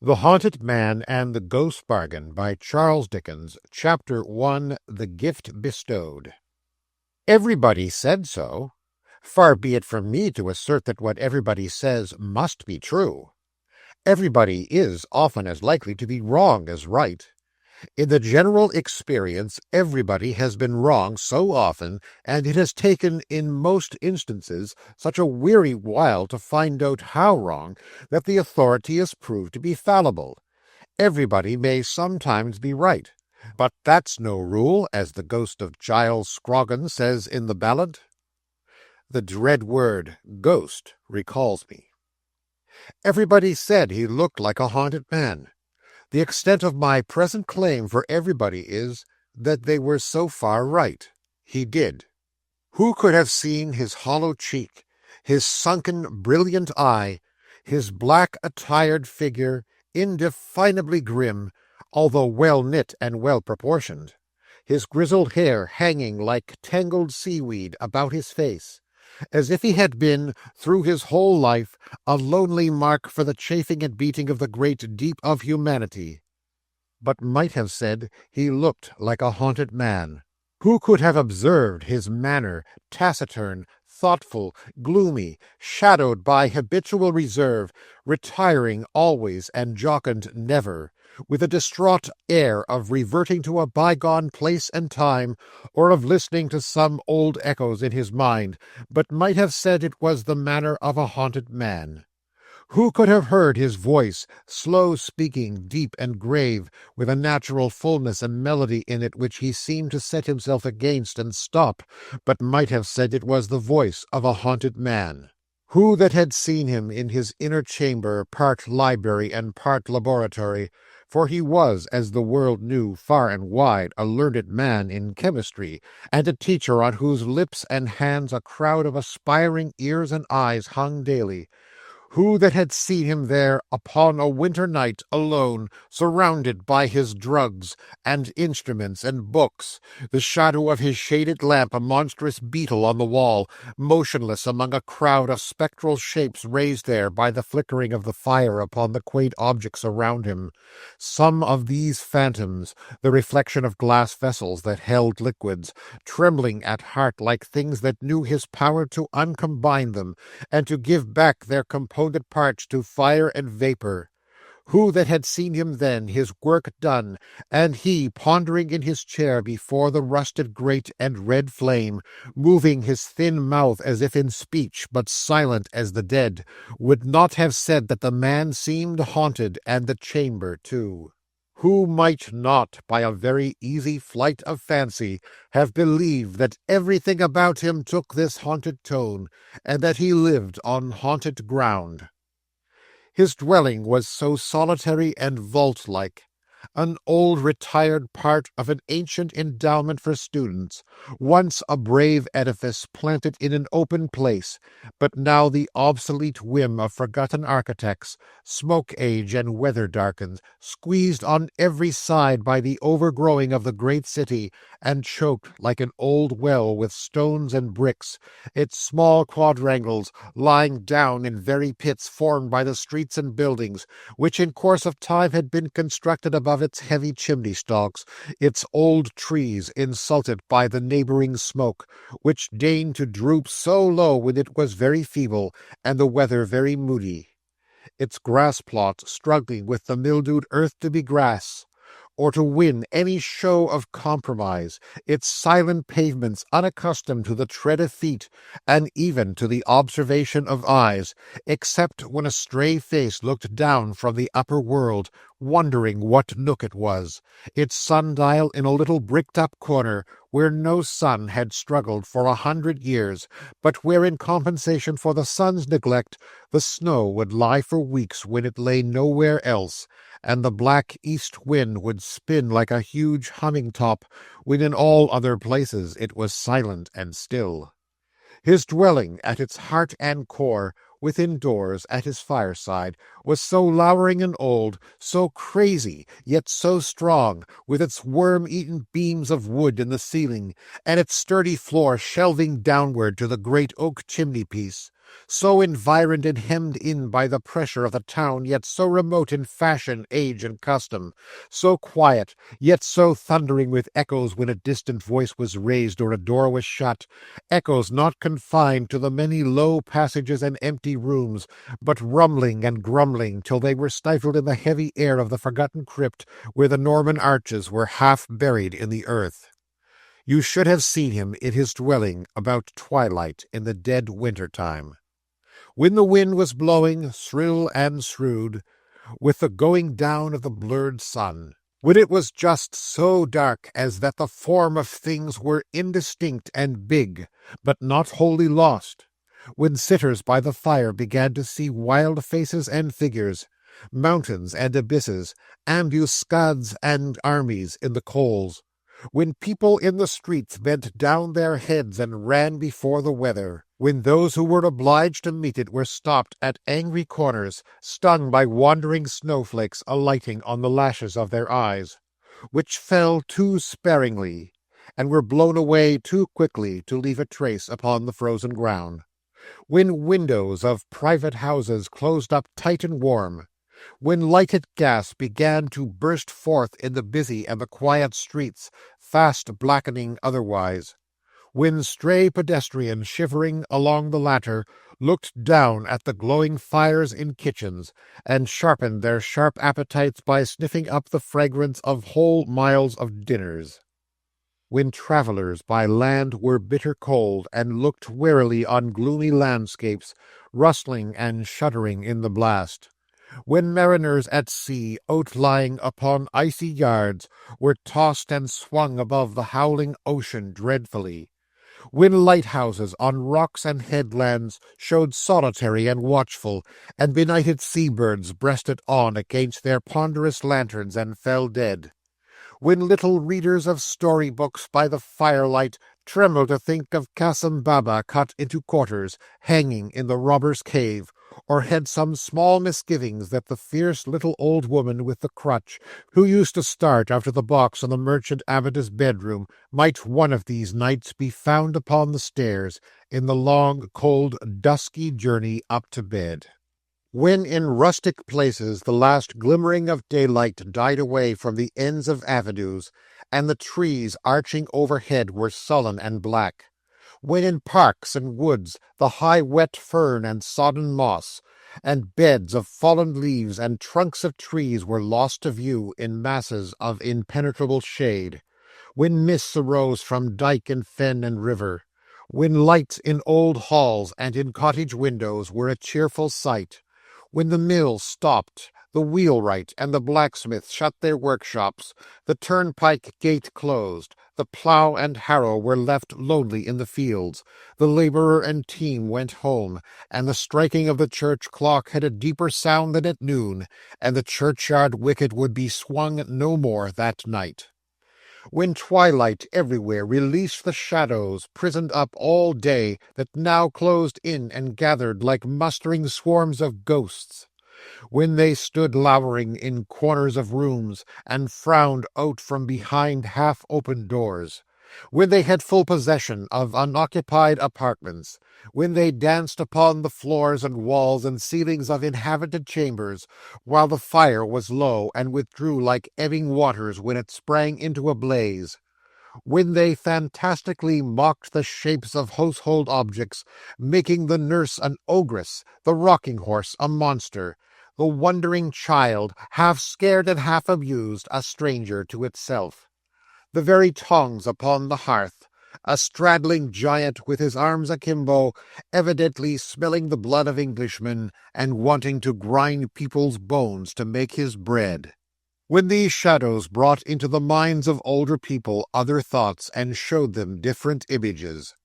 The Haunted Man and the Ghost Bargain by Charles Dickens, Chapter 1, The Gift Bestowed. Everybody said so. Far be it from me to assert that what everybody says must be true. Everybody is often as likely to be wrong as right. In the general experience, everybody has been wrong so often, and it has taken, in most instances, such a weary while to find out how wrong, that the authority is proved to be fallible. Everybody may sometimes be right, but that's no rule, as the ghost of Giles Scroggins says in the ballad. The dread word ghost recalls me. Everybody said he looked like a haunted man. The extent of my present claim for everybody is that they were so far right. He did. Who could have seen his hollow cheek, his sunken, brilliant eye, his black attired figure, indefinably grim, although well-knit and well-proportioned, his grizzled hair hanging like tangled seaweed about his face, as if he had been, through his whole life, a lonely mark for the chafing and beating of the great deep of humanity, but might have said he looked like a haunted man. Who could have observed his manner, taciturn, thoughtful, gloomy, shadowed by habitual reserve, retiring always and jocund never, with a distraught air of reverting to a bygone place and time, or of listening to some old echoes in his mind, but might have said it was the manner of a haunted man? Who could have heard his voice, slow-speaking, deep and grave, with a natural fullness and melody in it which he seemed to set himself against and stop, but might have said it was the voice of a haunted man? Who that had seen him in his inner chamber, part library and part laboratory, for he was, as the world knew, far and wide, a learned man in chemistry, and a teacher on whose lips and hands a crowd of aspiring ears and eyes hung daily, who that had seen him there upon a winter night alone, surrounded by his drugs and instruments and books, the shadow of his shaded lamp a monstrous beetle on the wall, motionless among a crowd of spectral shapes raised there by the flickering of the fire upon the quaint objects around him, some of these phantoms, the reflection of glass vessels that held liquids, trembling at heart like things that knew his power to uncombine them, and to give back their component parts to fire and vapor. Who that had seen him then, his work done, and he pondering in his chair before the rusted grate and red flame, moving his thin mouth as if in speech, but silent as the dead, would not have said that the man seemed haunted, and the chamber too? Who might not, by a very easy flight of fancy, have believed that everything about him took this haunted tone, and that he lived on haunted ground? His dwelling was so solitary and vault-like, an old retired part of an ancient endowment for students, once a brave edifice planted in an open place, but now the obsolete whim of forgotten architects, smoke-age and weather-darkened, squeezed on every side by the overgrowing of the great city, and choked like an old well with stones and bricks, its small quadrangles lying down in very pits formed by the streets and buildings, which in course of time had been constructed above its heavy chimney-stalks, its old trees insulted by the neighboring smoke, which deigned to droop so low when it was very feeble, and the weather very moody, its grass-plots struggling with the mildewed earth to be grass, or to win any show of compromise, its silent pavements unaccustomed to the tread of feet, and even to the observation of eyes, except when a stray face looked down from the upper world, wondering what nook it was, its sundial in a little bricked-up corner, where no sun had struggled for 100 years, but where, in compensation for the sun's neglect, the snow would lie for weeks when it lay nowhere else, and the black east wind would spin like a huge humming-top, when in all other places it was silent and still. His dwelling, at its heart and core, within doors, at his fireside, was so lowering and old, so crazy, yet so strong, with its worm-eaten beams of wood in the ceiling, and its sturdy floor shelving downward to the great oak chimney-piece, so environed and hemmed in by the pressure of the town, yet so remote in fashion, age, and custom, so quiet, yet so thundering with echoes when a distant voice was raised or a door was shut, echoes not confined to the many low passages and empty rooms, but rumbling and grumbling till they were stifled in the heavy air of the forgotten crypt where the Norman arches were half buried in the earth. You should have seen him in his dwelling about twilight in the dead winter time, when the wind was blowing shrill and shrewd, with the going down of the blurred sun, when it was just so dark as that the form of things were indistinct and big, but not wholly lost, when sitters by the fire began to see wild faces and figures, mountains and abysses, ambuscades and armies in the coals, when people in the streets bent down their heads and ran before the weather, when those who were obliged to meet it were stopped at angry corners, stung by wandering snowflakes alighting on the lashes of their eyes, which fell too sparingly, and were blown away too quickly to leave a trace upon the frozen ground, when windows of private houses closed up tight and warm, when lighted gas began to burst forth in the busy and the quiet streets, fast blackening otherwise, when stray pedestrians shivering along the latter looked down at the glowing fires in kitchens, and sharpened their sharp appetites by sniffing up the fragrance of whole miles of dinners, when travellers by land were bitter cold, and looked wearily on gloomy landscapes, rustling and shuddering in the blast, when mariners at sea, outlying upon icy yards, were tossed and swung above the howling ocean dreadfully, when lighthouses on rocks and headlands showed solitary and watchful, and benighted sea-birds breasted on against their ponderous lanterns and fell dead, when little readers of story-books by the firelight trembled to think of Kassim Baba cut into quarters, hanging in the robber's cave, or had some small misgivings that the fierce little old woman with the crutch, who used to start after the box on the merchant abbot's bedroom, might one of these nights be found upon the stairs in the long, cold, dusky journey up to bed. When in rustic places the last glimmering of daylight died away from the ends of avenues, and the trees arching overhead were sullen and black, when in parks and woods the high wet fern and sodden moss, and beds of fallen leaves and trunks of trees were lost to view in masses of impenetrable shade, when mists arose from dike and fen and river, when lights in old halls and in cottage windows were a cheerful sight, when the mill stopped, the wheelwright and the blacksmith shut their workshops, the turnpike gate closed, the plough and harrow were left lonely in the fields, the labourer and team went home, and the striking of the church clock had a deeper sound than at noon, and the churchyard wicket would be swung no more that night. When twilight everywhere released the shadows prisoned up all day that now closed in and gathered like mustering swarms of ghosts, when they stood lowering in corners of rooms and frowned out from behind half-opened doors, when they had full possession of unoccupied apartments, when they danced upon the floors and walls and ceilings of inhabited chambers, while the fire was low and withdrew like ebbing waters when it sprang into a blaze, when they fantastically mocked the shapes of household objects, making the nurse an ogress, the rocking-horse a monster, the wondering child, half scared and half amused, a stranger to itself, the very tongs upon the hearth, a straddling giant with his arms akimbo, evidently smelling the blood of Englishmen, and wanting to grind people's bones to make his bread. When these shadows brought into the minds of older people other thoughts and showed them different images,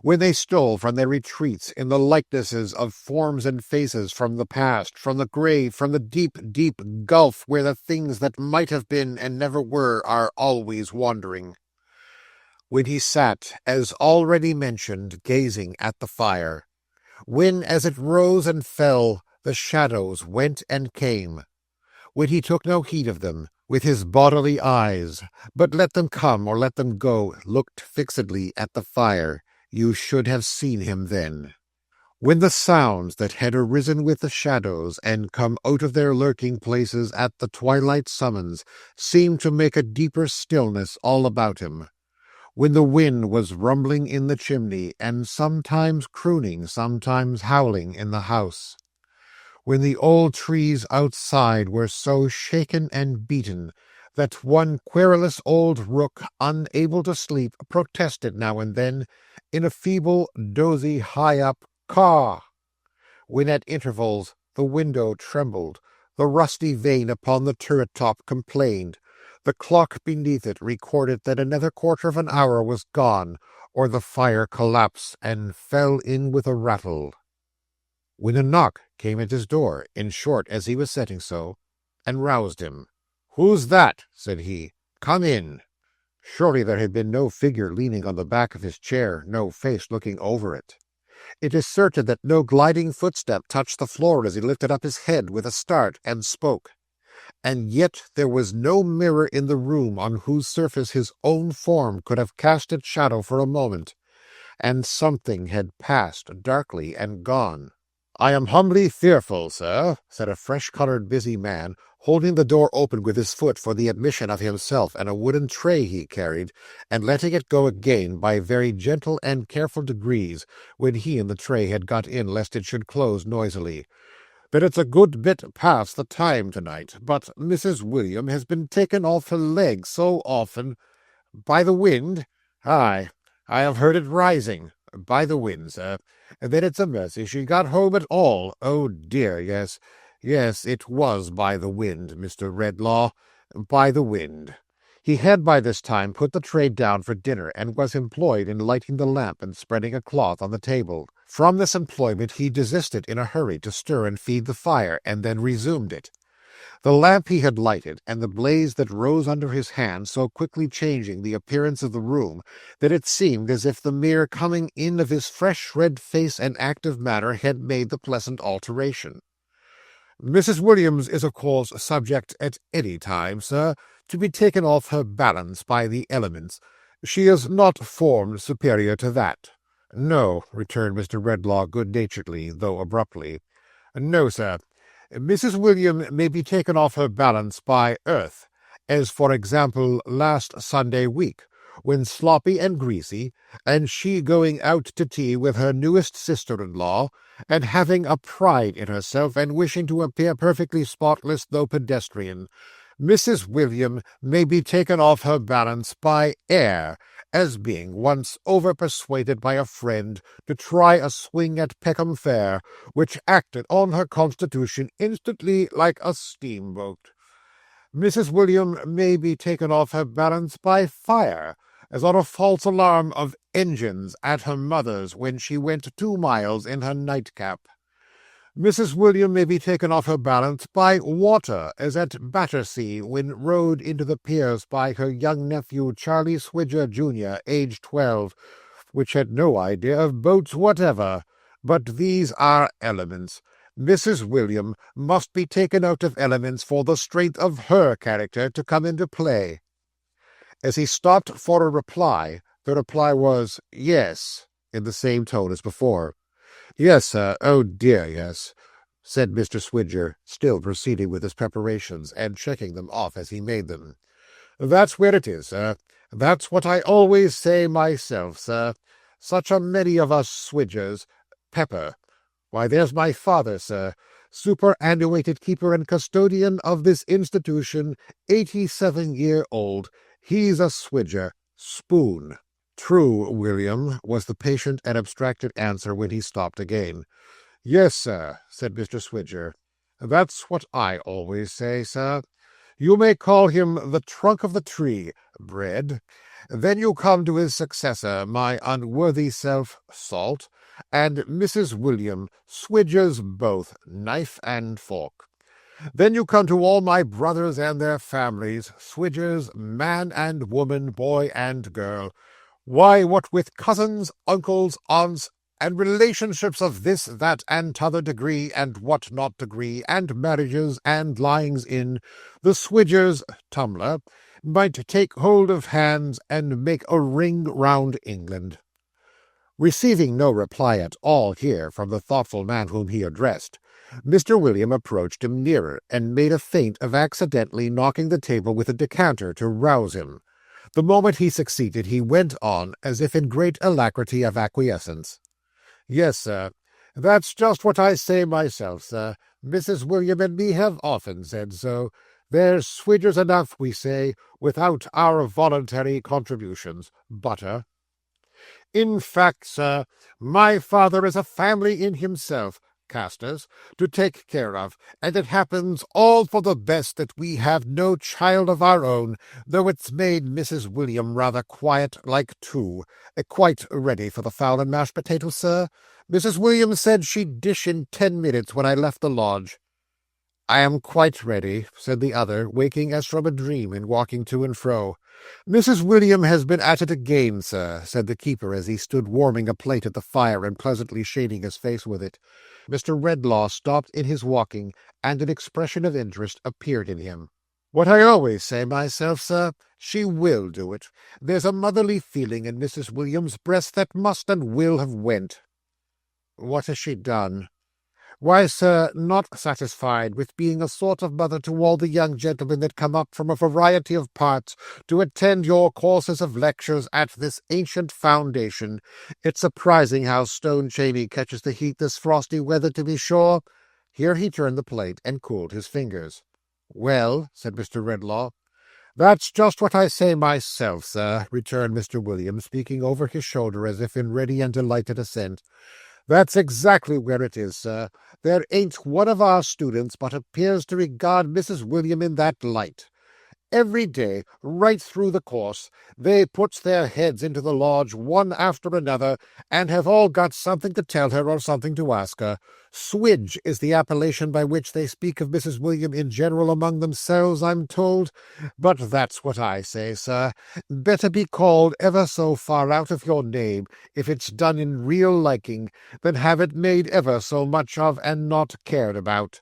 when they stole from their retreats in the likenesses of forms and faces from the past, from the grave, from the deep, deep gulf where the things that might have been and never were are always wandering, when he sat, as already mentioned, gazing at the fire, when, as it rose and fell, the shadows went and came, when he took no heed of them with his bodily eyes, but let them come or let them go, looked fixedly at the fire, you should have seen him then. When the sounds that had arisen with the shadows and come out of their lurking places at the twilight summons seemed to make a deeper stillness all about him, when the wind was rumbling in the chimney and sometimes crooning, sometimes howling in the house, when the old trees outside were so shaken and beaten that one querulous old rook, unable to sleep, protested now and then in a feeble, dozy, high-up caw, when at intervals the window trembled, the rusty vane upon the turret-top complained, the clock beneath it recorded that another quarter of an hour was gone, or the fire collapsed and fell in with a rattle, when a knock came at his door, in short, as he was setting so, and roused him. "Who's that?" said he. "Come in." Surely there had been no figure leaning on the back of his chair, no face looking over it. It is certain that no gliding footstep touched the floor as he lifted up his head with a start and spoke. And yet there was no mirror in the room on whose surface his own form could have cast its shadow for a moment, and something had passed darkly and gone. "I am humbly fearful, sir," said a fresh-coloured busy man, holding the door open with his foot for the admission of himself and a wooden tray he carried, and letting it go again by very gentle and careful degrees when he and the tray had got in, lest it should close noisily, "that it's a good bit past the time to-night, but Mrs. William has been taken off her legs so often—" "By the wind?" "Aye, I have heard it rising." "By the wind, sir. Then it's a mercy she got home at all. Oh dear, yes, it was by the wind, Mr. Redlaw, by the wind." He had by this time put the tray down for dinner, and was employed in lighting the lamp and spreading a cloth on the table. From this employment he desisted in a hurry to stir and feed the fire, and then resumed it. The lamp he had lighted, and the blaze that rose under his hand, so quickly changing the appearance of the room, that it seemed as if the mere coming in of his fresh red face and active manner had made the pleasant alteration. "Mrs. Williams is of course subject at any time, sir, to be taken off her balance by the elements. She is not formed superior to that." "No," returned Mr. Redlaw good-naturedly, though abruptly. "No, sir. Mrs. William may be taken off her balance by earth, as for example last Sunday week, when sloppy and greasy, and she going out to tea with her newest sister-in-law, and having a pride in herself, and wishing to appear perfectly spotless though pedestrian, Mrs. William may be taken off her balance by air, as being once over-persuaded by a friend to try a swing at Peckham Fair, which acted on her constitution instantly like a steamboat. Mrs. William may be taken off her balance by fire, as on a false alarm of engines at her mother's when she went 2 miles in her nightcap. Mrs. William may be taken off her balance by water, as at Battersea, when rowed into the piers by her young nephew Charlie Swidger, Jr., aged 12, which had no idea of boats whatever. But these are elements. Mrs. William must be taken out of elements for the strength of her character to come into play." As he stopped for a reply, the reply was, "Yes," in the same tone as before. "Yes, sir. Oh dear, yes," said Mr. Swidger, still proceeding with his preparations, and checking them off as he made them. "That's where it is, sir. That's what I always say myself, sir. Such a many of us Swidgers. Pepper. Why, there's my father, sir, superannuated keeper and custodian of this institution, 87-year-old. He's a Swidger. Spoon." "True, William," was the patient and abstracted answer when he stopped again. "Yes, sir," said Mr. Swidger. "That's what I always say, sir. You may call him the trunk of the tree, Bread. Then you come to his successor, my unworthy self, Salt, and Mrs. William, Swidgers both, Knife and Fork. Then you come to all my brothers and their families, Swidgers, man and woman, boy and girl. Why, what with cousins, uncles, aunts, and relationships of this, that, and t'other degree, and what not degree, and marriages, and lyings in, the Swidgers, tumbler, might take hold of hands, and make a ring round England." Receiving no reply at all here from the thoughtful man whom he addressed, Mr. William approached him nearer, and made a feint of accidentally knocking the table with a decanter to rouse him. The moment he succeeded, he went on, as if in great alacrity of acquiescence. "Yes, sir, that's just what I say myself, sir. Mrs. William and me have often said so. There's swidgers enough, we say, without our voluntary contributions. Butter. In fact, sir, my father is a family in himself, Casters, to take care of, and it happens all for the best that we have no child of our own, though it's made Mrs. William rather quiet like too. Quite ready for the fowl and mashed potatoes, sir? Mrs. William said she'd dish in 10 minutes when I left the lodge." "I am quite ready," said the other, waking as from a dream and walking to and fro. "Mrs. William has been at it again, sir," said the keeper, as he stood warming a plate at the fire and pleasantly shading his face with it. Mr. Redlaw stopped in his walking, and an expression of interest appeared in him. "What I always say myself, sir, she will do it. There's a motherly feeling in Mrs. William's breast that must and will have went." "What has she done?" "Why, sir, not satisfied with being a sort of mother to all the young gentlemen that come up from a variety of parts to attend your courses of lectures at this ancient foundation. It's surprising how Stone Chaney catches the heat this frosty weather, to be sure." Here he turned the plate and cooled his fingers. "Well," said Mr. Redlaw. "That's just what I say myself, sir," returned Mr. William, speaking over his shoulder as if in ready and delighted assent. "That's exactly where it is, sir. There ain't one of our students but appears to regard Mrs. William in that light. Every day, right through the course, they puts their heads into the lodge one after another, and have all got something to tell her or something to ask her. Swidge is the appellation by which they speak of Mrs. William in general among themselves, I'm told. But that's what I say, sir. Better be called ever so far out of your name, if it's done in real liking, than have it made ever so much of and not cared about.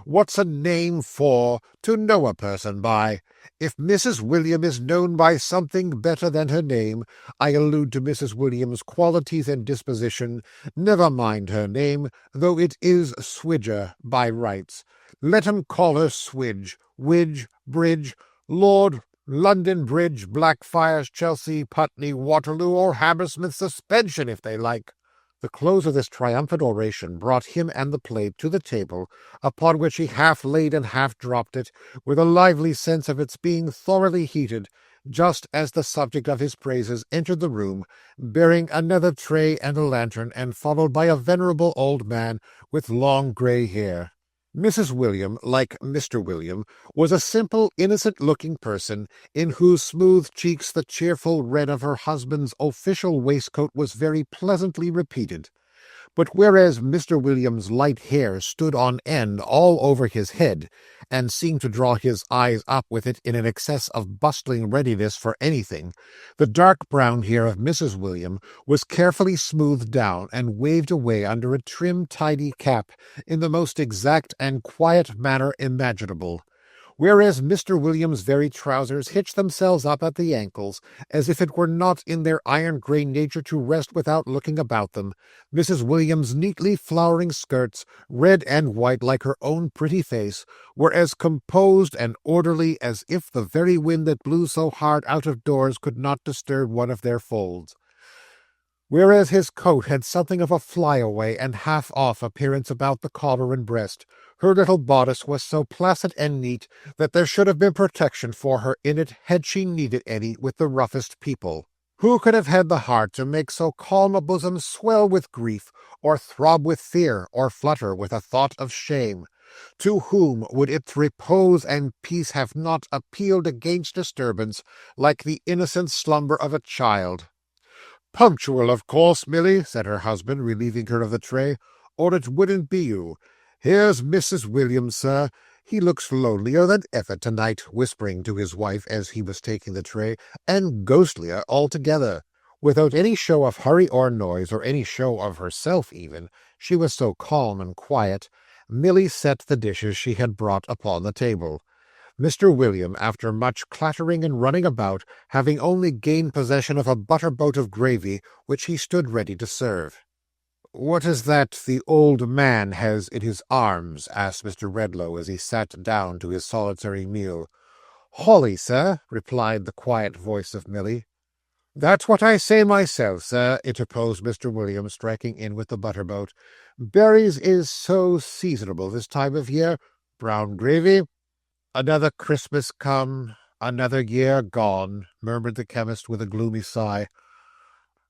What's a name for? To know a person by. If Mrs. William is known by something better than her name, I allude to Mrs. William's qualities and disposition, never mind her name, though it is Swidger by rights. Let 'em call her Swidge, Widge, Bridge, Lord, London Bridge, Blackfriars, Chelsea, Putney, Waterloo, or Hammersmith Suspension, if they like." The close of this triumphant oration brought him and the plate to the table, upon which he half laid and half dropped it, with a lively sense of its being thoroughly heated, just as the subject of his praises entered the room, bearing another tray and a lantern, and followed by a venerable old man with long grey hair. Mrs. William, like Mr. William, was a simple, innocent-looking person, in whose smooth cheeks the cheerful red of her husband's official waistcoat was very pleasantly repeated. But whereas Mr. William's light hair stood on end all over his head, and seemed to draw his eyes up with it in an excess of bustling readiness for anything, the dark brown hair of Mrs. William was carefully smoothed down and waved away under a trim, tidy cap in the most exact and quiet manner imaginable, whereas Mr. William's very trousers hitched themselves up at the ankles, as if it were not in their iron-grey nature to rest without looking about them. Mrs. William's neatly flowering skirts, red and white like her own pretty face, were as composed and orderly as if the very wind that blew so hard out of doors could not disturb one of their folds. Whereas his coat had something of a fly-away and half-off appearance about the collar and breast, her little bodice was so placid and neat that there should have been protection for her in it had she needed any with the roughest people. Who could have had the heart to make so calm a bosom swell with grief, or throb with fear, or flutter with a thought of shame? To whom would its repose and peace have not appealed against disturbance, like the innocent slumber of a child? "Punctual, of course, Milly," said her husband, relieving her of the tray, "or it wouldn't be you. Here's Mrs. William, sir. He looks lonelier than ever to-night," whispering to his wife as he was taking the tray, "and ghostlier altogether." Without any show of hurry or noise, or any show of herself even, she was so calm and quiet, Milly set the dishes she had brought upon the table. Mr. William, after much clattering and running about, having only gained possession of a butter-boat of gravy, which he stood ready to serve. "What is that the old man has in his arms?" asked Mr. Redlow as he sat down to his solitary meal. "Holly, sir," replied the quiet voice of Milly. "That's what I say myself, sir," interposed Mr. William, striking in with the butter-boat. "Berries is so seasonable this time of year. Brown gravy." "Another Christmas come, another year gone," murmured the chemist with a gloomy sigh.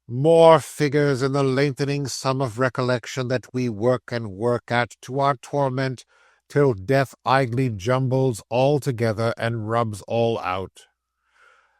"More figures in the lengthening sum of recollection that we work and work at to our torment, till death idly jumbles all together and rubs all out.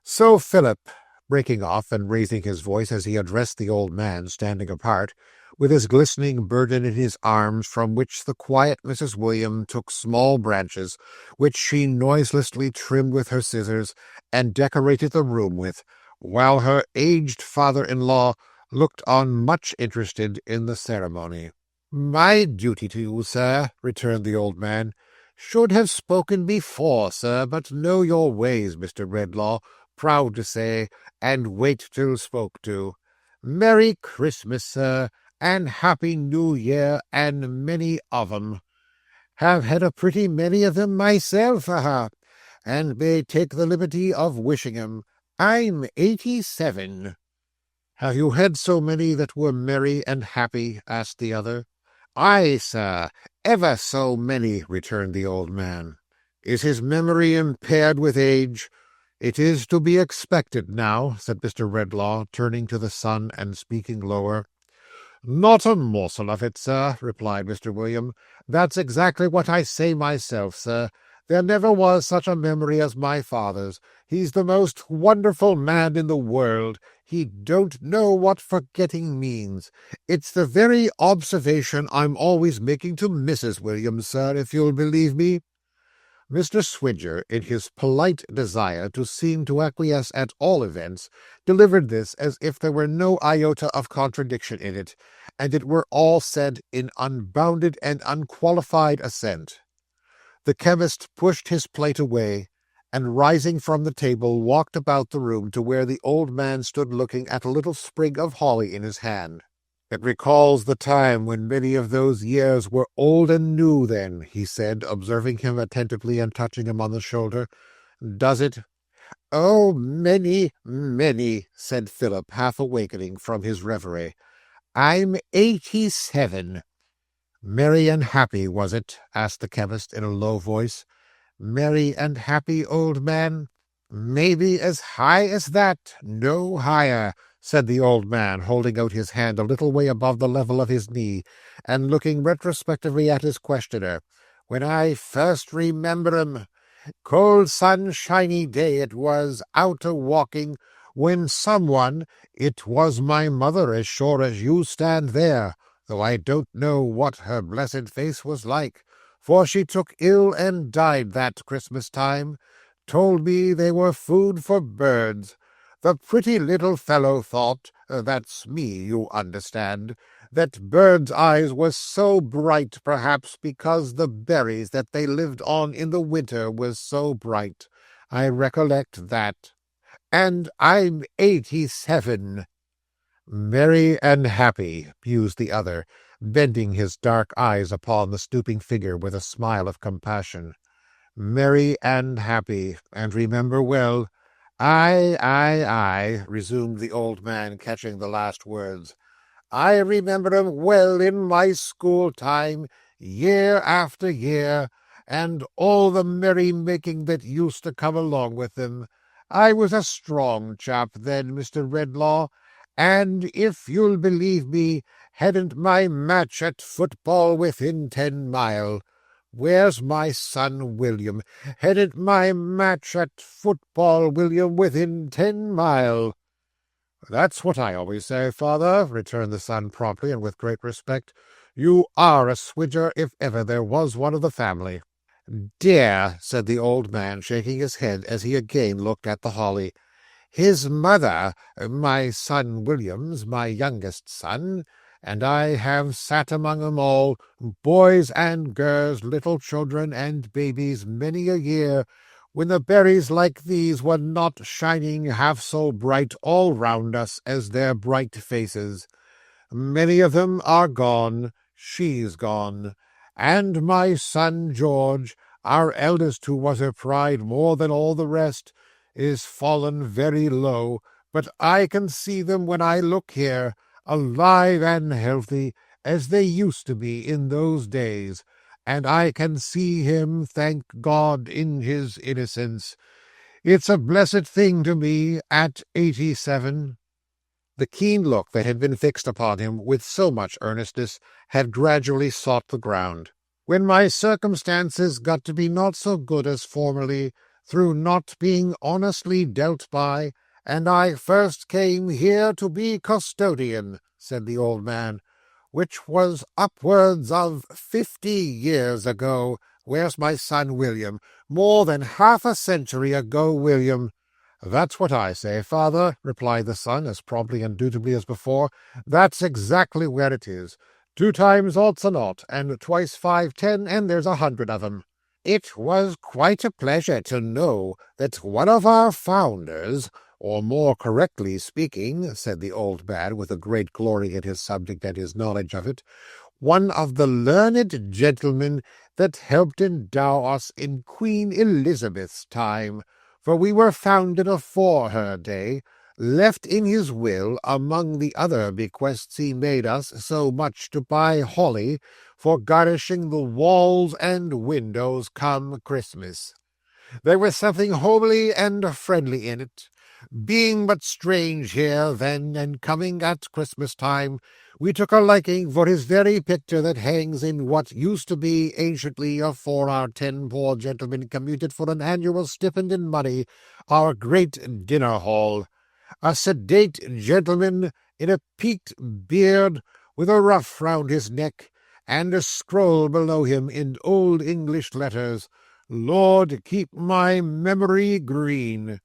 So Philip," breaking off and raising his voice as he addressed the old man standing apart, with his glistening burden in his arms, from which the quiet Mrs. William took small branches, which she noiselessly trimmed with her scissors, and decorated the room with, while her aged father-in-law looked on much interested in the ceremony. "My duty to you, sir," returned the old man. "Should have spoken before, sir, but know your ways, Mr. Redlaw, proud to say, and wait till spoke to. Merry Christmas, sir, and Happy New Year, and many of 'em. Have had a pretty many of them myself, and may take the liberty of wishing 'em. I'm 87. "Have you had so many that were merry and happy?" asked the other. "Aye, sir, ever so many," returned the old man. "Is his memory impaired with age?" "It is to be expected now," said Mr. Redlaw, turning to the son and speaking lower. "Not a morsel of it, sir," replied Mr. William. "That's exactly what I say myself, sir. There never was such a memory as my father's. He's the most wonderful man in the world. He don't know what forgetting means. It's the very observation I'm always making to Mrs. William, sir, if you'll believe me." Mr. Swidger, in his polite desire to seem to acquiesce at all events, delivered this as if there were no iota of contradiction in it, and it were all said in unbounded and unqualified assent. The chemist pushed his plate away, and rising from the table walked about the room to where the old man stood looking at a little sprig of holly in his hand. "It recalls the time when many of those years were old and new then," he said, observing him attentively and touching him on the shoulder. "Does it?" "Oh, many, many," said Philip, half awakening from his reverie. "I'm 87. "Merry and happy, was it?" asked the chemist in a low voice. "Merry and happy, old man? Maybe as high as that, no higher," said the old man, holding out his hand a little way above the level of his knee, and looking retrospectively at his questioner. "When I first remember 'em, cold sunshiny day it was, out a-walking, when someone, it was my mother as sure as you stand there, though I don't know what her blessed face was like, for she took ill and died that Christmas time, told me they were food for birds. The pretty little fellow thought, that's me, you understand, that birds' eyes were so bright, perhaps because the berries that they lived on in the winter was so bright. I recollect that. And I'm 87. "Merry and happy," mused the other, bending his dark eyes upon the stooping figure with a smile of compassion. "Merry and happy, and remember well." "Aye, aye, aye," resumed the old man, catching the last words. "I remember 'em well in my school time, year after year, and all the merry-making that used to come along with them. I was a strong chap then, Mr. Redlaw, and, if you'll believe me, hadn't my match at football within 10 mile. Where's my son William? Hadn't my match at football, William, within 10 mile. "That's what I always say, father," returned the son promptly and with great respect. "You are a Swidger, if ever there was one of the family." "Dear," said the old man, shaking his head as he again looked at the holly. "His mother, my son William's, my youngest son, and I have sat among 'em all, boys and girls, little children and babies, many a year, when the berries like these were not shining half so bright all round us as their bright faces. Many of them are gone, she's gone, and my son George, our eldest, who was her pride more than all the rest, is fallen very low, but I can see them when I look here, alive and healthy, as they used to be in those days, and I can see him, thank God, in his innocence. It's a blessed thing to me at 87. The keen look that had been fixed upon him with so much earnestness had gradually sought the ground. When my circumstances got to be not so good as formerly, through not being honestly dealt by, and I first came here to be custodian, said the old man, which was upwards of 50 years ago. Where's my son William? More than half a century ago, William. That's what I say, father, replied the son, as promptly and dutifully as before. That's exactly where it is. 2 times ought's a nought, and twice 5 10, and there's 100 of 'em. It was quite a pleasure to know that one of our founders, or more correctly speaking, said the old man, with a great glory in his subject and his knowledge of it, one of the learned gentlemen that helped endow us in Queen Elizabeth's time, for we were founded afore her day, left in his will, among the other bequests he made us, so much to buy holly for garnishing the walls and windows come Christmas. There was something homely and friendly in it. Being but strange here then, and coming at Christmas time, we took a liking for his very picture that hangs in what used to be anciently, afore our 10 poor gentlemen commuted for an annual stipend in money, our great dinner-hall. A sedate gentleman in a peaked beard, with a ruff round his neck, and a scroll below him in old English letters, Lord keep my memory green.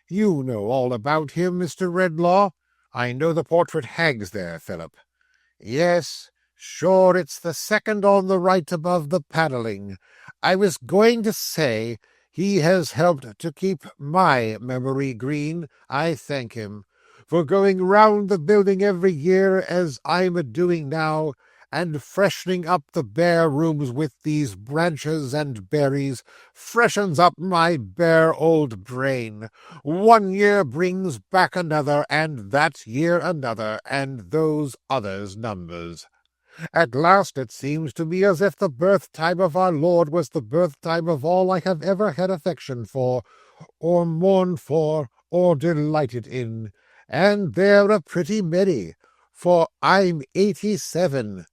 You know all about him, Mr. Redlaw. I know the portrait hangs there, Philip. Yes, sure, it's the second on the right above the panelling. I was going to say he has helped to keep my memory green. I thank him for going round the building every year, as I'm a-doing now, and freshening up the bare rooms with these branches and berries, freshens up my bare old brain. 1 year brings back another, and that year another, and those others numbers. At last it seems to me as if the birth-time of our Lord was the birth-time of all I have ever had affection for, or mourned for, or delighted in, and they're a pretty many, for I'm 87.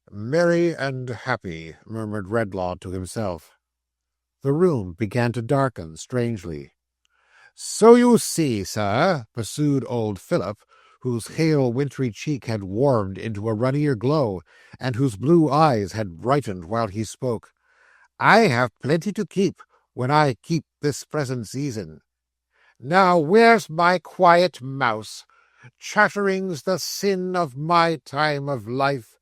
Merry and happy, murmured Redlaw to himself. The room began to darken strangely. So you see, sir, pursued old Philip, whose hale wintry cheek had warmed into a ruddier glow, and whose blue eyes had brightened while he spoke, I have plenty to keep when I keep this present season. Now where's my quiet mouse? Chattering's the sin of my time of life,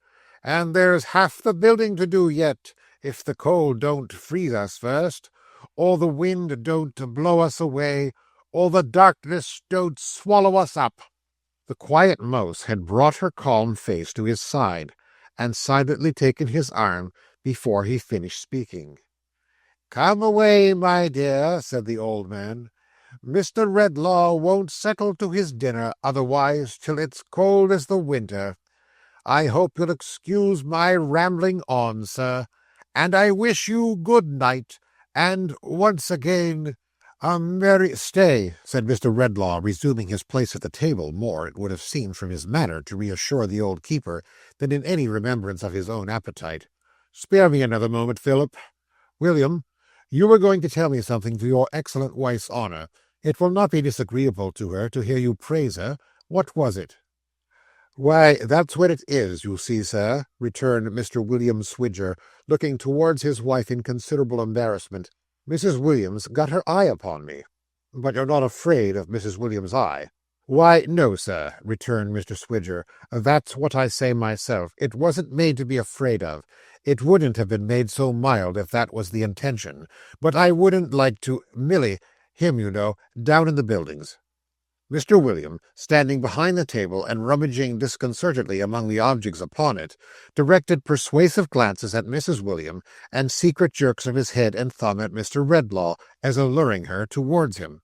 and there's half the building to do yet, if the cold don't freeze us first, or the wind don't blow us away, or the darkness don't swallow us up. The quiet mouse had brought her calm face to his side, and silently taken his arm before he finished speaking. Come away, my dear, said the old man. Mr. Redlaw won't settle to his dinner otherwise till it's cold as the winter. I hope you'll excuse my rambling on, sir, and I wish you good night, and once again a merry— Stay, said Mr. Redlaw, resuming his place at the table, more, it would have seemed from his manner, to reassure the old keeper than in any remembrance of his own appetite. Spare me another moment, Philip. William, you were going to tell me something to your excellent wife's honour. It will not be disagreeable to her to hear you praise her. What was it? Why, that's what it is, you see, sir, returned Mr. William Swidger, looking towards his wife in considerable embarrassment. Mrs. Williams got her eye upon me. But you're not afraid of Mrs. Williams' eye? "Why, no, sir," returned Mr. Swidger. "That's what I say myself. It wasn't made to be afraid of. It wouldn't have been made so mild if that was the intention. But I wouldn't like to— Milly, him, you know, down in the buildings." Mr. William, standing behind the table and rummaging disconcertedly among the objects upon it, directed persuasive glances at Mrs. William and secret jerks of his head and thumb at Mr. Redlaw, as alluring her towards him.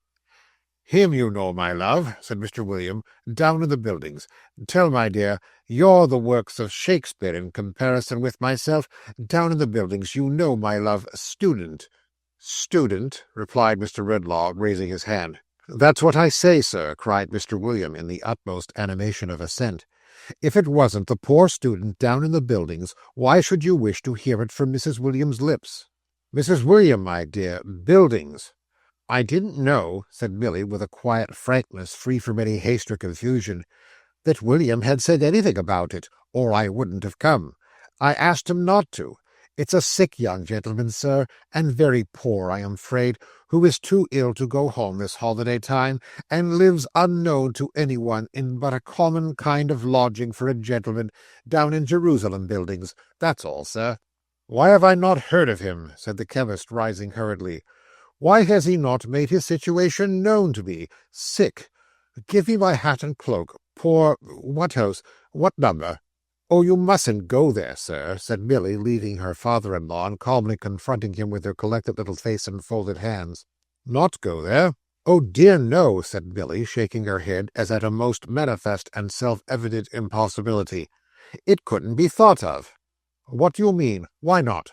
"Him, you know, my love," said Mr. William, "down in the buildings. Tell my dear, you're the works of Shakespeare in comparison with myself. Down in the buildings, you know, my love, student." "Student," replied Mr. Redlaw, raising his hand. "That's what I say, sir," cried Mr. William in the utmost animation of assent. "If it wasn't the poor student down in the buildings, why should you wish to hear it from Mrs. William's lips?" "Mrs. William, my dear, buildings." "I didn't know," said Milly, with a quiet frankness free from any haste or confusion, "that William had said anything about it, or I wouldn't have come. I asked him not to. It's a sick young gentleman, sir, and very poor, I am afraid, who is too ill to go home this holiday time, and lives unknown to any one in but a common kind of lodging for a gentleman down in Jerusalem buildings. That's all, sir." "Why have I not heard of him?" said the chemist, rising hurriedly. "Why has he not made his situation known to me? Sick. Give me my hat and cloak. Poor— what house? What number?" "Oh, you mustn't go there, sir," said Milly, leaving her father-in-law and calmly confronting him with her collected little face and folded hands. "Not go there? Oh, dear, no," said Milly, shaking her head as at a most manifest and self-evident impossibility. "It couldn't be thought of." "What do you mean? Why not?"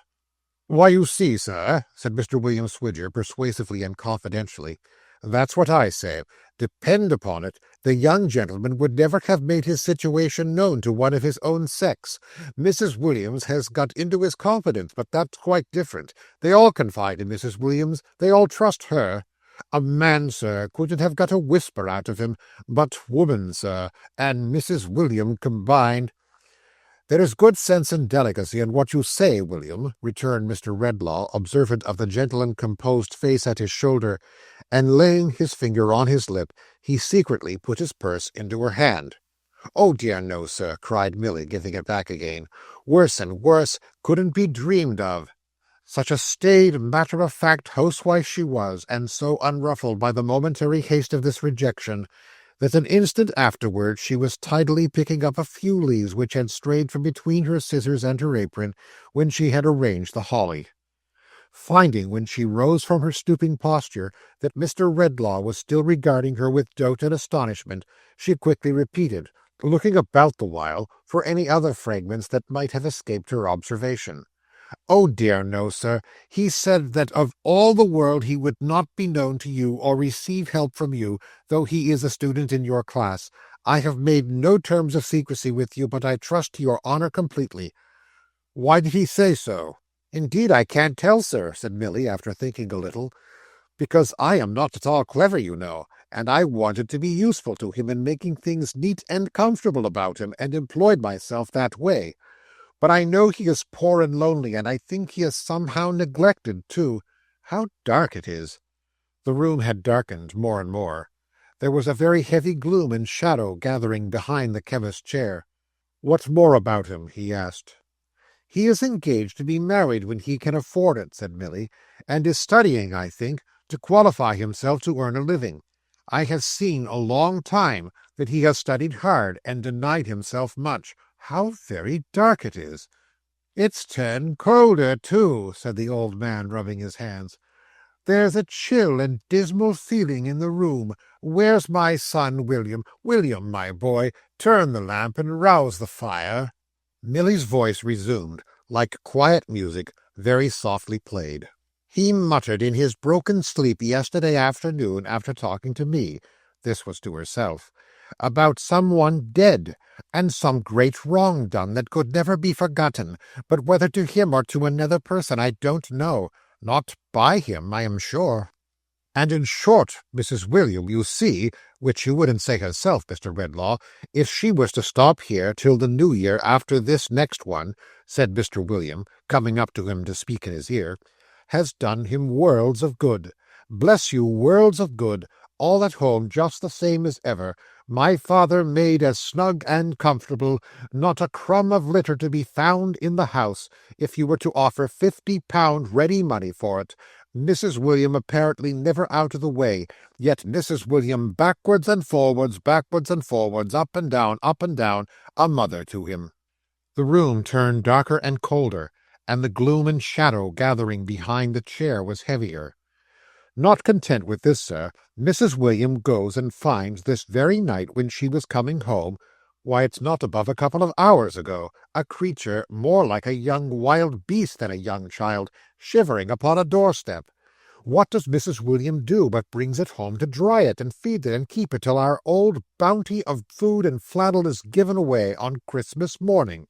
"Why, you see, sir," said Mr. William Swidger, persuasively and confidentially, "that's what I say. Depend upon it, the young gentleman would never have made his situation known to one of his own sex. Mrs. Williams has got into his confidence, but that's quite different. They all confide in Mrs. Williams. They all trust her. A man, sir, couldn't have got a whisper out of him, but woman, sir, and Mrs. William combined— "There is good sense and delicacy in what you say, William," returned Mr. Redlaw, observant of the gentle and composed face at his shoulder, and laying his finger on his lip, he secretly put his purse into her hand. "Oh, dear, no, sir," cried Milly, giving it back again. "Worse and worse couldn't be dreamed of." Such a staid, matter-of-fact housewife she was, and so unruffled by the momentary haste of this rejection, that an instant afterward she was tidily picking up a few leaves which had strayed from between her scissors and her apron when she had arranged the holly. Finding, when she rose from her stooping posture, that Mr. Redlaw was still regarding her with doubt and astonishment, she quickly repeated, looking about the while for any other fragments that might have escaped her observation. "Oh, dear, no, sir. He said that of all the world he would not be known to you or receive help from you, though he is a student in your class. I have made no terms of secrecy with you, but I trust to your honour completely." "Why did he say so?" "Indeed, I can't tell, sir," said Milly, after thinking a little, "because I am not at all clever, you know, and I wanted to be useful to him in making things neat and comfortable about him, and employed myself that way. But I know he is poor and lonely, and I think he is somehow neglected, too. How dark it is!" The room had darkened more and more. There was a very heavy gloom and shadow gathering behind the chemist's chair. "What's more about him?" he asked. "He is engaged to be married when he can afford it," said Milly, "and is studying, I think, to qualify himself to earn a living. I have seen a long time that he has studied hard and denied himself much. How very dark it is!" "It's turned colder, too," said the old man, rubbing his hands. "There's a chill and dismal feeling in the room. Where's my son, William? William, my boy, turn the lamp and rouse the fire." Milly's voice resumed, like quiet music, very softly played. "He muttered in his broken sleep yesterday afternoon, after talking to me," this was to herself, "about some one dead, and some great wrong done that could never be forgotten, but whether to him or to another person I don't know. Not by him, I am sure. And in short, Mrs. William, you see, which you wouldn't say herself, Mr. Redlaw, if she was to stop here till the new year after this next one," said Mr. William, coming up to him to speak in his ear, "has done him worlds of good. Bless you, worlds of good, all at home just the same as ever, My father made as snug and comfortable, not a crumb of litter to be found in the house, if you were to offer £50 ready money for it. Mrs. William apparently never out of the way, yet Mrs. William backwards and forwards, up and down, a mother to him. The room turned darker and colder, and the gloom and shadow gathering behind the chair was heavier. Not content with this, sir, Mrs. William goes and finds this very night when she was coming home, why, it's not above a couple of hours ago, a creature more like a young wild beast than a young child, shivering upon a doorstep. What does Mrs. William do but brings it home to dry it and feed it and keep it till our old bounty of food and flannel is given away on Christmas morning?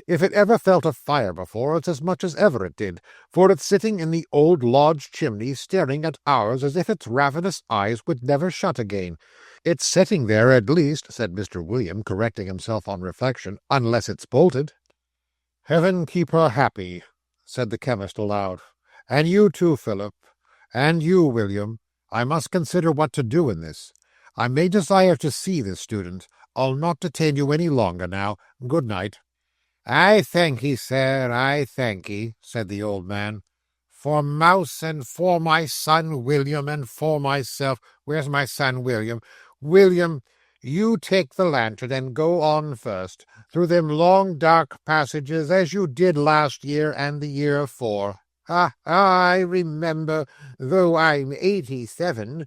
If it ever felt a fire before, it's as much as ever it did, for it's sitting in the old lodge chimney staring at ours as if its ravenous eyes would never shut again. It's sitting there, at least, said Mr. William, correcting himself on reflection, unless it's bolted. Heaven keep her happy, said the chemist aloud. And you too, Philip. And you, William. I must consider what to do in this. I may desire to see this student. I'll not detain you any longer now. Good night. I thank ye, sir, I thank ye, said the old man. For Mouse, and for my son William, and for myself. Where's my son William? William, you take the lantern and go on first, through them long dark passages, as you did last year and the year afore. I remember, though I'm 87.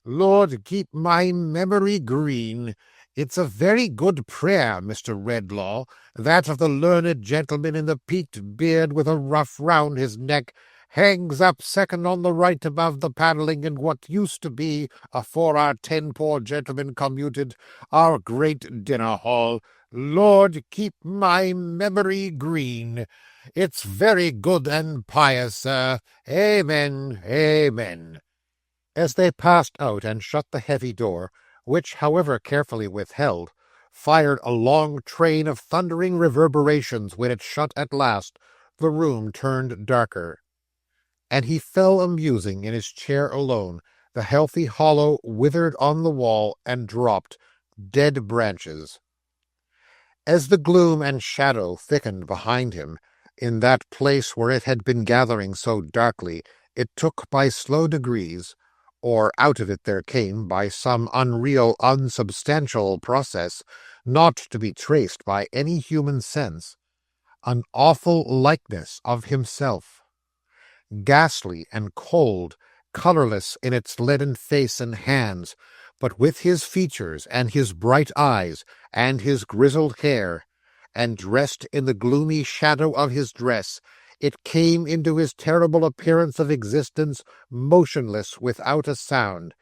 Lord, keep my memory green. It's a very good prayer, Mr. Redlaw, that of the learned gentleman in the peaked beard with a ruff round his neck, hangs up second on the right above the panelling in what used to be, afore our 10 poor gentlemen commuted, our great dinner-hall. Lord, keep my memory green. It's very good and pious, sir. Amen, amen. As they passed out and shut the heavy door, which, however carefully withheld, fired a long train of thundering reverberations when it shut at last, the room turned darker, and he fell a-musing in his chair alone, the healthy hollow withered on the wall and dropped, dead branches. As the gloom and shadow thickened behind him, in that place where it had been gathering so darkly, it took by slow degrees, or out of it there came, by some unreal, unsubstantial process, not to be traced by any human sense, an awful likeness of himself, ghastly and cold, colourless in its leaden face and hands, but with his features and his bright eyes and his grizzled hair, and dressed in the gloomy shadow of his dress, it came into his terrible appearance of existence, motionless without a sound.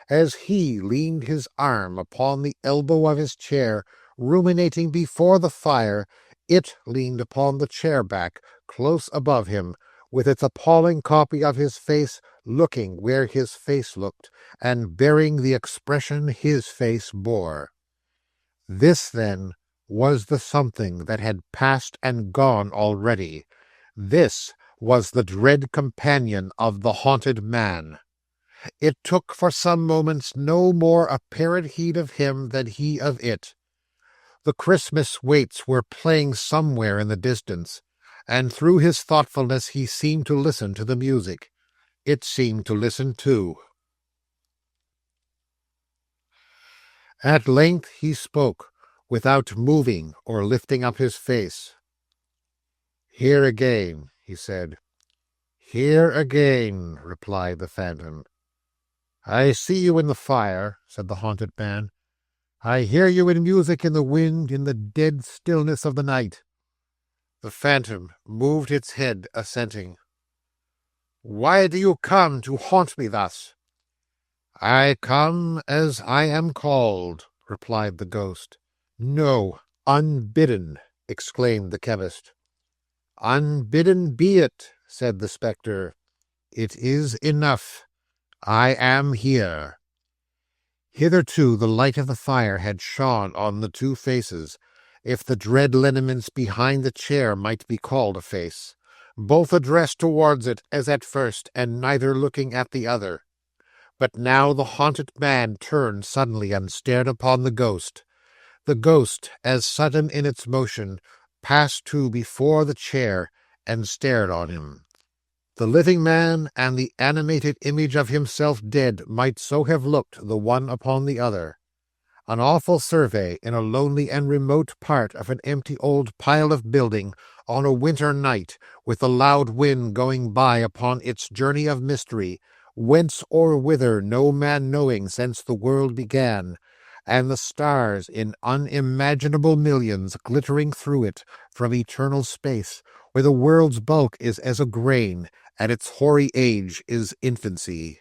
As he leaned his arm upon the elbow of his chair, ruminating before the fire, it leaned upon the chair-back, close above him, with its appalling copy of his face, looking where his face looked, and bearing the expression his face bore. This, then, was the something that had passed and gone already. This was the dread companion of the haunted man. It took for some moments no more apparent heed of him than he of it. The Christmas waits were playing somewhere in the distance, and through his thoughtfulness he seemed to listen to the music. It seemed to listen too. At length he spoke, without moving or lifting up his face. "Here again," he said. "Here again," replied the phantom. "I see you in the fire," said the haunted man. "I hear you in music in the wind, in the dead stillness of the night." The phantom moved its head, assenting. "Why do you come to haunt me thus?" "I come as I am called," replied the ghost. "No, unbidden," exclaimed the chemist. "Unbidden be it," said the spectre. "It is enough. I am here." Hitherto the light of the fire had shone on the two faces, if the dread lineaments behind the chair might be called a face, both addressed towards it as at first, and neither looking at the other. But now the haunted man turned suddenly and stared upon the ghost. The ghost, as sudden in its motion, passed to before the chair and stared on him. The living man and the animated image of himself dead might so have looked the one upon the other. An awful survey in a lonely and remote part of an empty old pile of building on a winter night, with the loud wind going by upon its journey of mystery, whence or whither no man knowing since the world began, and the stars in unimaginable millions glittering through it from eternal space, where the world's bulk is as a grain, and its hoary age is infancy.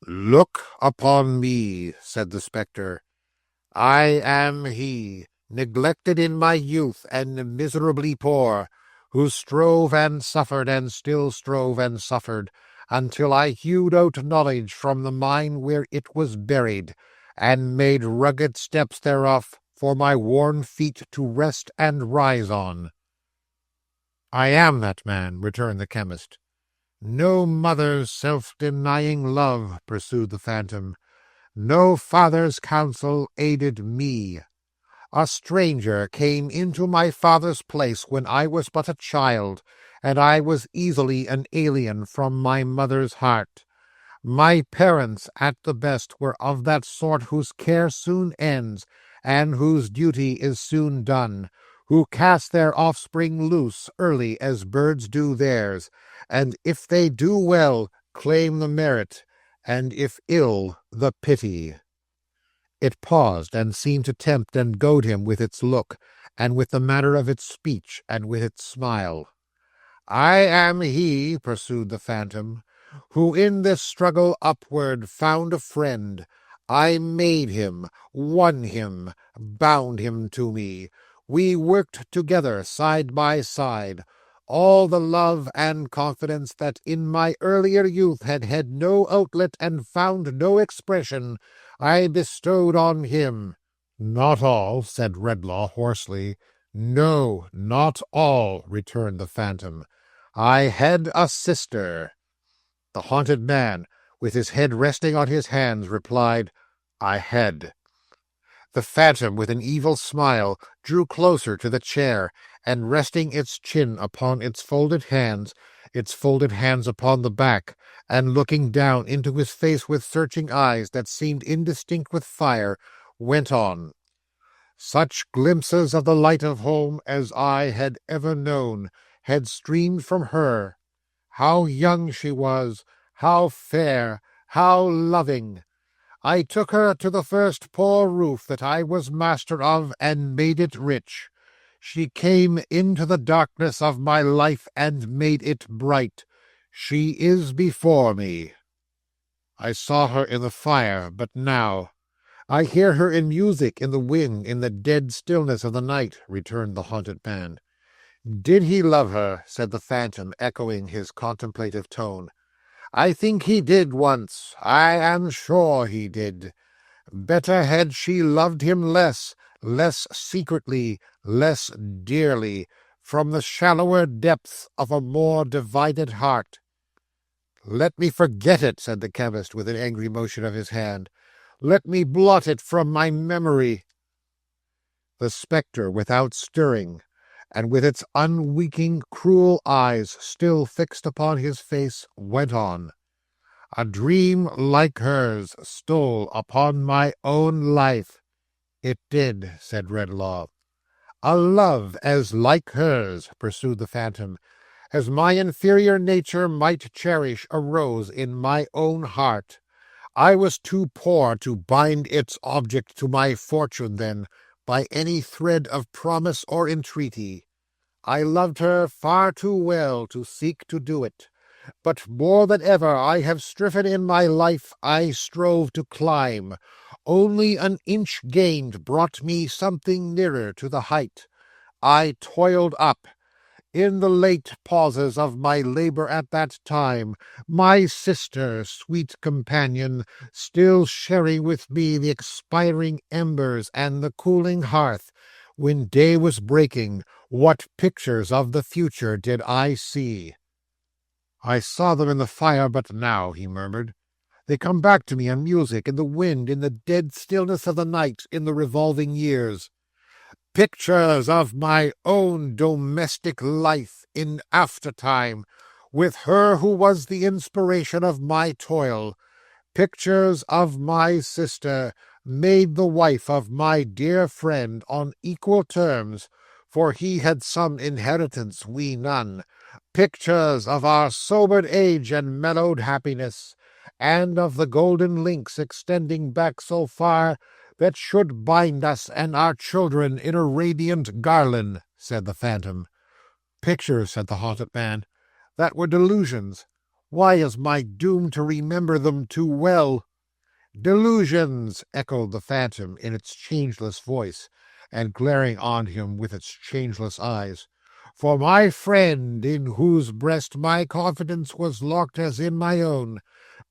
"Look upon me," said the spectre. "I am he, neglected in my youth and miserably poor, who strove and suffered and still strove and suffered, until I hewed out knowledge from the mine where it was buried, and made rugged steps thereof for my worn feet to rest and rise on." "I am that man," returned the chemist. "No mother's self-denying love," pursued the phantom. "No father's counsel aided me. A stranger came into my father's place when I was but a child, and I was easily an alien from my mother's heart. My parents, at the best, were of that sort whose care soon ends, and whose duty is soon done, who cast their offspring loose early as birds do theirs, and if they do well, claim the merit, and if ill, the pity." It paused, and seemed to tempt and goad him with its look, and with the manner of its speech, and with its smile. "I am he," pursued the phantom, "who in this struggle upward found a friend. I made him, won him, bound him to me. We worked together side by side. All the love and confidence that in my earlier youth had had no outlet and found no expression, I bestowed on him." "Not all," said Redlaw hoarsely. "No, not all," returned the phantom. "I had a sister." The haunted man, with his head resting on his hands, replied, "I had." The phantom, with an evil smile, drew closer to the chair, and resting its chin upon its folded hands upon the back, and looking down into his face with searching eyes that seemed indistinct with fire, went on. "Such glimpses of the light of home as I had ever known had streamed from her. How young she was, how fair, how loving! I took her to the first poor roof that I was master of, and made it rich. She came into the darkness of my life and made it bright. She is before me. I saw her in the fire, but now I hear her in music, in the wind, in the dead stillness of the night," returned the haunted man. "Did he love her?" said the phantom, echoing his contemplative tone. "I think he did once. I am sure he did. Better had she loved him less secretly, less dearly, from the shallower depths of a more divided heart." "Let me forget it," said the chemist, with an angry motion of his hand. "Let me blot it from my memory." The spectre, without stirring, and with its unwinking, cruel eyes still fixed upon his face, went on. "A dream like hers stole upon my own life." "It did," said Redlaw. "A love as like hers," pursued the phantom, "as my inferior nature might cherish, arose in my own heart. I was too poor to bind its object to my fortune then, by any thread of promise or entreaty. I loved her far too well to seek to do it. But more than ever I have striven in my life, I strove to climb. Only an inch gained brought me something nearer to the height. I toiled up. In the late pauses of my labor at that time, my sister, sweet companion, still sharing with me the expiring embers and the cooling hearth, when day was breaking, what pictures of the future did I see!" "I saw them in the fire but now," he murmured. They come back to me in music, in the wind, in the dead stillness of the night, in the revolving years. Pictures of my own domestic life in aftertime, with her who was the inspiration of my toil. Pictures of my sister, made the wife of my dear friend on equal terms, for he had some inheritance, we none. Pictures of our sobered age and mellowed happiness, and of the golden links extending back so far that should bind us and our children in a radiant garland, said the phantom. Pictures, said the haunted man, that were delusions. Why is my doom to remember them too well? Delusions, echoed the phantom in its changeless voice, and glaring on him with its changeless eyes. For my friend, in whose breast my confidence was locked as in my own,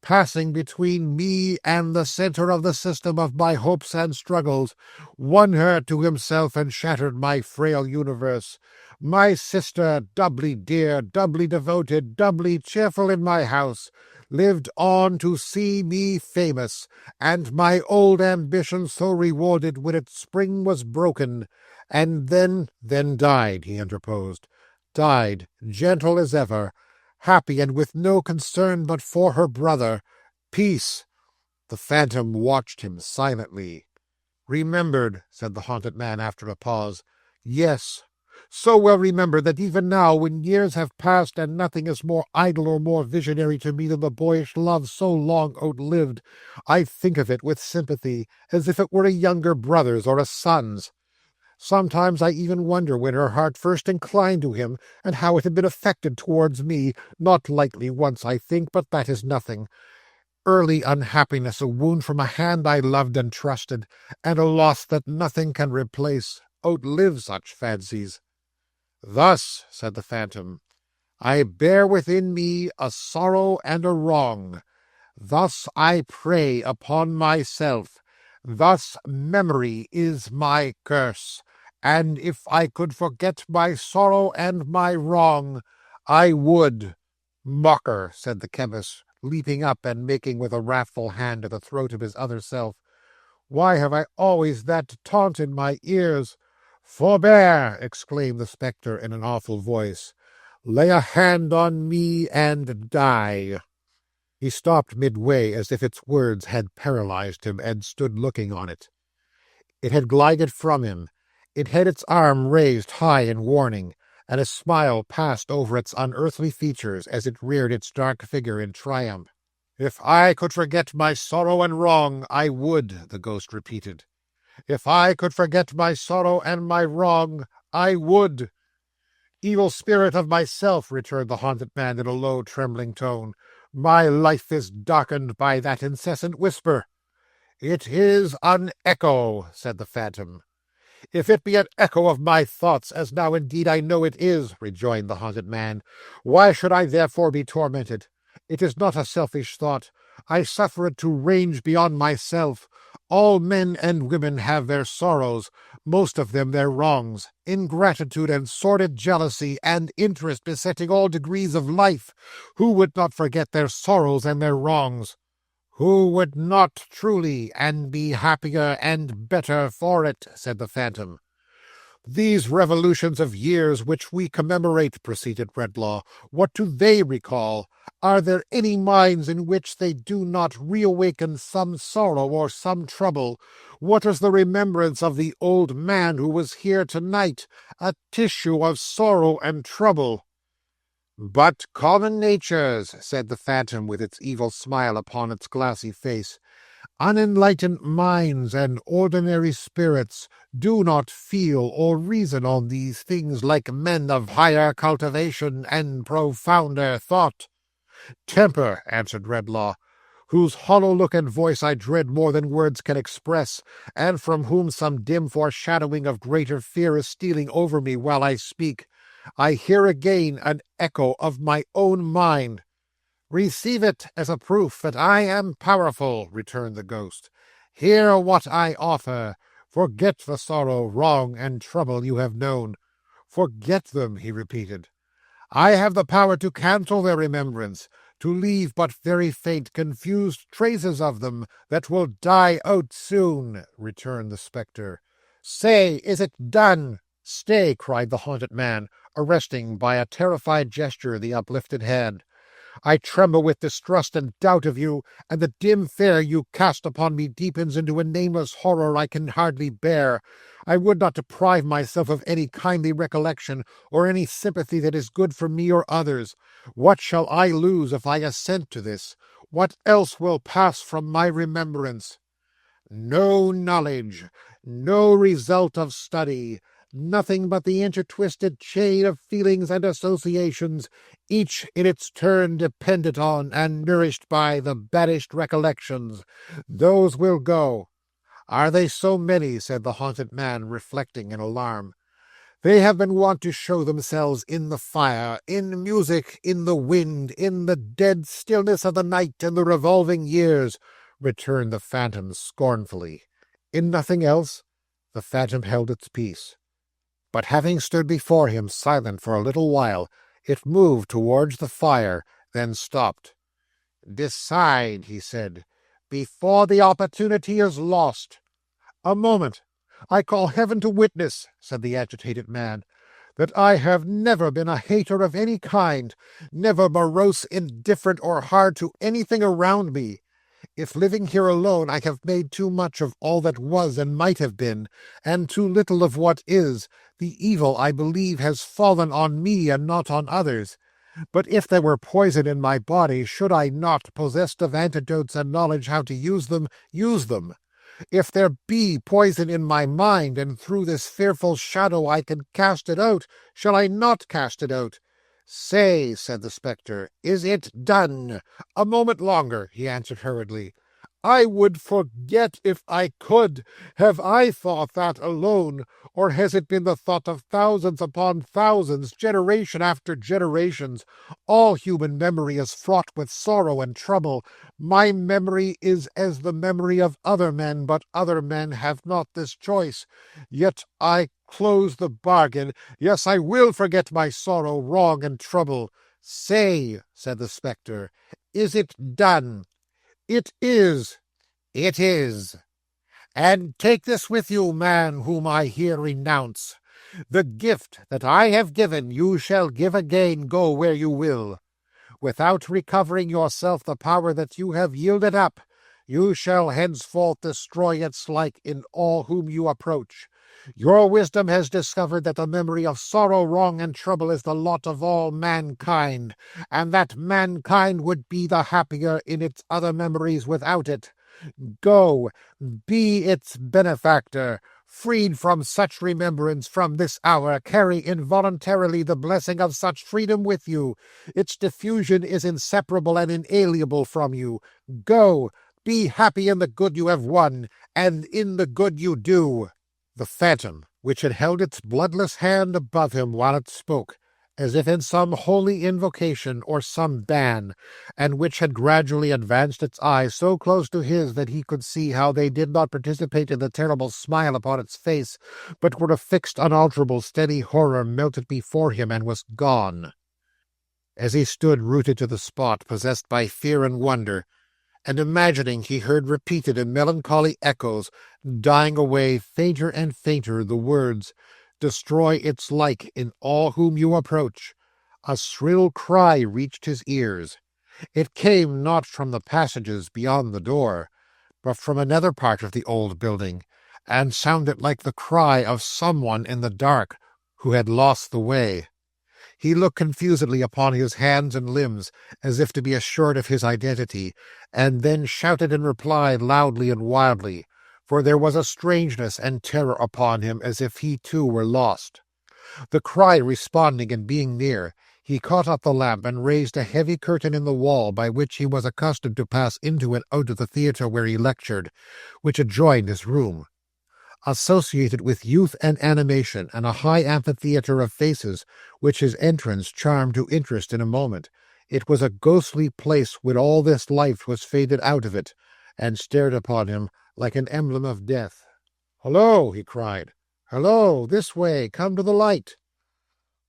passing between me and the center of the system of my hopes and struggles, won her to himself and shattered my frail universe. My sister, doubly dear, doubly devoted, doubly cheerful in my house, lived on to see me famous, and my old ambition so rewarded when its spring was broken. And then died, he interposed, died, gentle as ever, happy and with no concern but for her brother. Peace. The phantom watched him silently. Remembered, said the haunted man after a pause. Yes, so well remembered that even now, when years have passed and nothing is more idle or more visionary to me than the boyish love so long outlived, I think of it with sympathy, as if it were a younger brother's or a son's. Sometimes I even wonder when her heart first inclined to him, and how it had been affected towards me. Not lightly once, I think, but that is nothing. Early unhappiness, a wound from a hand I loved and trusted, and a loss that nothing can replace, outlive such fancies. Thus, said the phantom, I bear within me a sorrow and a wrong. Thus I prey upon myself. Thus memory is my curse. And if I could forget my sorrow and my wrong, I would. Mocker, said the chemist, leaping up and making with a wrathful hand at the throat of his other self. Why have I always that taunt in my ears? Forbear, exclaimed the spectre in an awful voice. Lay a hand on me and die. He stopped midway as if its words had paralyzed him, and stood looking on it. It had glided from him. It had its arm raised high in warning, and a smile passed over its unearthly features as it reared its dark figure in triumph. If I could forget my sorrow and wrong, I would, the ghost repeated. If I could forget my sorrow and my wrong, I would. Evil spirit of myself, returned the haunted man in a low, trembling tone, my life is darkened by that incessant whisper. It is an echo, said the phantom. If it be an echo of my thoughts, as now indeed I know it is, rejoined the haunted man, why should I therefore be tormented? It is not a selfish thought. I suffer it to range beyond myself. All men and women have their sorrows, most of them their wrongs, ingratitude and sordid jealousy and interest besetting all degrees of life. Who would not forget their sorrows and their wrongs? Who would not truly, and be happier and better for it, said the phantom. These revolutions of years which we commemorate, proceeded Redlaw, what do they recall? Are there any minds in which they do not reawaken some sorrow or some trouble? What is the remembrance of the old man who was here tonight, a tissue of sorrow and trouble? But common natures, said the phantom with its evil smile upon its glassy face, unenlightened minds and ordinary spirits do not feel or reason on these things like men of higher cultivation and profounder thought. Temper, answered Redlaw, whose hollow look and voice I dread more than words can express, and from whom some dim foreshadowing of greater fear is stealing over me while I speak. I hear again an echo of my own mind. Receive it as a proof that I am powerful, returned the ghost. Hear what I offer. Forget the sorrow, wrong, and trouble you have known. Forget them, he repeated. I have the power to cancel their remembrance, to leave but very faint, confused traces of them that will die out soon," returned the spectre. "Say, is it done?" "Stay!" cried the haunted man, arresting by a terrified gesture the uplifted hand. "I tremble with distrust and doubt of you, and the dim fear you cast upon me deepens into a nameless horror I can hardly bear. I would not deprive myself of any kindly recollection, or any sympathy that is good for me or others. What shall I lose if I assent to this? What else will pass from my remembrance? No knowledge, no result of study, nothing but the intertwisted chain of feelings and associations, each in its turn dependent on and nourished by the banished recollections. Those will go." "Are they so many?" said the haunted man, reflecting in alarm. "They have been wont to show themselves in the fire, in music, in the wind, in the dead stillness of the night and the revolving years," returned the phantom scornfully. "In nothing else?" The phantom held its peace. But having stood before him silent for a little while, it moved towards the fire, then stopped. "Decide," he said, "before the opportunity is lost." "A moment. I call heaven to witness," said the agitated man, "that I have never been a hater of any kind, never morose, indifferent, or hard to anything around me. If living here alone I have made too much of all that was and might have been, and too little of what is, the evil, I believe, has fallen on me and not on others. But if there were poison in my body, should I not, possessed of antidotes and knowledge how to use them, use them? If there be poison in my mind, and through this fearful shadow I can cast it out, shall I not cast it out? "Say," said the spectre, "is it done?" "A moment longer," he answered hurriedly. "I would forget if I could. Have I thought that alone, or has it been the thought of thousands upon thousands, generation after generations? All human memory is fraught with sorrow and trouble. My memory is as the memory of other men, but other men have not this choice. Yet I close the bargain. Yes, I will forget my sorrow, wrong, and trouble." "Say," said the spectre, "is it done?" "It is." "It is. And take this with you, man whom I here renounce. The gift that I have given you shall give again, go where you will. Without recovering yourself the power that you have yielded up, you shall henceforth destroy its like in all whom you approach. Your wisdom has discovered that the memory of sorrow, wrong, and trouble is the lot of all mankind, and that mankind would be the happier in its other memories without it. Go, be its benefactor. Freed from such remembrance, from this hour carry involuntarily the blessing of such freedom with you. Its diffusion is inseparable and inalienable from you. Go, be happy in the good you have won, and in the good you do." The phantom, which had held its bloodless hand above him while it spoke, as if in some holy invocation or some ban, and which had gradually advanced its eyes so close to his that he could see how they did not participate in the terrible smile upon its face, but were a fixed, unalterable, steady horror, melted before him and was gone. As he stood rooted to the spot, possessed by fear and wonder, and imagining he heard repeated in melancholy echoes, dying away fainter and fainter, the words, "Destroy its like in all whom you approach," a shrill cry reached his ears. It came not from the passages beyond the door, but from another part of the old building, and sounded like the cry of someone in the dark who had lost the way. He looked confusedly upon his hands and limbs, as if to be assured of his identity, and then shouted in reply loudly and wildly, for there was a strangeness and terror upon him, as if he too were lost. The cry responding and being near, he caught up the lamp and raised a heavy curtain in the wall by which he was accustomed to pass into and out of the theatre where he lectured, which adjoined his room. Associated with youth and animation, and a high amphitheatre of faces, which his entrance charmed to interest in a moment, it was a ghostly place when all this life was faded out of it, and stared upon him like an emblem of death. "Hullo!" he cried. "Hullo! This way! Come to the light!"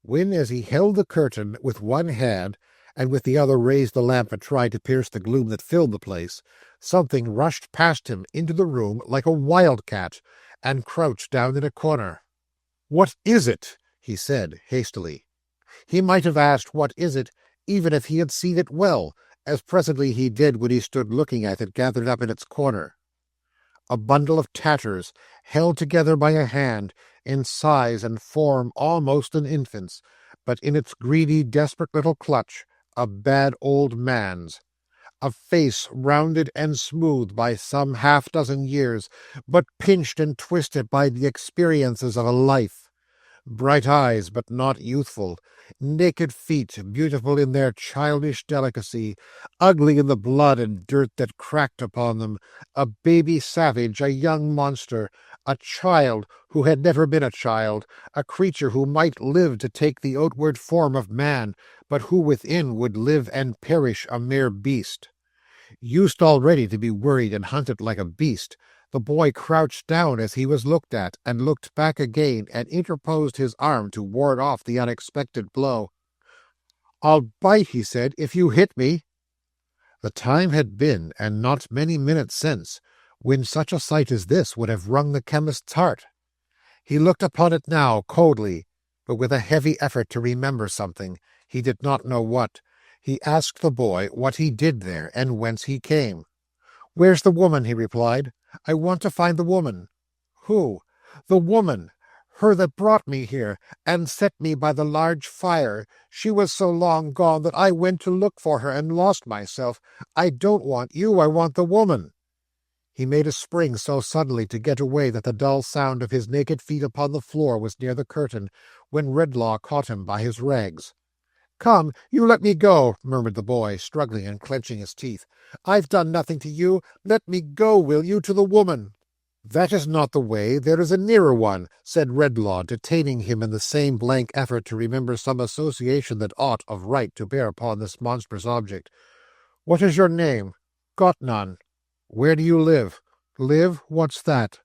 When, as he held the curtain with one hand, and with the other raised the lamp and tried to pierce the gloom that filled the place, something rushed past him into the room like a wildcat, and crouched down in a corner. "What is it?" he said hastily. He might have asked what is it, even if he had seen it well, as presently he did when he stood looking at it gathered up in its corner. A bundle of tatters, held together by a hand, in size and form almost an infant's, but in its greedy, desperate little clutch, a bad old man's. A face rounded and smooth by some half-dozen years, but pinched and twisted by the experiences of a life. Bright eyes, but not youthful, naked feet, beautiful in their childish delicacy, ugly in the blood and dirt that cracked upon them, a baby savage, a young monster, a child who had never been a child, a creature who might live to take the outward form of man, but who within would live and perish a mere beast. Used already to be worried and hunted like a beast, the boy crouched down as he was looked at, and looked back again, and interposed his arm to ward off the unexpected blow. "I'll bite," he said, "if you hit me." The time had been, and not many minutes since, when such a sight as this would have wrung the chemist's heart. He looked upon it now coldly, but with a heavy effort to remember something, he did not know what. He asked the boy what he did there, and whence he came. "Where's the woman?" he replied. "I want to find the woman." "Who?" "The woman. Her that brought me here, and set me by the large fire. She was so long gone that I went to look for her and lost myself. I don't want you, I want the woman." He made a spring so suddenly to get away that the dull sound of his naked feet upon the floor was near the curtain, when Redlaw caught him by his rags. "Come, you let me go," murmured the boy, struggling and clenching his teeth. "I've done nothing to you. Let me go, will you, to the woman?" "That is not the way. There is a nearer one," said Redlaw, detaining him in the same blank effort to remember some association that ought, of right, to bear upon this monstrous object. "What is your name?" "Got none." "Where do you live?" "Live? What's that?"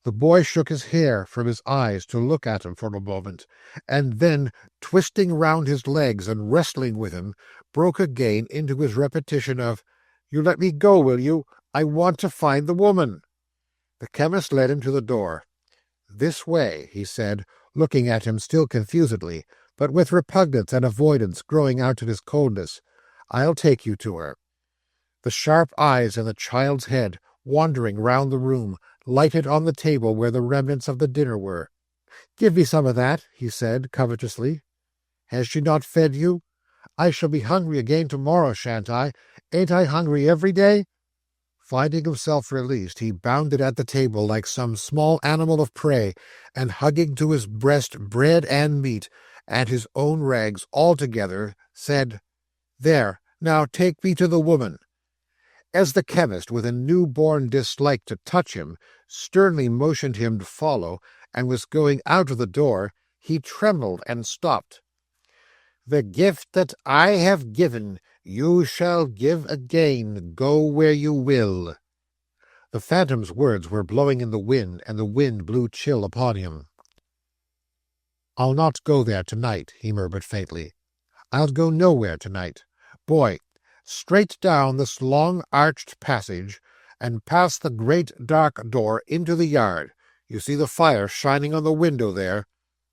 The boy shook his hair from his eyes to look at him for a moment, and then, twisting round his legs and wrestling with him, broke again into his repetition of, "You let me go, will you? I want to find the woman." The chemist led him to the door. "This way," he said, looking at him still confusedly, but with repugnance and avoidance growing out of his coldness. "I'll take you to her." The sharp eyes in the child's head, wandering round the room, lighted on the table where the remnants of the dinner were. "Give me some of that," he said, covetously. "Has she not fed you?" "I shall be hungry again tomorrow, shan't I? Ain't I hungry every day?" Finding himself released, he bounded at the table like some small animal of prey, and hugging to his breast bread and meat, and his own rags altogether, said, "There, now take me to the woman." As the chemist, with a new-born dislike to touch him, sternly motioned him to follow, and was going out of the door, he trembled and stopped. "The gift that I have given, you shall give again, go where you will." The phantom's words were blowing in the wind, and the wind blew chill upon him. "I'll not go there tonight," he murmured faintly. "I'll go nowhere tonight. Boy, straight down this long arched passage, and past the great dark door into the yard. You see the fire shining on the window there?"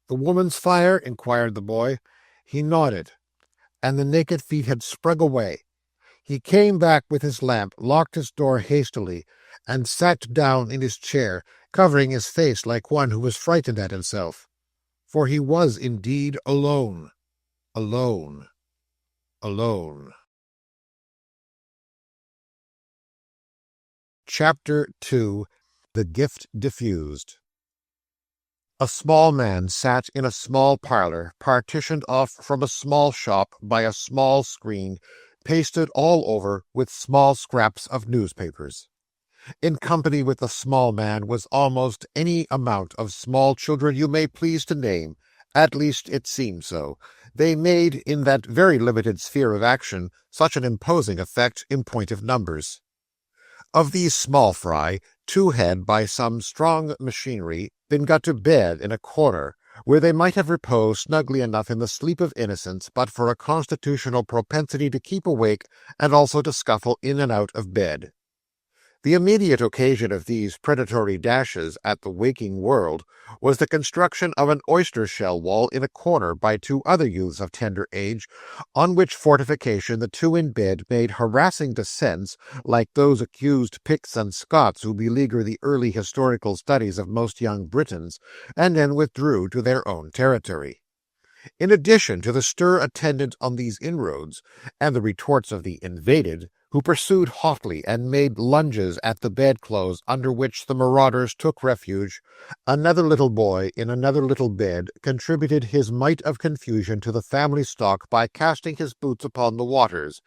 "The woman's fire?" inquired the boy. He nodded, and the naked feet had sprung away. He came back with his lamp, locked his door hastily, and sat down in his chair, covering his face like one who was frightened at himself. For he was indeed alone. Alone. Alone. Chapter 2. The Gift Diffused. A small man sat in a small parlour, partitioned off from a small shop by a small screen, pasted all over with small scraps of newspapers. In company with the small man was almost any amount of small children you may please to name. At least it seemed so. They made, in that very limited sphere of action, such an imposing effect in point of numbers. Of these small fry, two had, by some strong machinery, been got to bed in a corner, where they might have reposed snugly enough in the sleep of innocence but for a constitutional propensity to keep awake and also to scuffle in and out of bed. The immediate occasion of these predatory dashes at the waking world was the construction of an oyster-shell wall in a corner by two other youths of tender age, on which fortification the two in bed made harassing descents like those accused Picts and Scots who beleaguer the early historical studies of most young Britons, and then withdrew to their own territory. In addition to the stir attendant on these inroads, and the retorts of the invaded, who pursued hotly and made lunges at the bedclothes under which the marauders took refuge, another little boy in another little bed contributed his mite of confusion to the family stock by casting his boots upon the waters,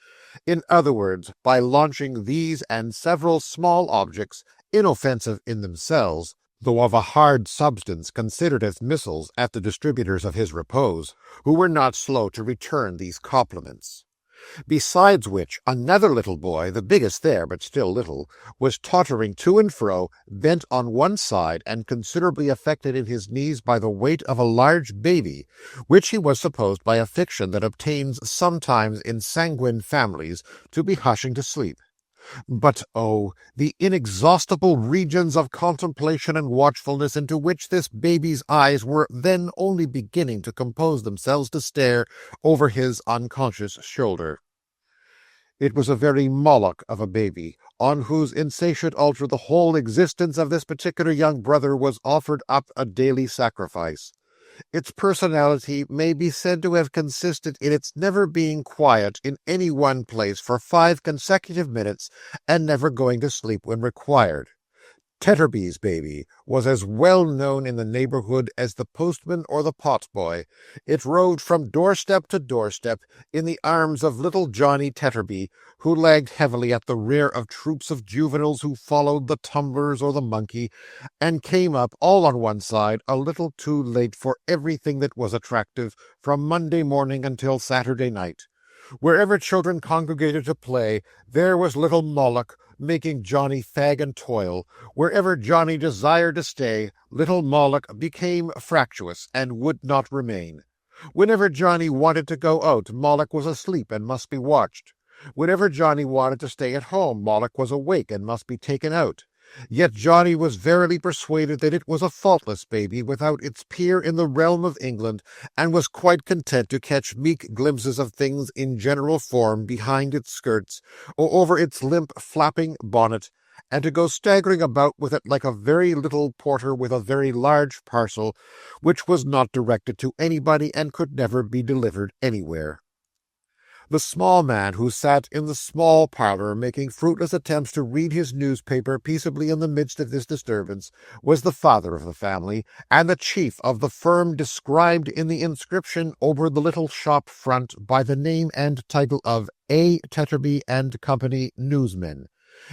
in other words, by launching these and several small objects, inoffensive in themselves, though of a hard substance, considered as missiles, at the distributors of his repose, who were not slow to return these compliments. Besides which, another little boy, the biggest there, but still little, was tottering to and fro, bent on one side, and considerably affected in his knees by the weight of a large baby, which he was supposed by a fiction that obtains sometimes in sanguine families to be hushing to sleep. But, oh, the inexhaustible regions of contemplation and watchfulness into which this baby's eyes were then only beginning to compose themselves to stare over his unconscious shoulder. It was a very Moloch of a baby, on whose insatiate altar the whole existence of this particular young brother was offered up a daily sacrifice. Its personality may be said to have consisted in its never being quiet in any one place for 5 consecutive minutes, and never going to sleep when required. Tetterby's baby was as well known in the neighborhood as the postman or the potboy. It roved from doorstep to doorstep in the arms of little Johnny Tetterby, who lagged heavily at the rear of troops of juveniles who followed the tumblers or the monkey, and came up all on one side a little too late for everything that was attractive, from Monday morning until Saturday night. Wherever children congregated to play, there was little Moloch, making Johnny fag and toil. Wherever Johnny desired to stay, little Moloch became fractious and would not remain. Whenever Johnny wanted to go out, Moloch was asleep and must be watched. Whenever Johnny wanted to stay at home, Moloch was awake and must be taken out. Yet Johnny was verily persuaded that it was a faultless baby without its peer in the realm of England, and was quite content to catch meek glimpses of things in general form behind its skirts, or over its limp flapping bonnet, and to go staggering about with it like a very little porter with a very large parcel, which was not directed to anybody and could never be delivered anywhere. The small man who sat in the small parlour making fruitless attempts to read his newspaper peaceably in the midst of this disturbance was the father of the family, and the chief of the firm described in the inscription over the little shop front by the name and title of A. Tetterby and Company, Newsmen.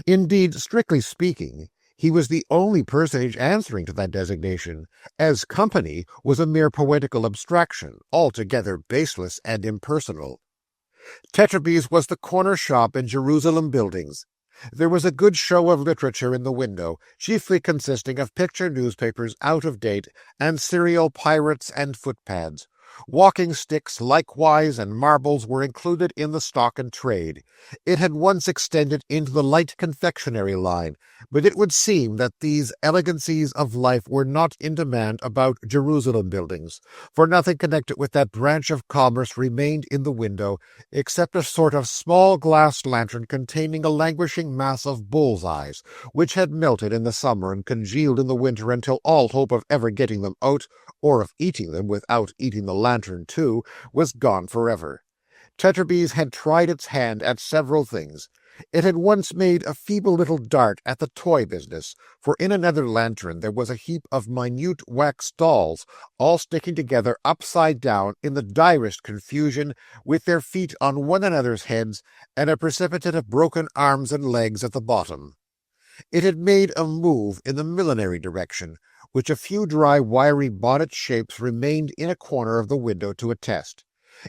Indeed, strictly speaking, he was the only personage answering to that designation, as company was a mere poetical abstraction, altogether baseless and impersonal. Tetterby's was the corner shop in Jerusalem Buildings. There was a good show of literature in the window, chiefly consisting of picture newspapers out of date, and serial pirates and footpads. Walking sticks likewise and marbles were included in the stock and trade. It had once extended into the light confectionery line, but it would seem that these elegancies of life were not in demand about Jerusalem Buildings, for nothing connected with that branch of commerce remained in the window, except a sort of small glass lantern containing a languishing mass of bull's-eyes, which had melted in the summer and congealed in the winter until all hope of ever getting them out, or of eating them without eating the lantern too, was gone forever. Tetterby's had tried its hand at several things. It had once made a feeble little dart at the toy business, for in another lantern there was a heap of minute wax dolls, all sticking together upside down in the direst confusion, with their feet on one another's heads, and a precipitate of broken arms and legs at the bottom. It had made a move in the millinery direction, which a few dry wiry bonnet shapes remained in a corner of the window to attest.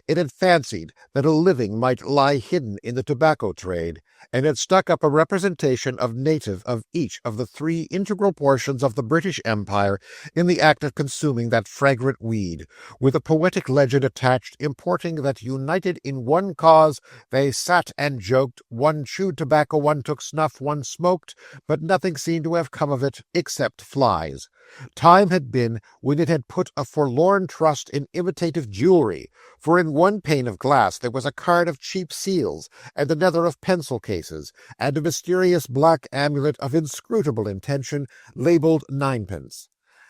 It had fancied that a living might lie hidden in the tobacco trade, and had stuck up a representation of native of each of the three integral portions of the British Empire in the act of consuming that fragrant weed, with a poetic legend attached importing that united in one cause they sat and joked, one chewed tobacco, one took snuff, one smoked, but nothing seemed to have come of it except flies. Time had been when it had put a forlorn trust in imitative jewelry, for in one pane of glass there was a card of cheap seals, and another of pencil cases, and a mysterious black amulet of inscrutable intention, labelled ninepence.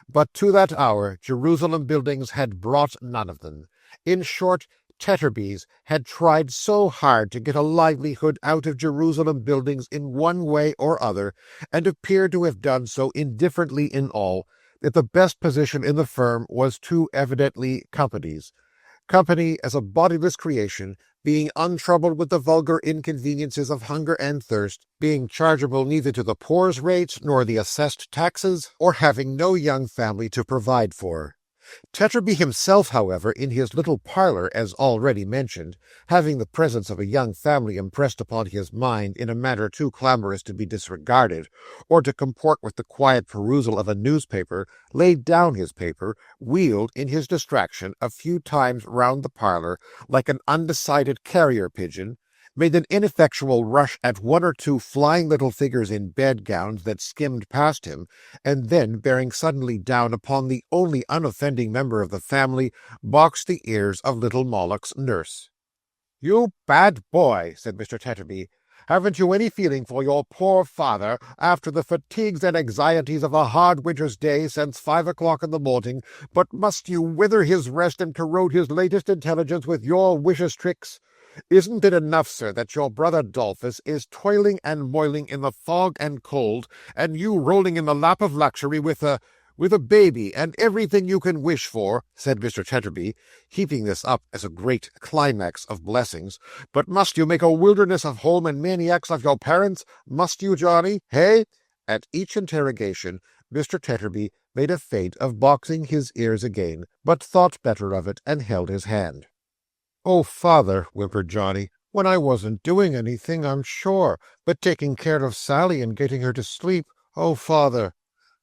But to that hour Jerusalem Buildings had brought none of them. In short, Tetterby's had tried so hard to get a livelihood out of Jerusalem Buildings in one way or other, and appeared to have done so indifferently in all, that the best position in the firm was too evidently Company's. Company, as a bodiless creation, being untroubled with the vulgar inconveniences of hunger and thirst, being chargeable neither to the poor's rates nor the assessed taxes, or having no young family to provide for. Tetterby himself, however, in his little parlour, as already mentioned, having the presence of a young family impressed upon his mind in a manner too clamorous to be disregarded, or to comport with the quiet perusal of a newspaper, laid down his paper, wheeled in his distraction a few times round the parlour, like an undecided carrier-pigeon, made an ineffectual rush at one or two flying little figures in bedgowns that skimmed past him, and then, bearing suddenly down upon the only unoffending member of the family, boxed the ears of little Moloch's nurse. "You bad boy," said Mr. Tetterby, "haven't you any feeling for your poor father, after the fatigues and anxieties of a hard winter's day since 5 o'clock in the morning, but must you wither his rest and corrode his latest intelligence with your wicious tricks? Isn't it enough, sir, that your brother Dolphus is toiling and moiling in the fog and cold, and you rolling in the lap of luxury with a baby and everything you can wish for," said Mr. Tetterby, heaping this up as a great climax of blessings. "But must you make a wilderness of home and maniacs of your parents? Must you, Johnny? Hey?" At each interrogation, Mr. Tetterby made a feint of boxing his ears again, but thought better of it and held his hand. "Oh, father," whimpered Johnny, "when I wasn't doing anything, I'm sure, but taking care of Sally and getting her to sleep. Oh, father."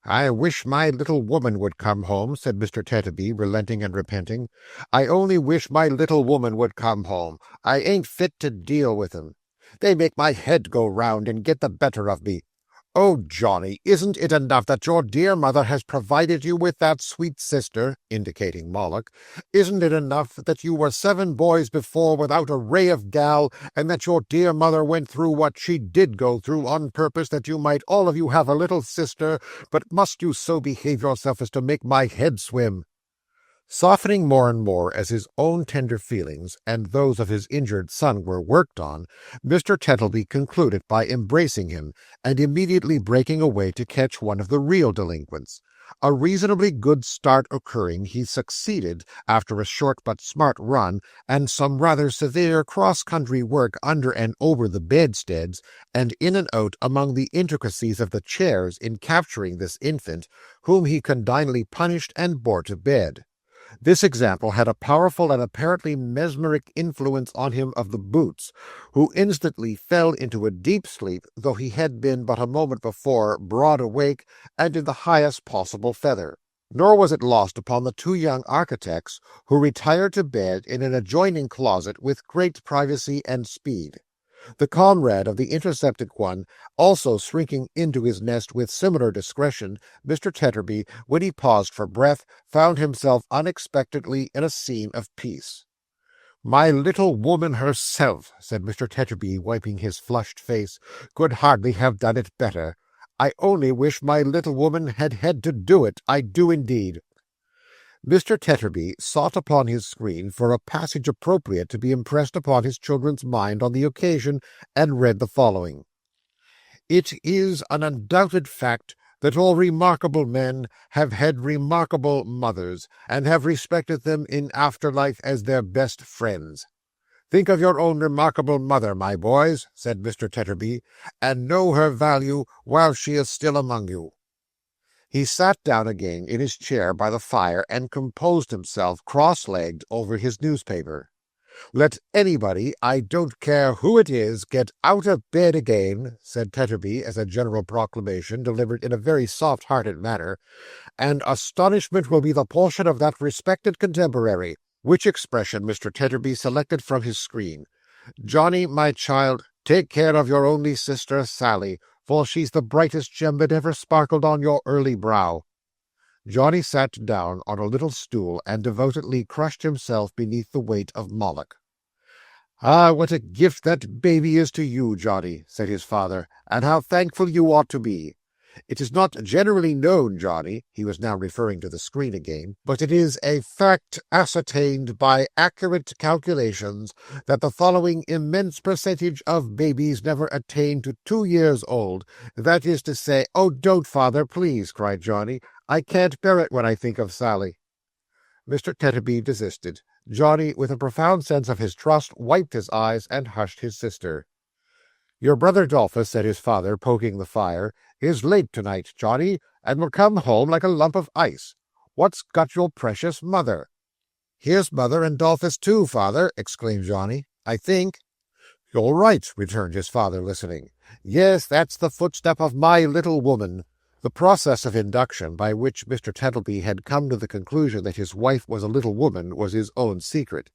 "I wish my little woman would come home," said Mr. Tetterby, relenting and repenting. "I only wish my little woman would come home. I ain't fit to deal with 'em. They make my head go round and get the better of me. Oh, Johnny, isn't it enough that your dear mother has provided you with that sweet sister," indicating Moloch? "Isn't it enough that you were 7 boys before without a ray of gal, and that your dear mother went through what she did go through on purpose that you might all of you have a little sister, but must you so behave yourself as to make my head swim?" Softening more and more as his own tender feelings and those of his injured son were worked on, Mr. Tetterby concluded by embracing him, and immediately breaking away to catch one of the real delinquents. A reasonably good start occurring, he succeeded, after a short but smart run, and some rather severe cross-country work under and over the bedsteads, and in and out among the intricacies of the chairs, in capturing this infant, whom he condignly punished and bore to bed. This example had a powerful and apparently mesmeric influence on him of the boots, who instantly fell into a deep sleep, though he had been but a moment before broad awake and in the highest possible feather. Nor was it lost upon the 2 young architects, who retired to bed in an adjoining closet with great privacy and speed. The comrade of the intercepted one also shrinking into his nest with similar discretion, Mr. Tetterby, when he paused for breath, found himself unexpectedly in a scene of peace. "My little woman herself," said Mr. Tetterby, wiping his flushed face, "could hardly have done it better. I only wish my little woman had to do it, I do indeed." Mr. Tetterby sought upon his screen for a passage appropriate to be impressed upon his children's mind on the occasion, and read the following: "It is an undoubted fact that all remarkable men have had remarkable mothers, and have respected them in after life as their best friends. Think of your own remarkable mother, my boys," said Mr. Tetterby, "and know her value while she is still among you." He sat down again in his chair by the fire and composed himself cross-legged over his newspaper. "Let anybody, I don't care who it is, get out of bed again," said Tetterby as a general proclamation delivered in a very soft-hearted manner, "and astonishment will be the portion of that respected contemporary," which expression Mr. Tetterby selected from his screen. "Johnny, my child, take care of your only sister, Sally, for she's the brightest gem that ever sparkled on your early brow." Johnny sat down on a little stool and devotedly crushed himself beneath the weight of Moloch. "Ah, what a gift that baby is to you, Johnny," said his father, "and how thankful you ought to be. It is not generally known, Johnny," he was now referring to the screen again, "but it is a fact ascertained by accurate calculations that the following immense percentage of babies never attain to 2 years old. That is to say—" "Oh, don't, father, please," cried Johnny. "I can't bear it when I think of Sally." Mr. Tetterby desisted. Johnny, with a profound sense of his trust, wiped his eyes and hushed his sister. "Your brother Dolphus," said his father, poking the fire, "is late to-night, Johnny, and will come home like a lump of ice. What's got your precious mother?" "Here's mother and Dolphus too, father," exclaimed Johnny, "I think." "You're right," returned his father, listening. "Yes, that's the footstep of my little woman." The process of induction by which Mr. Tetterby had come to the conclusion that his wife was a little woman was his own secret.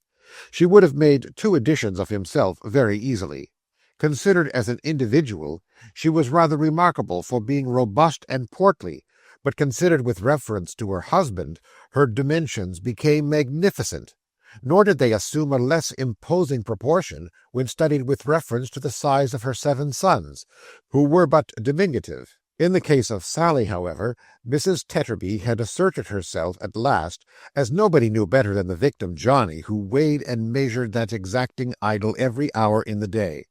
She would have made 2 editions of himself very easily. Considered as an individual, she was rather remarkable for being robust and portly, but considered with reference to her husband, her dimensions became magnificent. Nor did they assume a less imposing proportion when studied with reference to the size of her 7 sons, who were but diminutive. In the case of Sally, however, Mrs. Tetterby had asserted herself at last, as nobody knew better than the victim Johnny, who weighed and measured that exacting idol every hour in the day.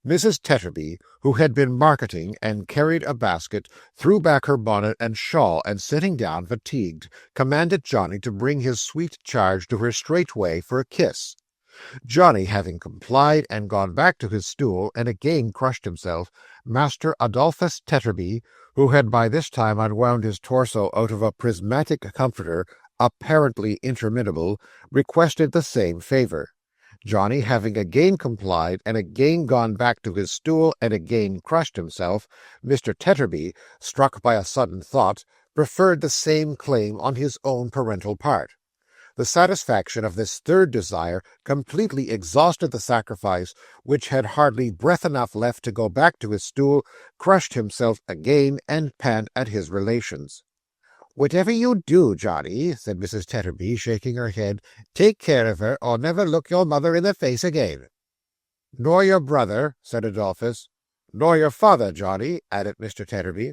Mrs. Tetterby, who had been marketing and carried a basket, threw back her bonnet and shawl, and sitting down, fatigued, commanded Johnny to bring his sweet charge to her straightway for a kiss. Johnny, having complied and gone back to his stool and again crushed himself, Master Adolphus Tetterby, who had by this time unwound his torso out of a prismatic comforter, apparently interminable, requested the same favour. Johnny, having again complied and again gone back to his stool and again crushed himself, Mr. Tetterby, struck by a sudden thought, preferred the same claim on his own parental part. The satisfaction of this third desire completely exhausted the sacrifice, which had hardly breath enough left to go back to his stool, crushed himself again, and pant at his relations. "Whatever you do, Johnny," said Mrs. Tetterby, shaking her head, "take care of her, or never look your mother in the face again." "Nor your brother," said Adolphus. "Nor your father, Johnny," added Mr. Tetterby.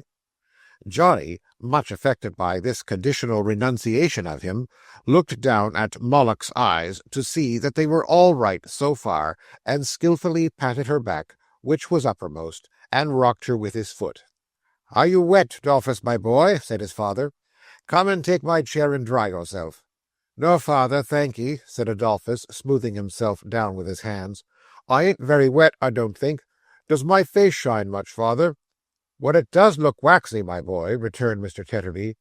Johnny, much affected by this conditional renunciation of him, looked down at Moloch's eyes to see that they were all right so far, and skilfully patted her back, which was uppermost, and rocked her with his foot. "Are you wet, Dolphus, my boy?" said his father. "Come and take my chair and dry yourself." "No, father, thank ye," said Adolphus, smoothing himself down with his hands. "I ain't very wet, I don't think. Does my face shine much, father?" "Well, it does look waxy, my boy," returned Mr. Tetterby.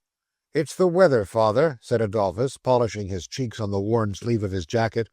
"It's the weather, father," said Adolphus, polishing his cheeks on the worn sleeve of his jacket.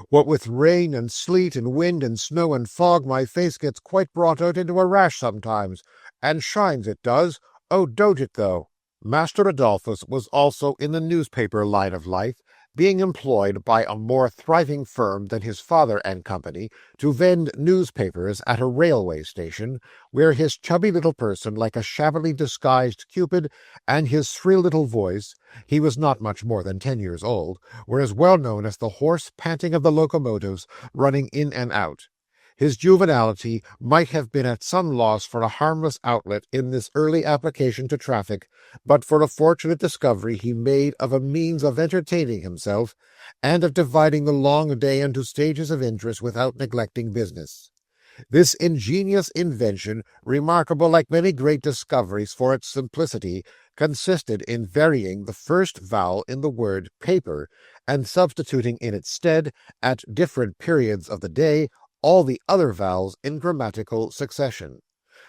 "What with rain and sleet and wind and snow and fog, my face gets quite brought out into a rash sometimes, and shines it does. Oh, don't it, though?" Master Adolphus was also in the newspaper line of life, being employed by a more thriving firm than his father and company to vend newspapers at a railway station, where his chubby little person, like a shabbily disguised Cupid, and his shrill little voice, he was not much more than 10 years old, were as well known as the hoarse panting of the locomotives running in and out. His juvenility might have been at some loss for a harmless outlet in this early application to traffic, but for a fortunate discovery he made of a means of entertaining himself, and of dividing the long day into stages of interest without neglecting business. This ingenious invention, remarkable like many great discoveries for its simplicity, consisted in varying the first vowel in the word paper, and substituting in its stead, at different periods of the day, all the other vowels in grammatical succession.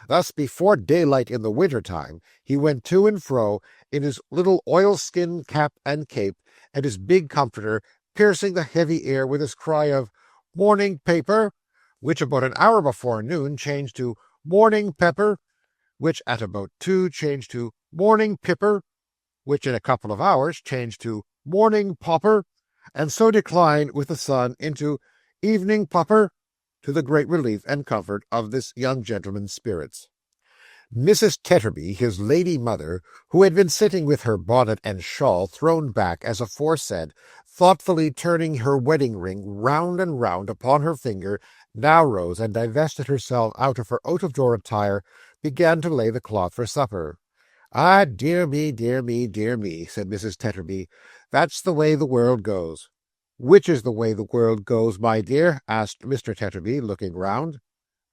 Thus, before daylight in the winter time, he went to and fro in his little oilskin cap and cape, and his big comforter, piercing the heavy air with his cry of morning paper, which about an hour before noon changed to morning pepper, which at about 2 changed to morning pipper, which in a couple of hours changed to morning popper, and so declined with the sun into evening popper, to the great relief and comfort of this young gentleman's spirits. Mrs. Tetterby, his lady mother, who had been sitting with her bonnet and shawl thrown back as aforesaid, thoughtfully turning her wedding ring round and round upon her finger, now rose and divested herself out of her out-of-door attire, began to lay the cloth for supper. "Ah, dear me, dear me, dear me," said Mrs. Tetterby, "that's the way the world goes." "Which is the way the world goes, my dear?" asked Mr. Tetterby, looking round.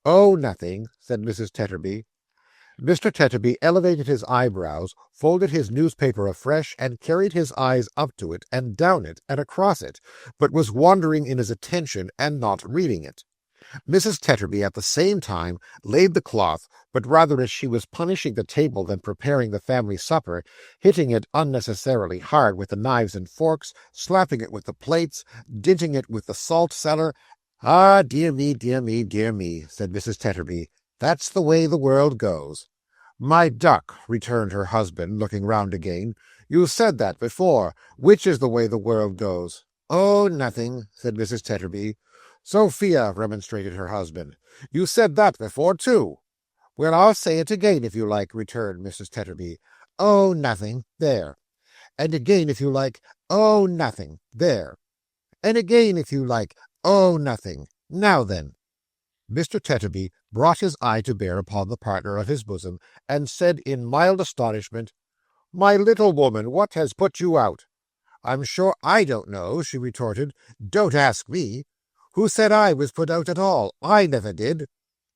"Oh, nothing," said Mrs. Tetterby. Mr. Tetterby elevated his eyebrows, folded his newspaper afresh, and carried his eyes up to it, and down it, and across it, but was wandering in his attention, and not reading it. Mrs. Tetterby at the same time laid the cloth, but rather as she was punishing the table than preparing the family supper, hitting it unnecessarily hard with the knives and forks, slapping it with the plates, dinting it with the salt cellar. "Ah, dear me, dear me, dear me," said Mrs. Tetterby, "that's the way the world goes." "My duck," returned her husband, looking round again, "you said that before. Which is the way the world goes?" "Oh, nothing," said Mrs. Tetterby. "Sophia," remonstrated her husband, "you said that before, too." "Well, I'll say it again, if you like," returned Mrs. Tetterby. "Oh, nothing. There. And again, if you like. Oh, nothing. There. And again, if you like. Oh, nothing. Now then." Mr. Tetterby brought his eye to bear upon the partner of his bosom, and said in mild astonishment, "My little woman, what has put you out?" "I'm sure I don't know," she retorted. "Don't ask me. Who said I was put out at all? I never did."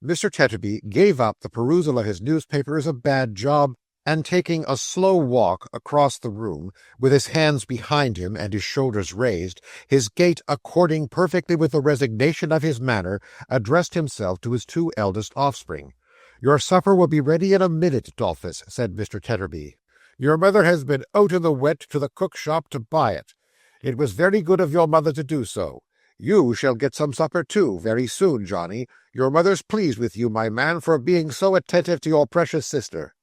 Mr. Tetterby gave up the perusal of his newspaper as a bad job, and taking a slow walk across the room, with his hands behind him and his shoulders raised, his gait according perfectly with the resignation of his manner, addressed himself to his two eldest offspring. "Your supper will be ready in a minute, Dolphus," said Mr. Tetterby. "Your mother has been out in the wet to the cook-shop to buy it. It was very good of your mother to do so. You shall get some supper, too, very soon, Johnny. Your mother's pleased with you, my man, for being so attentive to your precious sister."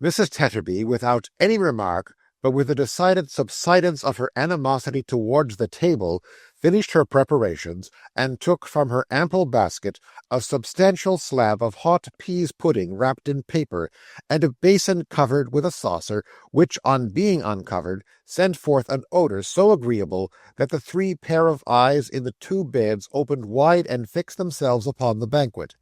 Mrs. Tetterby, without any remark, but with a decided subsidence of her animosity towards the table, finished her preparations, and took from her ample basket a substantial slab of hot peas pudding wrapped in paper, and a basin covered with a saucer, which, on being uncovered, sent forth an odour so agreeable that the 3 pair of eyes in the 2 beds opened wide and fixed themselves upon the banquet.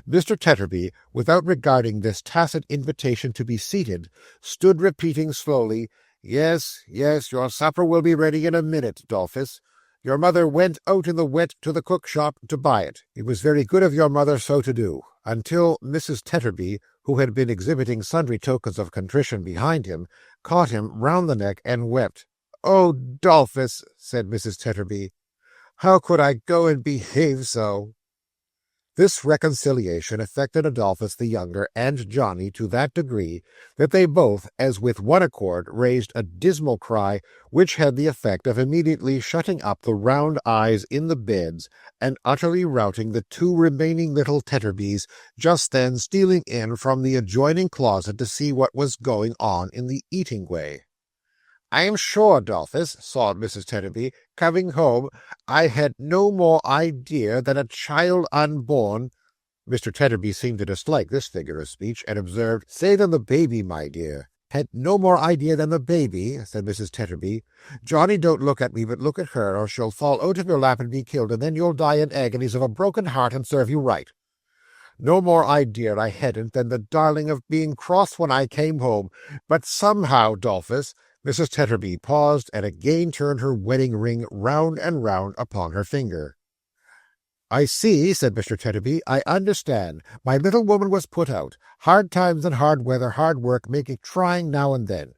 Mr. Tetterby, without regarding this tacit invitation to be seated, stood repeating slowly, "Yes, yes, your supper will be ready in a minute, Dolphus. Your mother went out in the wet to the cook-shop to buy it. It was very good of your mother so to do," until Mrs. Tetterby, who had been exhibiting sundry tokens of contrition behind him, caught him round the neck and wept. "Oh, Dolphus," said Mrs. Tetterby, "how could I go and behave so?" This reconciliation affected Adolphus the younger and Johnny to that degree that they both, as with one accord, raised a dismal cry, which had the effect of immediately shutting up the round eyes in the beds, and utterly routing the 2 remaining little Tetterbys, just then stealing in from the adjoining closet to see what was going on in the eating-way. "I am sure, Dolphus," sobbed Mrs. Tetterby, "coming home, I had no more idea than a child unborn—" Mr. Tetterby seemed to dislike this figure of speech, and observed, "Say than the baby, my dear." "Had no more idea than the baby," said Mrs. Tetterby. "Johnny, don't look at me, but look at her, or she'll fall out of your lap and be killed, and then you'll die in agonies of a broken heart, and serve you right. No more idea I hadn't than the darling of being cross when I came home, but somehow, Dolphus—" Mrs. Tetterby paused, and again turned her wedding ring round and round upon her finger. "I see," said Mr. Tetterby. "I understand. My little woman was put out. Hard times and hard weather, hard work, make it trying now and then."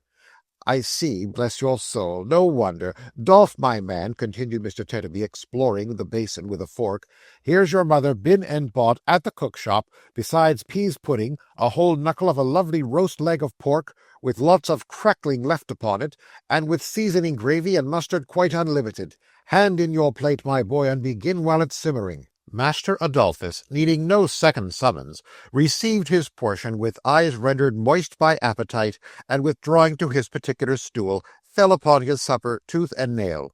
I see, bless your soul, no wonder. Dolph, my man, continued Mr. Tetterby, exploring the basin with a fork, here's your mother been and bought at the cook-shop, besides peas pudding, a whole knuckle of a lovely roast leg of pork, with lots of crackling left upon it, and with seasoning gravy and mustard quite unlimited. Hand in your plate, my boy, and begin while it's simmering. Master Adolphus, needing no second summons, received his portion with eyes rendered moist by appetite, and withdrawing to his particular stool, fell upon his supper tooth and nail.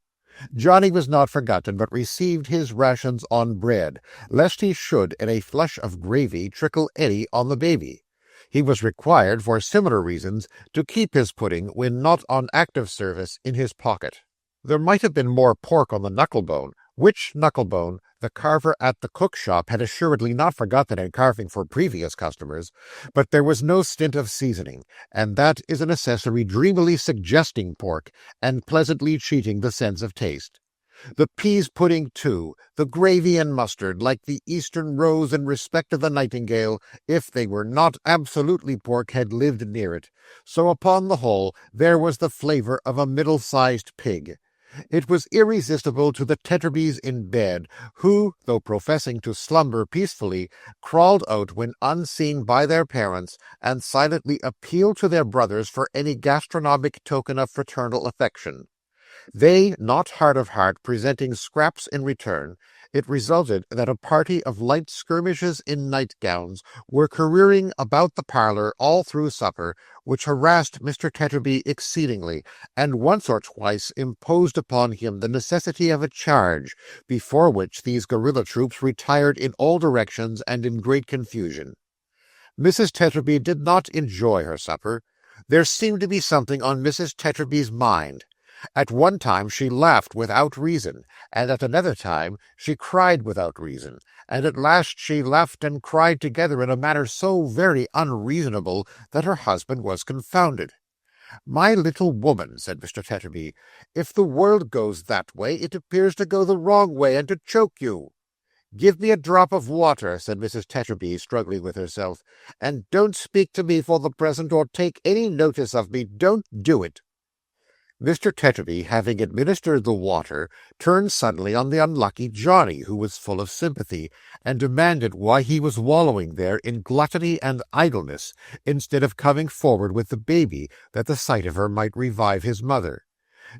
Johnny was not forgotten, but received his rations on bread, lest he should, in a flush of gravy, trickle any on the baby. He was required, for similar reasons, to keep his pudding, when not on active service, in his pocket. There might have been more pork on the knuckle-bone, which knuckle-bone the carver at the cook-shop had assuredly not forgotten in carving for previous customers, but there was no stint of seasoning, and that is an accessory dreamily suggesting pork, and pleasantly cheating the sense of taste. The peas pudding, too, the gravy and mustard, like the eastern rose in respect of the nightingale, if they were not absolutely pork, had lived near it. So upon the whole, there was the flavour of a middle-sized pig. It was irresistible to the Tetterbys in bed, who, though professing to slumber peacefully, crawled out when unseen by their parents, and silently appealed to their brothers for any gastronomic token of fraternal affection. They, not hard of heart, presenting scraps in return, it resulted that a party of light skirmishes in nightgowns were careering about the parlour all through supper, which harassed Mr. Tetterby exceedingly, and once or twice imposed upon him the necessity of a charge, before which these guerrilla troops retired in all directions and in great confusion. Mrs. Tetterby did not enjoy her supper. There seemed to be something on Mrs. Tetterby's mind. At one time she laughed without reason, and at another time she cried without reason, and at last she laughed and cried together in a manner so very unreasonable that her husband was confounded. "My little woman," said Mr. Tetterby, "if the world goes that way, it appears to go the wrong way, and to choke you." "Give me a drop of water," said Mrs. Tetterby, struggling with herself, "and don't speak to me for the present, or take any notice of me. Don't do it." Mr. Tetterby, having administered the water, turned suddenly on the unlucky Johnny, who was full of sympathy, and demanded why he was wallowing there in gluttony and idleness, instead of coming forward with the baby, that the sight of her might revive his mother.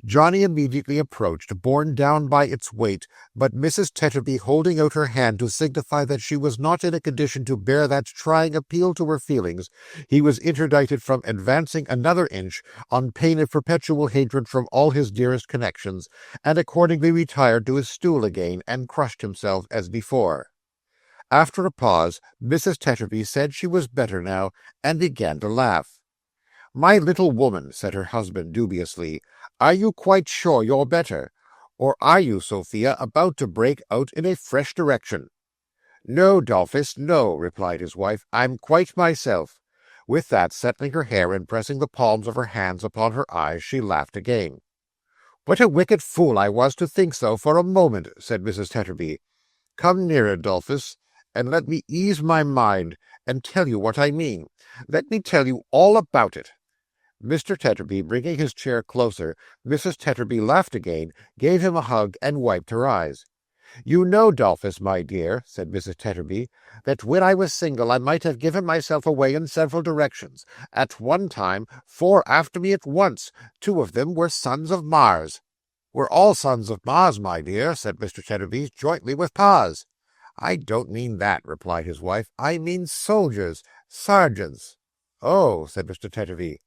Johnny immediately approached, borne down by its weight, but Mrs. Tetterby holding out her hand to signify that she was not in a condition to bear that trying appeal to her feelings, he was interdicted from advancing another inch, on pain of perpetual hatred from all his dearest connections, and accordingly retired to his stool again, and crushed himself as before. After a pause, Mrs. Tetterby said she was better now, and began to laugh. "My little woman," said her husband dubiously, "are you quite sure you're better? Or are you, Sophia, about to break out in a fresh direction?" "No, Dolphus, no," replied his wife. "I'm quite myself." With that, settling her hair and pressing the palms of her hands upon her eyes, she laughed again. "What a wicked fool I was to think so for a moment," said Mrs. Tetterby. "Come nearer, Dolphus, and let me ease my mind, and tell you what I mean. Let me tell you all about it." Mr. Tetterby bringing his chair closer, Mrs. Tetterby laughed again, gave him a hug, and wiped her eyes. "You know, Dolphus, my dear," said Mrs. Tetterby, "that when I was single I might have given myself away in several directions. At one time 4 after me at once. 2 of them were sons of Mars." "We're all sons of Mars, my dear," said Mr. Tetterby, "jointly with Pars." "I don't mean that," replied his wife. "I mean soldiers, sergeants." "Oh," said Mr. Tetterby.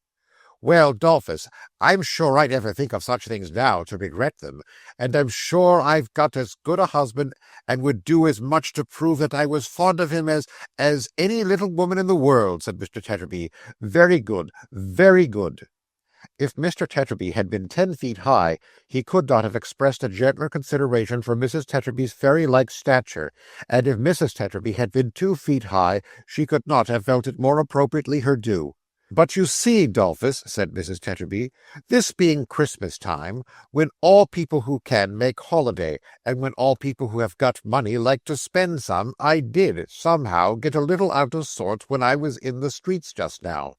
"Well, Dolphus, I'm sure I never think of such things now to regret them, and I'm sure I've got as good a husband, and would do as much to prove that I was fond of him as any little woman in the world," said Mr. Tetterby. "Very good, very good." If Mr. Tetterby had been 10 feet high, he could not have expressed a gentler consideration for Mrs. Tetterby's fairy-like stature, and if Mrs. Tetterby had been 2 feet high, she could not have felt it more appropriately her due. "But you see, Dolphus," said Mrs. Tetterby, "this being Christmas time, when all people who can make holiday, and when all people who have got money like to spend some, I did, somehow, get a little out of sorts when I was in the streets just now.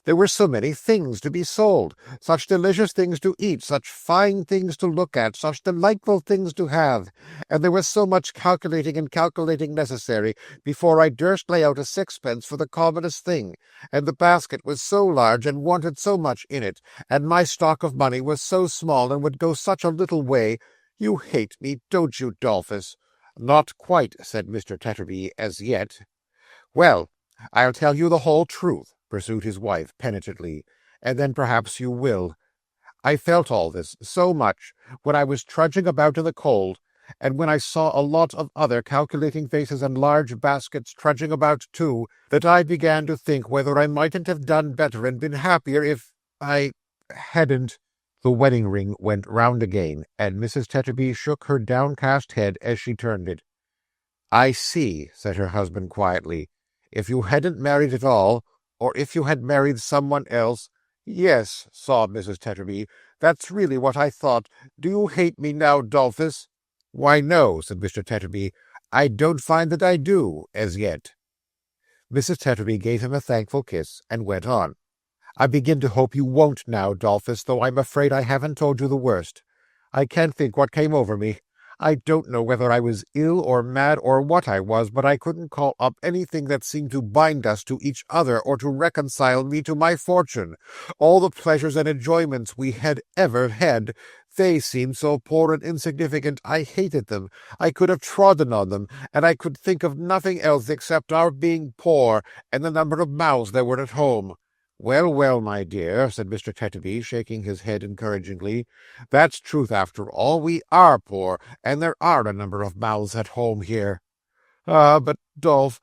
There were so many things to be sold, such delicious things to eat, such fine things to look at, such delightful things to have, and there was so much calculating and calculating necessary before I durst lay out a sixpence for the commonest thing, and the basket was so large and wanted so much in it, and my stock of money was so small and would go such a little way. You hate me, don't you, Dolphus?" "Not quite," said Mr. Tetterby, "as yet." "Well, I'll tell you the whole truth," pursued his wife penitently, "and then perhaps you will. I felt all this so much when I was trudging about in the cold, and when I saw a lot of other calculating faces and large baskets trudging about too, that I began to think whether I mightn't have done better and been happier if I hadn't—" The wedding ring went round again, and Mrs. Tetterby shook her downcast head as she turned it. "I see," said her husband quietly. "If you hadn't married at all, or if you had married someone else—" "Yes," sobbed Mrs. Tetterby, "that's really what I thought. Do you hate me now, Dolphus?" "Why, no," said Mr. Tetterby. "I don't find that I do, as yet." Mrs. Tetterby gave him a thankful kiss, and went on. "I begin to hope you won't now, Dolphus, though I'm afraid I haven't told you the worst. I can't think what came over me. I don't know whether I was ill or mad or what I was, but I couldn't call up anything that seemed to bind us to each other or to reconcile me to my fortune. All the pleasures and enjoyments we had ever had, they seemed so poor and insignificant I hated them. I could have trodden on them, and I could think of nothing else except our being poor and the number of mouths there were at home." "Well, well, my dear," said Mr. Tetterby, shaking his head encouragingly, "that's truth after all. We are poor, and there are a number of mouths at home here." "Ah, but Dolph,"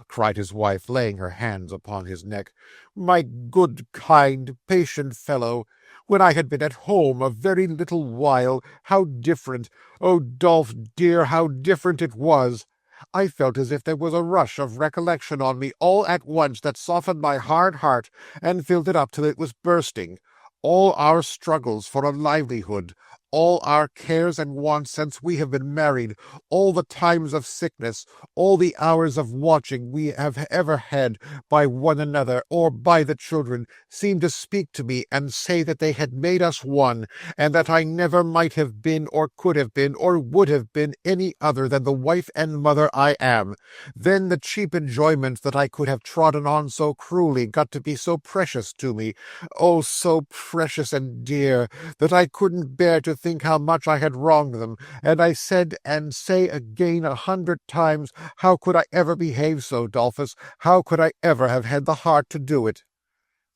cried his wife, laying her hands upon his neck, "my good, kind, patient fellow, when I had been at home a very little while, how different, oh, Dolph dear, how different it was! I felt as if there was a rush of recollection on me all at once that softened my hard heart and filled it up till it was bursting. All our struggles for a livelihood, all our cares and wants since we have been married, all the times of sickness, all the hours of watching we have ever had by one another or by the children, seemed to speak to me and say that they had made us one, and that I never might have been or could have been or would have been any other than the wife and mother I am. Then the cheap enjoyments that I could have trodden on so cruelly got to be so precious to me, oh, so precious and dear, that I couldn't bear to think how much I had wronged them, and I said and say again 100 times, how could I ever behave so, Dolphus? How could I ever have had the heart to do it?"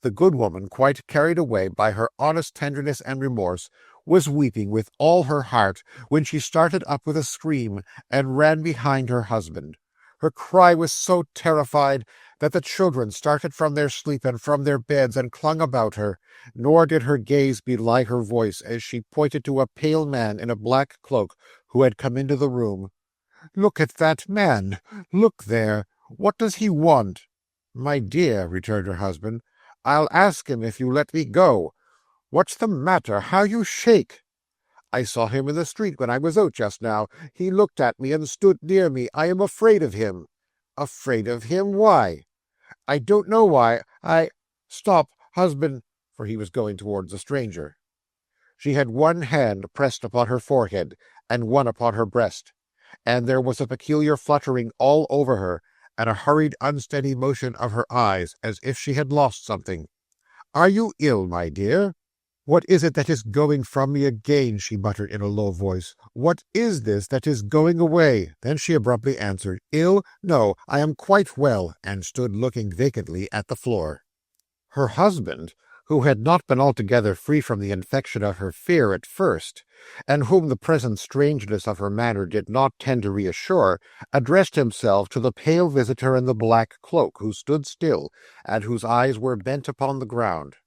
The good woman, quite carried away by her honest tenderness and remorse, was weeping with all her heart, when she started up with a scream, and ran behind her husband. Her cry was so terrified that the children started from their sleep and from their beds and clung about her, nor did her gaze belie her voice as she pointed to a pale man in a black cloak who had come into the room. "Look at that man! Look there! What does he want?" "My dear," returned her husband, "I'll ask him if you let me go. What's the matter? How you shake!" "I saw him in the street when I was out just now. He looked at me and stood near me. I am afraid of him." "Afraid of him? Why?" "I don't know why. Stop, husband," for he was going towards the stranger. She had one hand pressed upon her forehead, and one upon her breast, and there was a peculiar fluttering all over her, and a hurried unsteady motion of her eyes, as if she had lost something. "Are you ill, my dear?" "What is it that is going from me again?" she muttered in a low voice. "What is this that is going away?" Then she abruptly answered, "Ill? No, I am quite well," and stood looking vacantly at the floor. Her husband, who had not been altogether free from the infection of her fear at first, and whom the present strangeness of her manner did not tend to reassure, addressed himself to the pale visitor in the black cloak, who stood still, and whose eyes were bent upon the ground.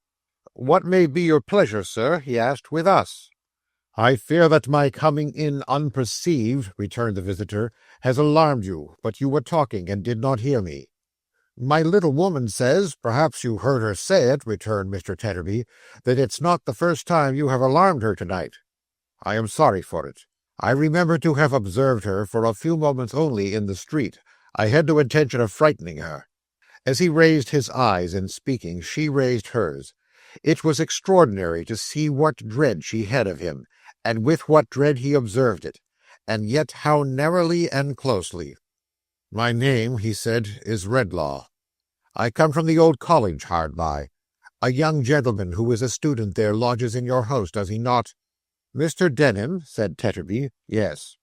"What may be your pleasure, sir?" he asked, "with us?" "I fear that my coming in unperceived," returned the visitor, "has alarmed you, but you were talking and did not hear me." "My little woman says, perhaps you heard her say it," returned Mr. Tetterby, "that it's not the first time you have alarmed her tonight." "I am sorry for it. I remember to have observed her for a few moments only in the street. I had no intention of frightening her." As he raised his eyes in speaking, she raised hers. It was extraordinary to see what dread she had of him, and with what dread he observed it, and yet how narrowly and closely. "My name," he said, "is Redlaw. I come from the old college hard by. A young gentleman who is a student there lodges in your house, does he not?" "Mr. Denham?" said Tetterby. "Yes."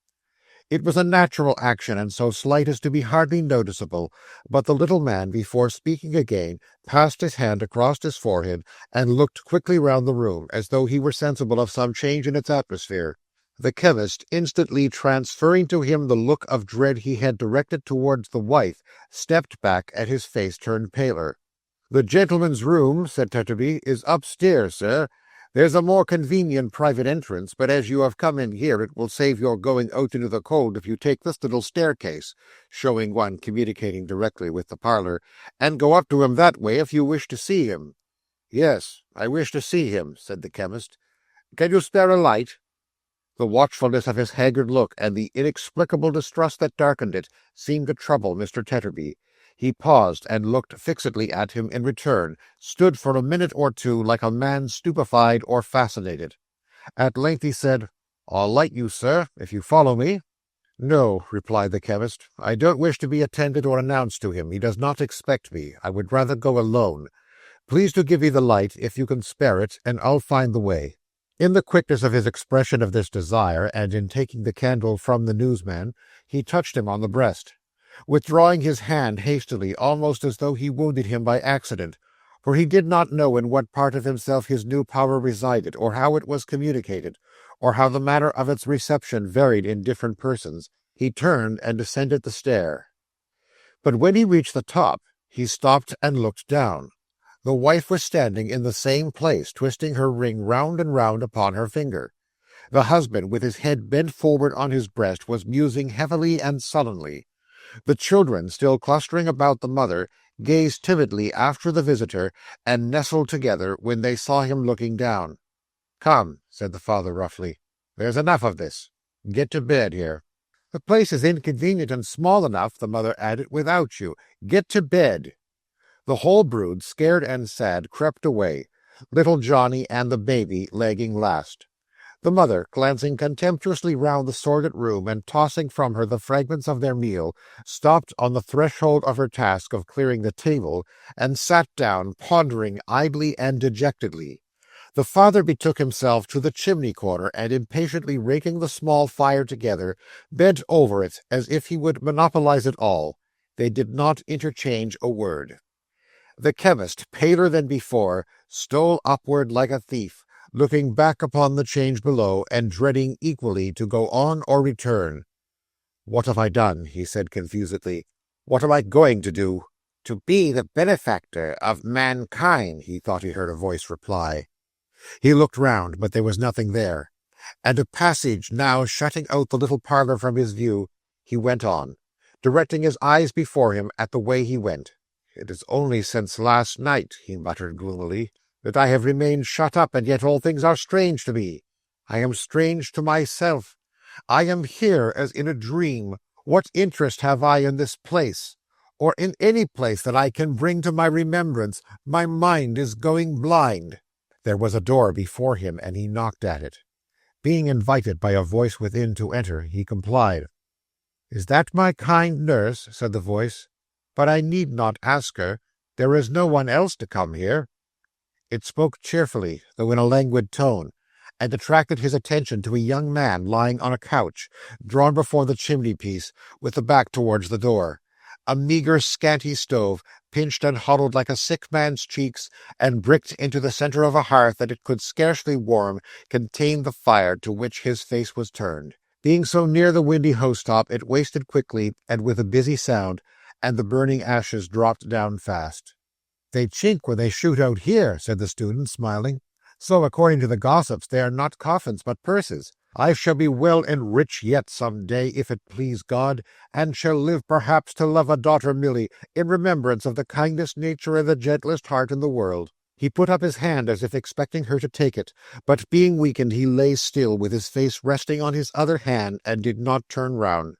It was a natural action, and so slight as to be hardly noticeable, but the little man, before speaking again, passed his hand across his forehead, and looked quickly round the room, as though he were sensible of some change in its atmosphere. The chemist, instantly transferring to him the look of dread he had directed towards the wife, stepped back, and his face turned paler. "The gentleman's room," said Tetterby, "is upstairs, sir. There's a more convenient private entrance, but as you have come in here, it will save your going out into the cold if you take this little staircase," showing one communicating directly with the parlour, "and go up to him that way if you wish to see him." "Yes, I wish to see him," said the chemist. "Can you spare a light?" The watchfulness of his haggard look, and the inexplicable distrust that darkened it, seemed to trouble Mr. Tetterby. He paused, and looked fixedly at him in return, stood for a minute or two like a man stupefied or fascinated. At length he said, "I'll light you, sir, if you follow me." "No," replied the chemist, "I don't wish to be attended or announced to him. He does not expect me. I would rather go alone. Please to give me the light, if you can spare it, and I'll find the way." In the quickness of his expression of this desire, and in taking the candle from the newsman, he touched him on the breast, withdrawing his hand hastily, almost as though he wounded him by accident, for he did not know in what part of himself his new power resided, or how it was communicated, or how the manner of its reception varied in different persons. He turned and descended the stair. But when he reached the top, he stopped and looked down. The wife was standing in the same place, twisting her ring round and round upon her finger. The husband, with his head bent forward on his breast, was musing heavily and sullenly. The children, still clustering about the mother, gazed timidly after the visitor, and nestled together when they saw him looking down. "Come," said the father roughly, "there's enough of this. Get to bed here." "The place is inconvenient and small enough," the mother added, "without you. Get to bed." The whole brood, scared and sad, crept away, little Johnny and the baby lagging last. The mother, glancing contemptuously round the sordid room, and tossing from her the fragments of their meal, stopped on the threshold of her task of clearing the table, and sat down, pondering idly and dejectedly. The father betook himself to the chimney-corner, and impatiently raking the small fire together, bent over it as if he would monopolize it all. They did not interchange a word. The chemist, paler than before, stole upward like a thief, looking back upon the change below, and dreading equally to go on or return. "What have I done?" he said confusedly. "What am I going to do?" "To be the benefactor of mankind," he thought he heard a voice reply. He looked round, but there was nothing there, and a passage now shutting out the little parlour from his view, he went on, directing his eyes before him at the way he went. "It is only since last night," he muttered gloomily, "that I have remained shut up, and yet all things are strange to me. I am strange to myself. I am here as in a dream. What interest have I in this place, or in any place that I can bring to my remembrance? My mind is going blind." There was a door before him, and he knocked at it. Being invited by a voice within to enter, he complied. "Is that my kind nurse?" said the voice. "But I need not ask her. There is no one else to come here." It spoke cheerfully, though in a languid tone, and attracted his attention to a young man lying on a couch, drawn before the chimney-piece, with the back towards the door. A meagre, scanty stove, pinched and hollowed like a sick man's cheeks, and bricked into the centre of a hearth that it could scarcely warm, contained the fire to which his face was turned. Being so near the windy housetop, it wasted quickly and with a busy sound, and the burning ashes dropped down fast. "They chink when they shoot out here," said the student, smiling. "So, according to the gossips, they are not coffins but purses. I shall be well and rich yet some day, if it please God, and shall live perhaps to love a daughter Milly, in remembrance of the kindest nature and the gentlest heart in the world." He put up his hand as if expecting her to take it, but being weakened he lay still, with his face resting on his other hand, and did not turn round.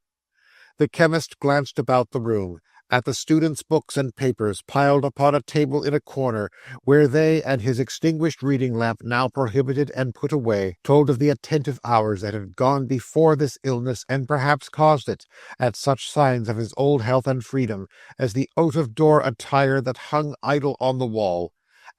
The chemist glanced about the room, at the students' books and papers piled upon a table in a corner, where they and his extinguished reading lamp, now prohibited and put away, told of the attentive hours that had gone before this illness and perhaps caused it, at such signs of his old health and freedom as the out-of-door attire that hung idle on the wall,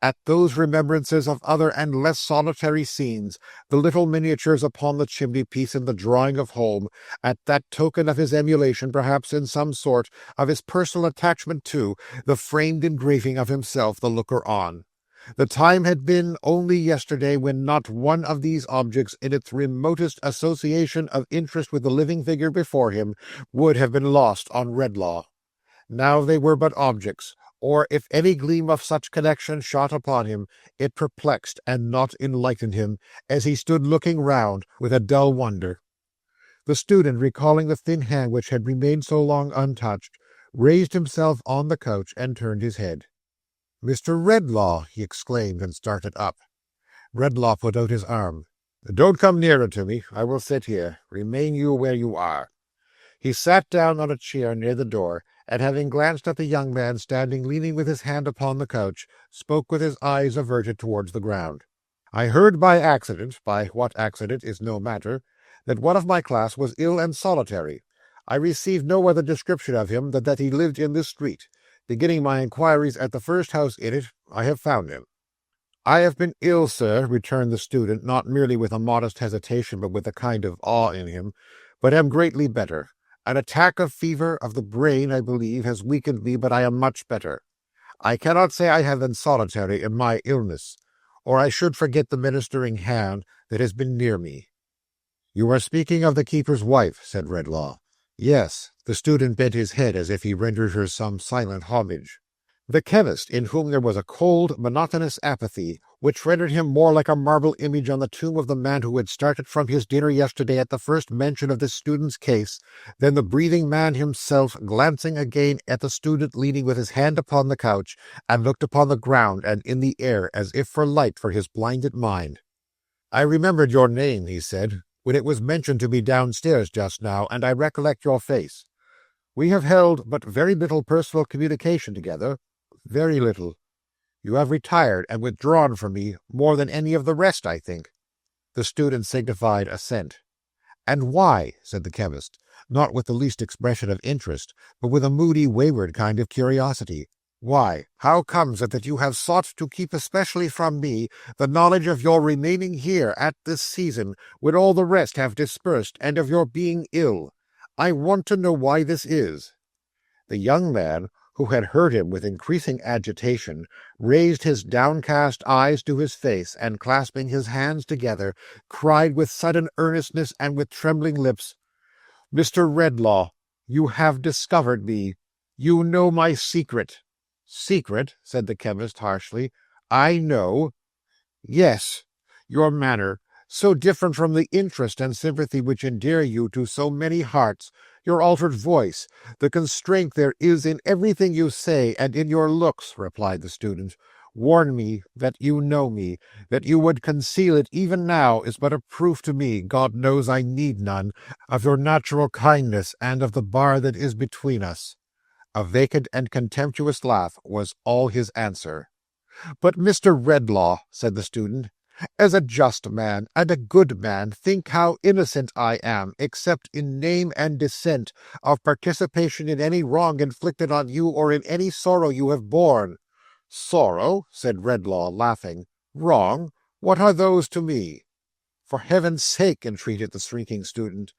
at those remembrances of other and less solitary scenes, the little miniatures upon the chimney-piece in the drawing of home, at that token of his emulation, perhaps in some sort, of his personal attachment to, the framed engraving of himself, the looker-on. The time had been only yesterday when not one of these objects, in its remotest association of interest with the living figure before him, would have been lost on Redlaw. Now they were but objects, or if any gleam of such connection shot upon him, it perplexed and not enlightened him, as he stood looking round with a dull wonder. The student, recalling the thin hand which had remained so long untouched, raised himself on the couch and turned his head. "Mr. Redlaw!" he exclaimed, and started up. Redlaw put out his arm. "Don't come nearer to me. I will sit here. Remain you where you are." He sat down on a chair near the door, and having glanced at the young man standing leaning with his hand upon the couch, spoke with his eyes averted towards the ground. "I heard by accident, by what accident is no matter, that one of my class was ill and solitary. I received no other description of him than that he lived in this street. Beginning my inquiries at the first house in it, I have found him." "I have been ill, sir," returned the student, not merely with a modest hesitation, but with a kind of awe in him, "but am greatly better. An attack of fever of the brain, I believe, has weakened me, but I am much better. I cannot say I have been solitary in my illness, or I should forget the ministering hand that has been near me." "You are speaking of the keeper's wife," said Redlaw. "Yes." The student bent his head as if he rendered her some silent homage. "The chemist, in whom there was a cold, monotonous apathy, which rendered him more like a marble image on the tomb of the man who had started from his dinner yesterday at the first mention of this student's case, than the breathing man himself, glancing again at the student leaning with his hand upon the couch, and looked upon the ground and in the air as if for light for his blinded mind. "I remembered your name," he said, "when it was mentioned to me downstairs just now, and I recollect your face. We have held but very little personal communication together, very little. You have retired and withdrawn from me more than any of the rest, I think." The student signified assent. "And why?" said the chemist, not with the least expression of interest, but with a moody, wayward kind of curiosity. "Why, how comes it that you have sought to keep especially from me the knowledge of your remaining here at this season, when all the rest have dispersed, and of your being ill? I want to know why this is." The young man, who had heard him with increasing agitation, raised his downcast eyes to his face, and clasping his hands together, cried with sudden earnestness and with trembling lips, "Mr. Redlaw, you have discovered me. You know my secret." "Secret?" said the chemist harshly. "I know." "Yes, your manner, so different from the interest and sympathy which endear you to so many hearts, your altered voice, the constraint there is in everything you say and in your looks," replied the student, "warn me that you know me. That you would conceal it even now is but a proof to me, God knows I need none, of your natural kindness and of the bar that is between us." A vacant and contemptuous laugh was all his answer. "But, Mr. Redlaw," said the student, "as a just man and a good man, think how innocent I am, except in name and descent, of participation in any wrong inflicted on you or in any sorrow you have borne." "Sorrow?" said Redlaw, laughing. "Wrong? What are those to me?" "For heaven's sake," entreated the shrinking student,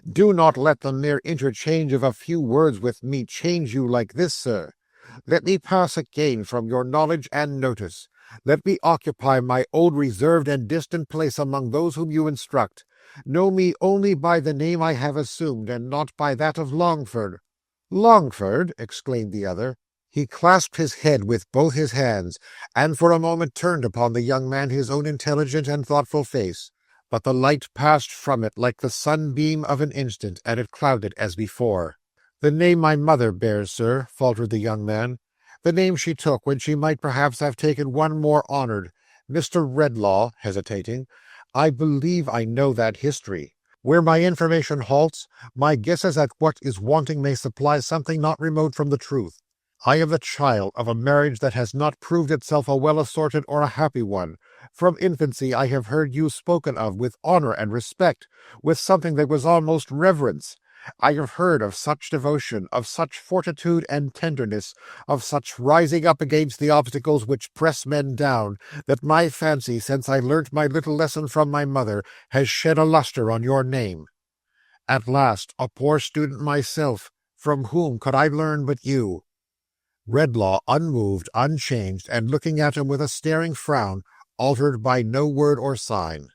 "do not let the mere interchange of a few words with me change you like this, sir. Let me pass again from your knowledge and notice. Let me occupy my old reserved and distant place among those whom you instruct. Know me only by the name I have assumed, and not by that of Longford." "Longford!" exclaimed the other. He clasped his head with both his hands, and for a moment turned upon the young man his own intelligent and thoughtful face. But the light passed from it like the sunbeam of an instant, and it clouded as before. "The name my mother bears, sir," faltered the young man. "The name she took when she might perhaps have taken one more honoured. Mr. Redlaw," hesitating, "I believe I know that history. Where my information halts, my guesses at what is wanting may supply something not remote from the truth. I am the child of a marriage that has not proved itself a well-assorted or a happy one. From infancy I have heard you spoken of with honor and respect, with something that was almost reverence. I have heard of such devotion, of such fortitude and tenderness, of such rising up against the obstacles which press men down, that my fancy, since I learnt my little lesson from my mother, has shed a lustre on your name. At last, a poor student myself, from whom could I learn but you? Redlaw, unmoved, unchanged, and looking at him with a staring frown, altered by no word or sign.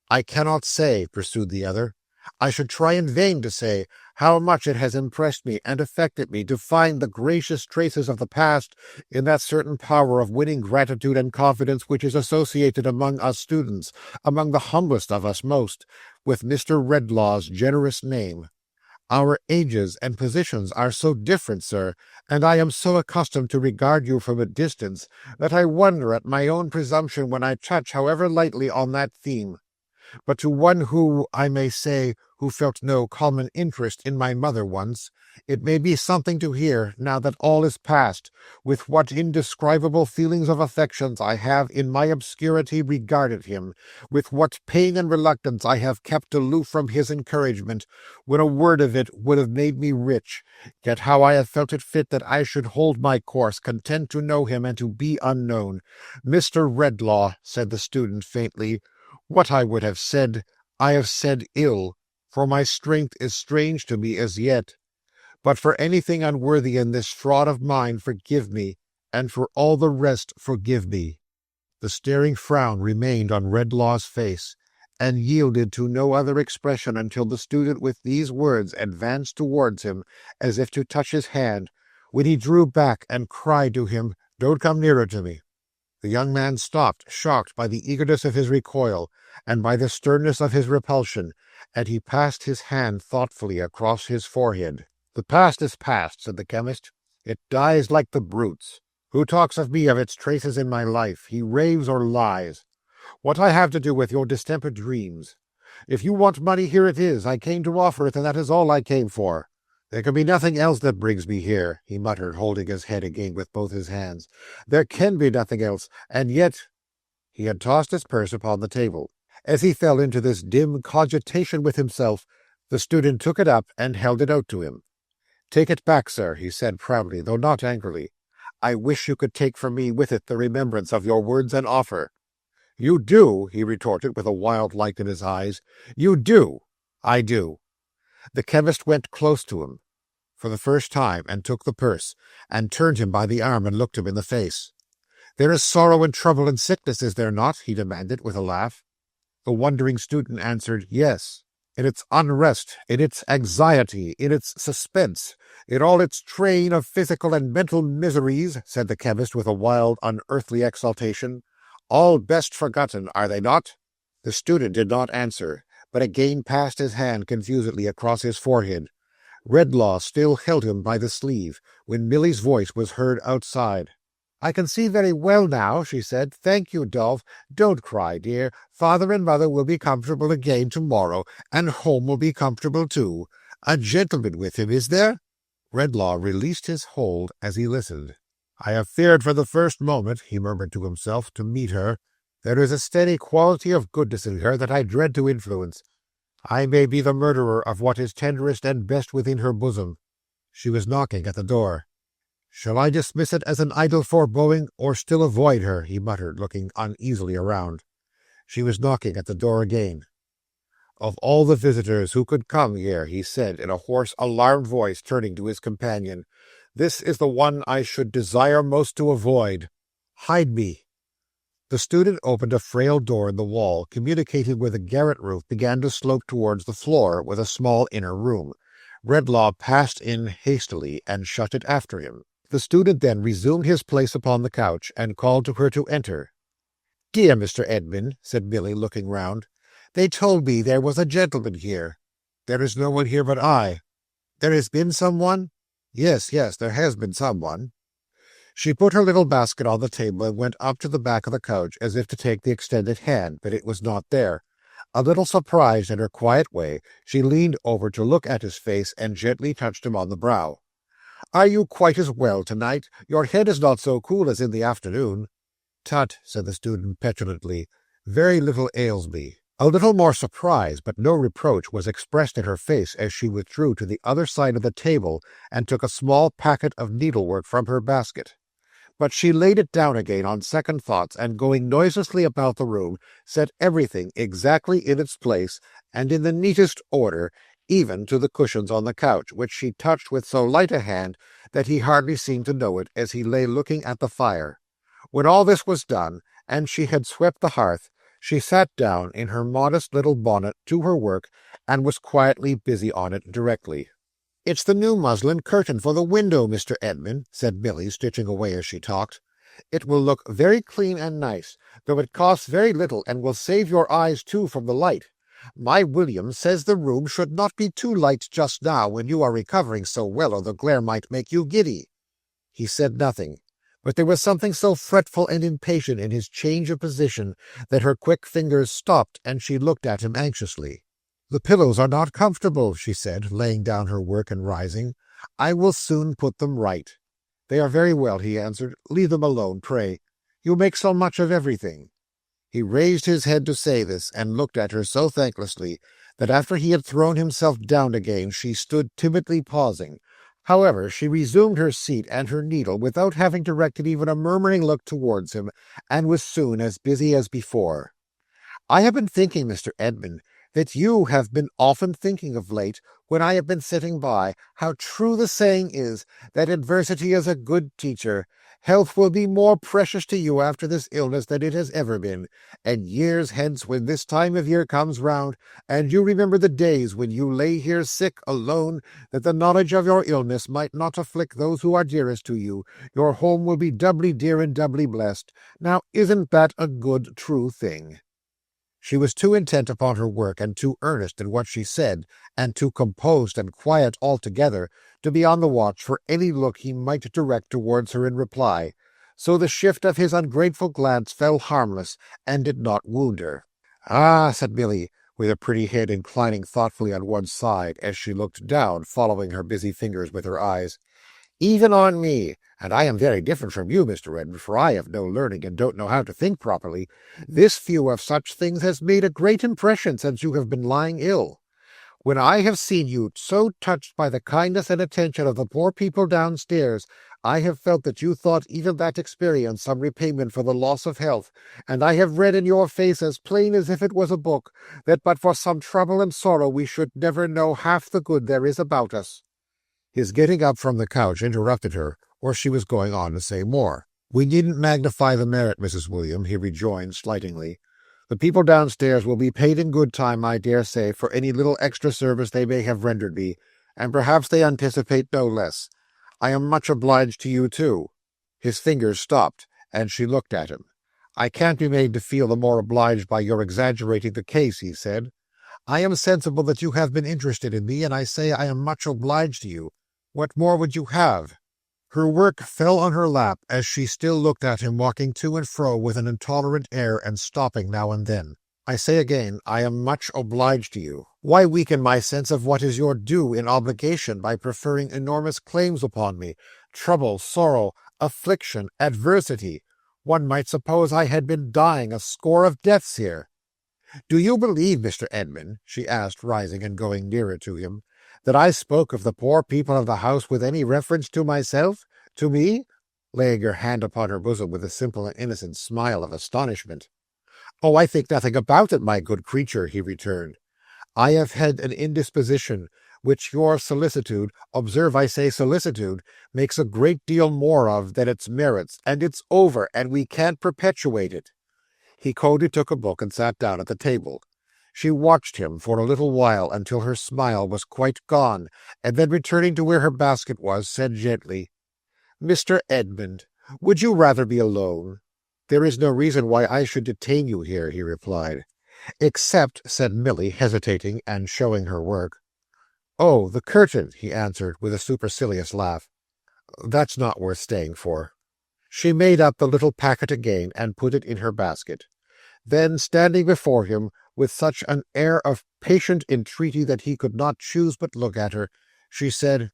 I cannot say, pursued the other, I should try in vain to say, how much it has impressed me and affected me to find the gracious traces of the past in that certain power of winning gratitude and confidence which is associated among us students, among the humblest of us most, with Mr. Redlaw's generous name. Our ages and positions are so different, sir, and I am so accustomed to regard you from a distance, that I wonder at my own presumption when I touch, however lightly, on that theme. But to one who, I may say, who felt no common interest in my mother once, it may be something to hear, now that all is past, with what indescribable feelings of affections I have in my obscurity regarded him, with what pain and reluctance I have kept aloof from his encouragement, when a word of it would have made me rich, yet how I have felt it fit that I should hold my course, content to know him and to be unknown. Mr. Redlaw, said the student faintly, what I would have said, I have said ill, for my strength is strange to me as yet. But for anything unworthy in this fraud of mine, forgive me, and for all the rest forgive me. The staring frown remained on Redlaw's face, and yielded to no other expression until the student with these words advanced towards him, as if to touch his hand, when he drew back and cried to him, "Don't come nearer to me." The young man stopped, shocked by the eagerness of his recoil, and by the sternness of his repulsion, and he passed his hand thoughtfully across his forehead. "The past is past," said the chemist. "It dies like the brutes. Who talks of me of its traces in my life? He raves or lies. What I have to do with your distempered dreams? If you want money, here it is. I came to offer it, and that is all I came for. There can be nothing else that brings me here," he muttered, holding his head again with both his hands. "There can be nothing else, and yet—" He had tossed his purse upon the table. As he fell into this dim cogitation with himself, the student took it up and held it out to him. "Take it back, sir," he said proudly, though not angrily. "I wish you could take from me with it the remembrance of your words and offer." "You do?" he retorted, with a wild light in his eyes. "You do?" "I do." The chemist went close to him for the first time, and took the purse, and turned him by the arm and looked him in the face. "There is sorrow and trouble and sickness, is there not?" he demanded, with a laugh. The wondering student answered, "Yes." "In its unrest, in its anxiety, in its suspense, in all its train of physical and mental miseries," said the chemist with a wild, unearthly exultation. "All best forgotten, are they not?" The student did not answer, but again passed his hand confusedly across his forehead. Redlaw still held him by the sleeve, when Milly's voice was heard outside. "I can see very well now," she said. "Thank you, Dolph. Don't cry, dear. Father and Mother will be comfortable again tomorrow, and home will be comfortable too. A gentleman with him, is there?" Redlaw released his hold as he listened. "I have feared for the first moment," he murmured to himself, "to meet her. There is a steady quality of goodness in her that I dread to influence. I may be the murderer of what is tenderest and best within her bosom." She was knocking at the door. "Shall I dismiss it as an idle foreboding, or still avoid her?" he muttered, looking uneasily around. She was knocking at the door again. "Of all the visitors who could come here," he said in a hoarse, alarmed voice, turning to his companion, "this is the one I should desire most to avoid. Hide me." The student opened a frail door in the wall, communicating with a garret roof, began to slope towards the floor with a small inner room. Redlaw passed in hastily and shut it after him. The student then resumed his place upon the couch, and called to her to enter. "Dear Mr. Edmund," said Milly, looking round, "they told me there was a gentleman here." "There is no one here but I." "There has been some one?" Yes, there has been some one." She put her little basket on the table and went up to the back of the couch as if to take the extended hand, but it was not there. A little surprised in her quiet way, she leaned over to look at his face and gently touched him on the brow. "Are you quite as well tonight? Your head is not so cool as in the afternoon." "Tut," said the student petulantly, "very little ails me." A little more surprise, but no reproach, was expressed in her face as she withdrew to the other side of the table and took a small packet of needlework from her basket. But she laid it down again on second thoughts, and going noiselessly about the room, set everything exactly in its place and in the neatest order, even to the cushions on the couch, which she touched with so light a hand that he hardly seemed to know it as he lay looking at the fire. When all this was done, and she had swept the hearth, she sat down in her modest little bonnet to her work, and was quietly busy on it directly. "It's the new muslin curtain for the window, Mr. Edmund," said Milly, stitching away as she talked. "It will look very clean and nice, though it costs very little, and will save your eyes, too, from the light. My William says the room should not be too light just now when you are recovering so well, or the glare might make you giddy." He said nothing, but there was something so fretful and impatient in his change of position that her quick fingers stopped, and she looked at him anxiously. "The pillows are not comfortable," she said, laying down her work and rising. "I will soon put them right." "They are very well," he answered. "Leave them alone, pray. You make so much of everything." He raised his head to say this, and looked at her so thanklessly that after he had thrown himself down again she stood timidly pausing. However, she resumed her seat and her needle without having directed even a murmuring look towards him, and was soon as busy as before. "I have been thinking, Mr. Edmund, that you have been often thinking of late, when I have been sitting by, how true the saying is, that adversity is a good teacher. Health will be more precious to you after this illness than it has ever been, and years hence, when this time of year comes round, and you remember the days when you lay here sick alone, that the knowledge of your illness might not afflict those who are dearest to you, your home will be doubly dear and doubly blessed. Now isn't that a good, true thing?" She was too intent upon her work, and too earnest in what she said, and too composed and quiet altogether, to be on the watch for any look he might direct towards her in reply, so the shift of his ungrateful glance fell harmless, and did not wound her. "Ah," said Milly, with her pretty head inclining thoughtfully on one side, as she looked down, following her busy fingers with her eyes, "even on me, and I am very different from you, Mr. Edmund, for I have no learning and don't know how to think properly, this view of such things has made a great impression since you have been lying ill. When I have seen you so touched by the kindness and attention of the poor people downstairs, I have felt that you thought even that experience some repayment for the loss of health, and I have read in your face as plain as if it was a book, that but for some trouble and sorrow we should never know half the good there is about us." His getting up from the couch interrupted her, or she was going on to say more. "We needn't magnify the merit, Mrs. William," he rejoined slightingly. "The people downstairs will be paid in good time, I dare say, for any little extra service they may have rendered me, and perhaps they anticipate no less. I am much obliged to you, too." His fingers stopped, and she looked at him. "I can't be made to feel the more obliged by your exaggerating the case," he said. "I am sensible that you have been interested in me, and I say I am much obliged to you. What more would you have?" Her work fell on her lap as she still looked at him, walking to and fro with an intolerant air, and stopping now and then. "I say again, I am much obliged to you. Why weaken my sense of what is your due in obligation by preferring enormous claims upon me? Trouble, sorrow, affliction, adversity. One might suppose I had been dying a score of deaths here." "Do you believe, Mr. Edmund," she asked, rising and going nearer to him, "that I spoke of the poor people of the house with any reference to myself, to me?" laying her hand upon her bosom with a simple and innocent smile of astonishment. "Oh, I think nothing about it, my good creature," he returned. "I have had an indisposition, which your solicitude, observe I say solicitude, makes a great deal more of than its merits, and it's over, and we can't perpetuate it." He coldly took a book and sat down at the table. She watched him for a little while until her smile was quite gone, and then returning to where her basket was, said gently, "Mr. Edmund, would you rather be alone?" "There is no reason why I should detain you here," he replied. "Except," said Milly, hesitating and showing her work. "Oh, the curtain," he answered with a supercilious laugh. "That's not worth staying for." She made up the little packet again and put it in her basket. Then, standing before him, with such an air of patient entreaty that he could not choose but look at her, she said,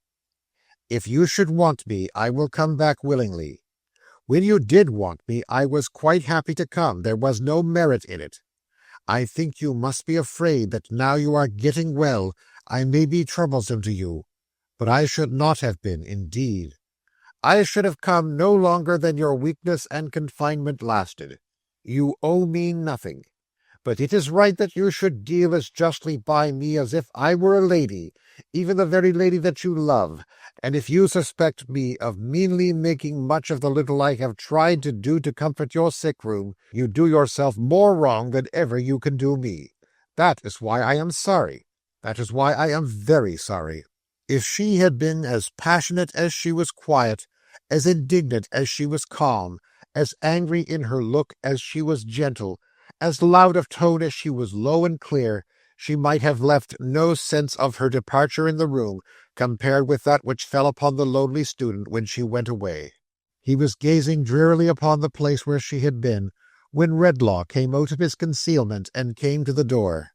"If you should want me, I will come back willingly. When you did want me, I was quite happy to come. There was no merit in it. I think you must be afraid that now you are getting well, I may be troublesome to you. But I should not have been, indeed. I should have come no longer than your weakness and confinement lasted. You owe me nothing. But it is right that you should deal as justly by me as if I were a lady, even the very lady that you love, and if you suspect me of meanly making much of the little I have tried to do to comfort your sick room, you do yourself more wrong than ever you can do me. That is why I am sorry. That is why I am very sorry." If she had been as passionate as she was quiet, as indignant as she was calm, as angry in her look as she was gentle, as loud of tone as she was low and clear, she might have left no sense of her departure in the room compared with that which fell upon the lonely student when she went away. He was gazing drearily upon the place where she had been, when Redlaw came out of his concealment and came to the door.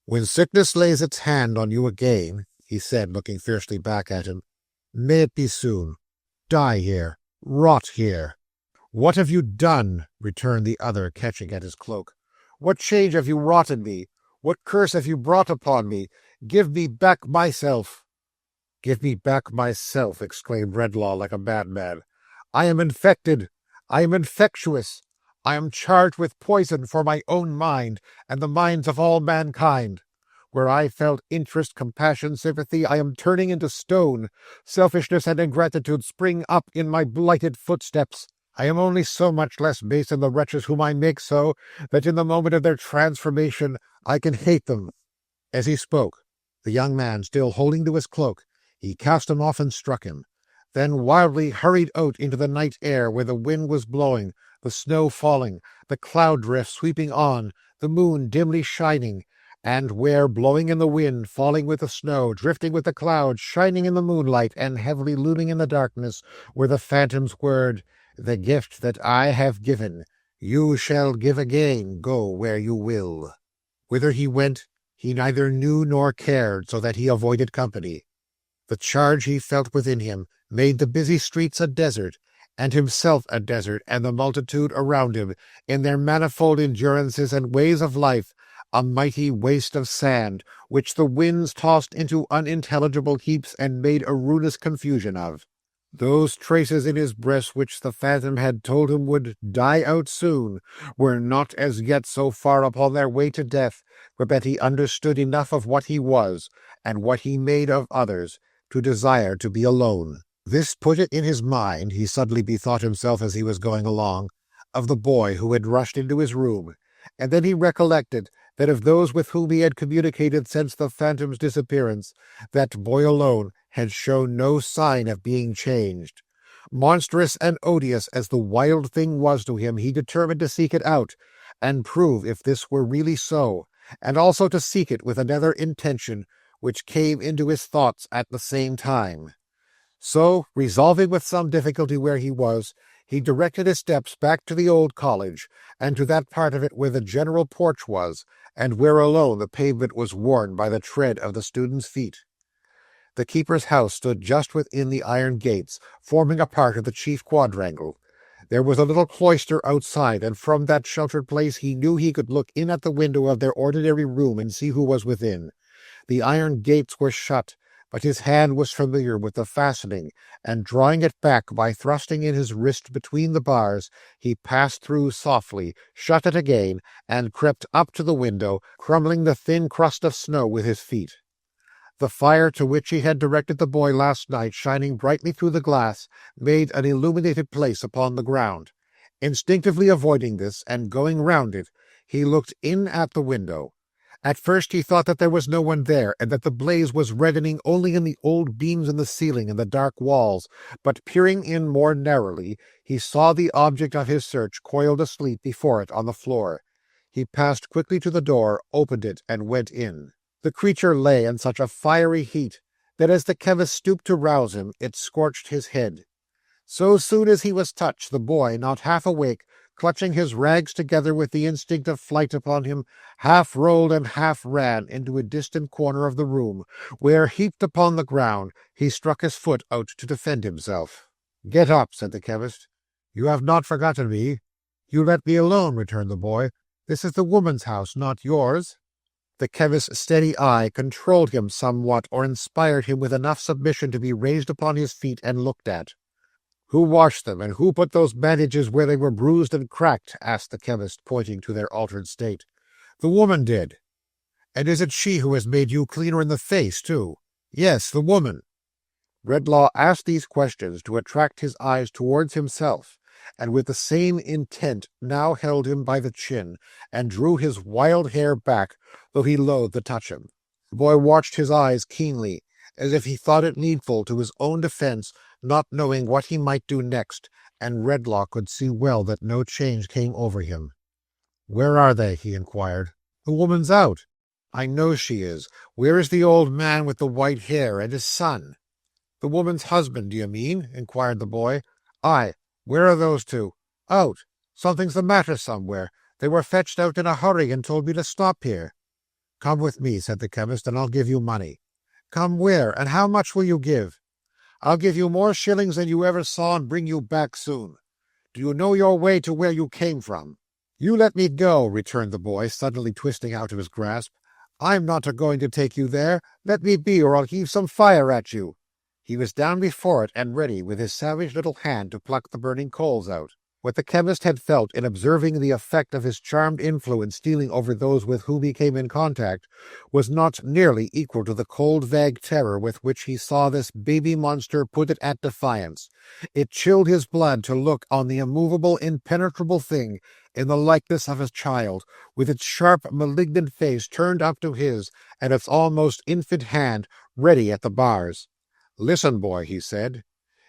"When sickness lays its hand on you again," he said, looking fiercely back at him, "may it be soon. Die here. Rot here." "What have you done?" returned the other, catching at his cloak. "What change have you wrought in me? What curse have you brought upon me? Give me back myself." "Give me back myself," exclaimed Redlaw like a madman. "I am infected. I am infectious. I am charged with poison for my own mind and the minds of all mankind. Where I felt interest, compassion, sympathy, I am turning into stone. Selfishness and ingratitude spring up in my blighted footsteps. I am only so much less base than the wretches whom I make so, that in the moment of their transformation I can hate them." As he spoke, the young man, still holding to his cloak, he cast him off and struck him, then wildly hurried out into the night air where the wind was blowing, the snow falling, the cloud drift sweeping on, the moon dimly shining, and where, blowing in the wind, falling with the snow, drifting with the clouds, shining in the moonlight, and heavily looming in the darkness, were the phantom's word, "The gift that I have given, you shall give again, go where you will." Whither he went, he neither knew nor cared, so that he avoided company. The charge he felt within him made the busy streets a desert, and himself a desert, and the multitude around him, in their manifold endurances and ways of life, a mighty waste of sand, which the winds tossed into unintelligible heaps and made a ruinous confusion of. Those traces in his breast which the phantom had told him would die out soon were not as yet so far upon their way to death, but that he understood enough of what he was, and what he made of others, to desire to be alone. This put it in his mind, he suddenly bethought himself as he was going along, of the boy who had rushed into his room, and then he recollected that of those with whom he had communicated since the phantom's disappearance, that boy alone had shown no sign of being changed. Monstrous and odious as the wild thing was to him, he determined to seek it out, and prove if this were really so, and also to seek it with another intention, which came into his thoughts at the same time. So, resolving with some difficulty where he was, he directed his steps back to the old college, and to that part of it where the general porch was, and where alone the pavement was worn by the tread of the students' feet. The keeper's house stood just within the iron gates, forming a part of the chief quadrangle. There was a little cloister outside, and from that sheltered place he knew he could look in at the window of their ordinary room and see who was within. The iron gates were shut, but his hand was familiar with the fastening, and drawing it back by thrusting in his wrist between the bars, he passed through softly, shut it again, and crept up to the window, crumbling the thin crust of snow with his feet. The fire to which he had directed the boy last night, shining brightly through the glass, made an illuminated place upon the ground. Instinctively avoiding this, and going round it, he looked in at the window. At first he thought that there was no one there, and that the blaze was reddening only in the old beams in the ceiling and the dark walls, but peering in more narrowly, he saw the object of his search coiled asleep before it on the floor. He passed quickly to the door, opened it, and went in. The creature lay in such a fiery heat that as the chemist stooped to rouse him, it scorched his head. So soon as he was touched, the boy, not half awake, clutching his rags together with the instinct of flight upon him, half rolled and half ran into a distant corner of the room, where, heaped upon the ground, he struck his foot out to defend himself. "Get up," said the chemist. "You have not forgotten me." "You let me alone," returned the boy. "This is the woman's house, not yours." The chemist's steady eye controlled him somewhat, or inspired him with enough submission to be raised upon his feet and looked at. "Who washed them, and who put those bandages where they were bruised and cracked?" asked the chemist, pointing to their altered state. "The woman did." "And is it she who has made you cleaner in the face, too?" "Yes, the woman." Redlaw asked these questions to attract his eyes towards himself, and with the same intent now held him by the chin, and drew his wild hair back, though he loathed to touch him. The boy watched his eyes keenly, as if he thought it needful to his own defence, not knowing what he might do next, and Redlaw could see well that no change came over him. "Where are they?" he inquired. "The woman's out." "I know she is. Where is the old man with the white hair, and his son?" "The woman's husband, do you mean?" inquired the boy. "Aye. Where are those two?" "Out. Something's the matter somewhere. They were fetched out in a hurry and told me to stop here." "Come with me," said the chemist, "and I'll give you money." "Come where, and how much will you give?" "I'll give you more shillings than you ever saw, and bring you back soon. Do you know your way to where you came from?" "You let me go," returned the boy, suddenly twisting out of his grasp. "I'm not a-going to take you there. Let me be, or I'll heave some fire at you." He was down before it, and ready with his savage little hand to pluck the burning coals out. What the chemist had felt in observing the effect of his charmed influence stealing over those with whom he came in contact was not nearly equal to the cold, vague terror with which he saw this baby monster put it at defiance. It chilled his blood to look on the immovable, impenetrable thing in the likeness of a child, with its sharp, malignant face turned up to his, and its almost infant hand ready at the bars. "Listen, boy," he said.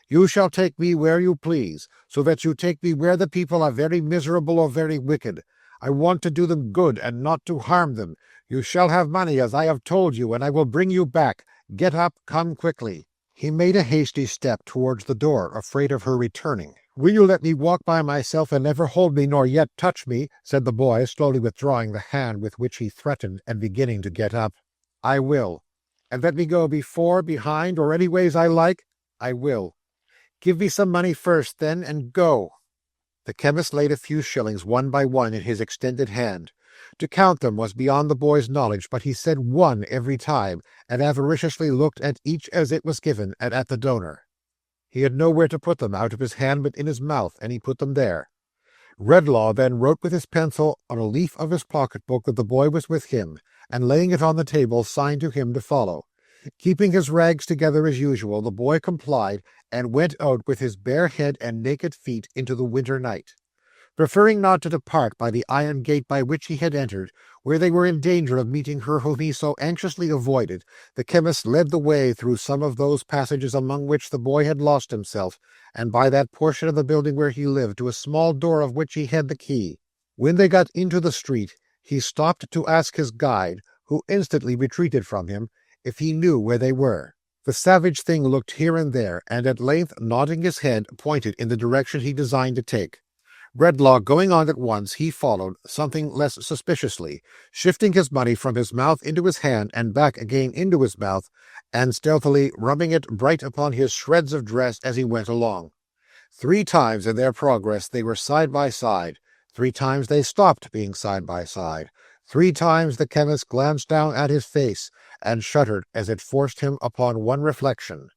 "You shall take me where you please, so that you take me where the people are very miserable or very wicked. I want to do them good, and not to harm them. You shall have money, as I have told you, and I will bring you back. Get up, come quickly." He made a hasty step towards the door, afraid of her returning. "Will you let me walk by myself, and never hold me, nor yet touch me?" said the boy, slowly withdrawing the hand with which he threatened, and beginning to get up. "I will." "And let me go before, behind, or any ways I like?" "I will." "Give me some money first, then, and go." The chemist laid a few shillings one by one in his extended hand. To count them was beyond the boy's knowledge, but he said one every time, and avariciously looked at each as it was given, and at the donor. He had nowhere to put them out of his hand but in his mouth, and he put them there. Redlaw then wrote with his pencil on a leaf of his pocket-book that the boy was with him, and laying it on the table, signed to him to follow. Keeping his rags together as usual, the boy complied, and went out with his bare head and naked feet into the winter night. Preferring not to depart by the iron gate by which he had entered, where they were in danger of meeting her whom he so anxiously avoided, the chemist led the way through some of those passages among which the boy had lost himself, and by that portion of the building where he lived, to a small door of which he had the key. When they got into the street, he stopped to ask his guide, who instantly retreated from him, if he knew where they were. The savage thing looked here and there, and at length, nodding his head, pointed in the direction he designed to take. Redlaw going on at once, he followed, something less suspiciously, shifting his money from his mouth into his hand and back again into his mouth, and stealthily rubbing it bright upon his shreds of dress as he went along. 3 times in their progress they were side by side. 3 times they stopped being side by side. 3 times the chemist glanced down at his face, and shuddered as it forced him upon one reflection.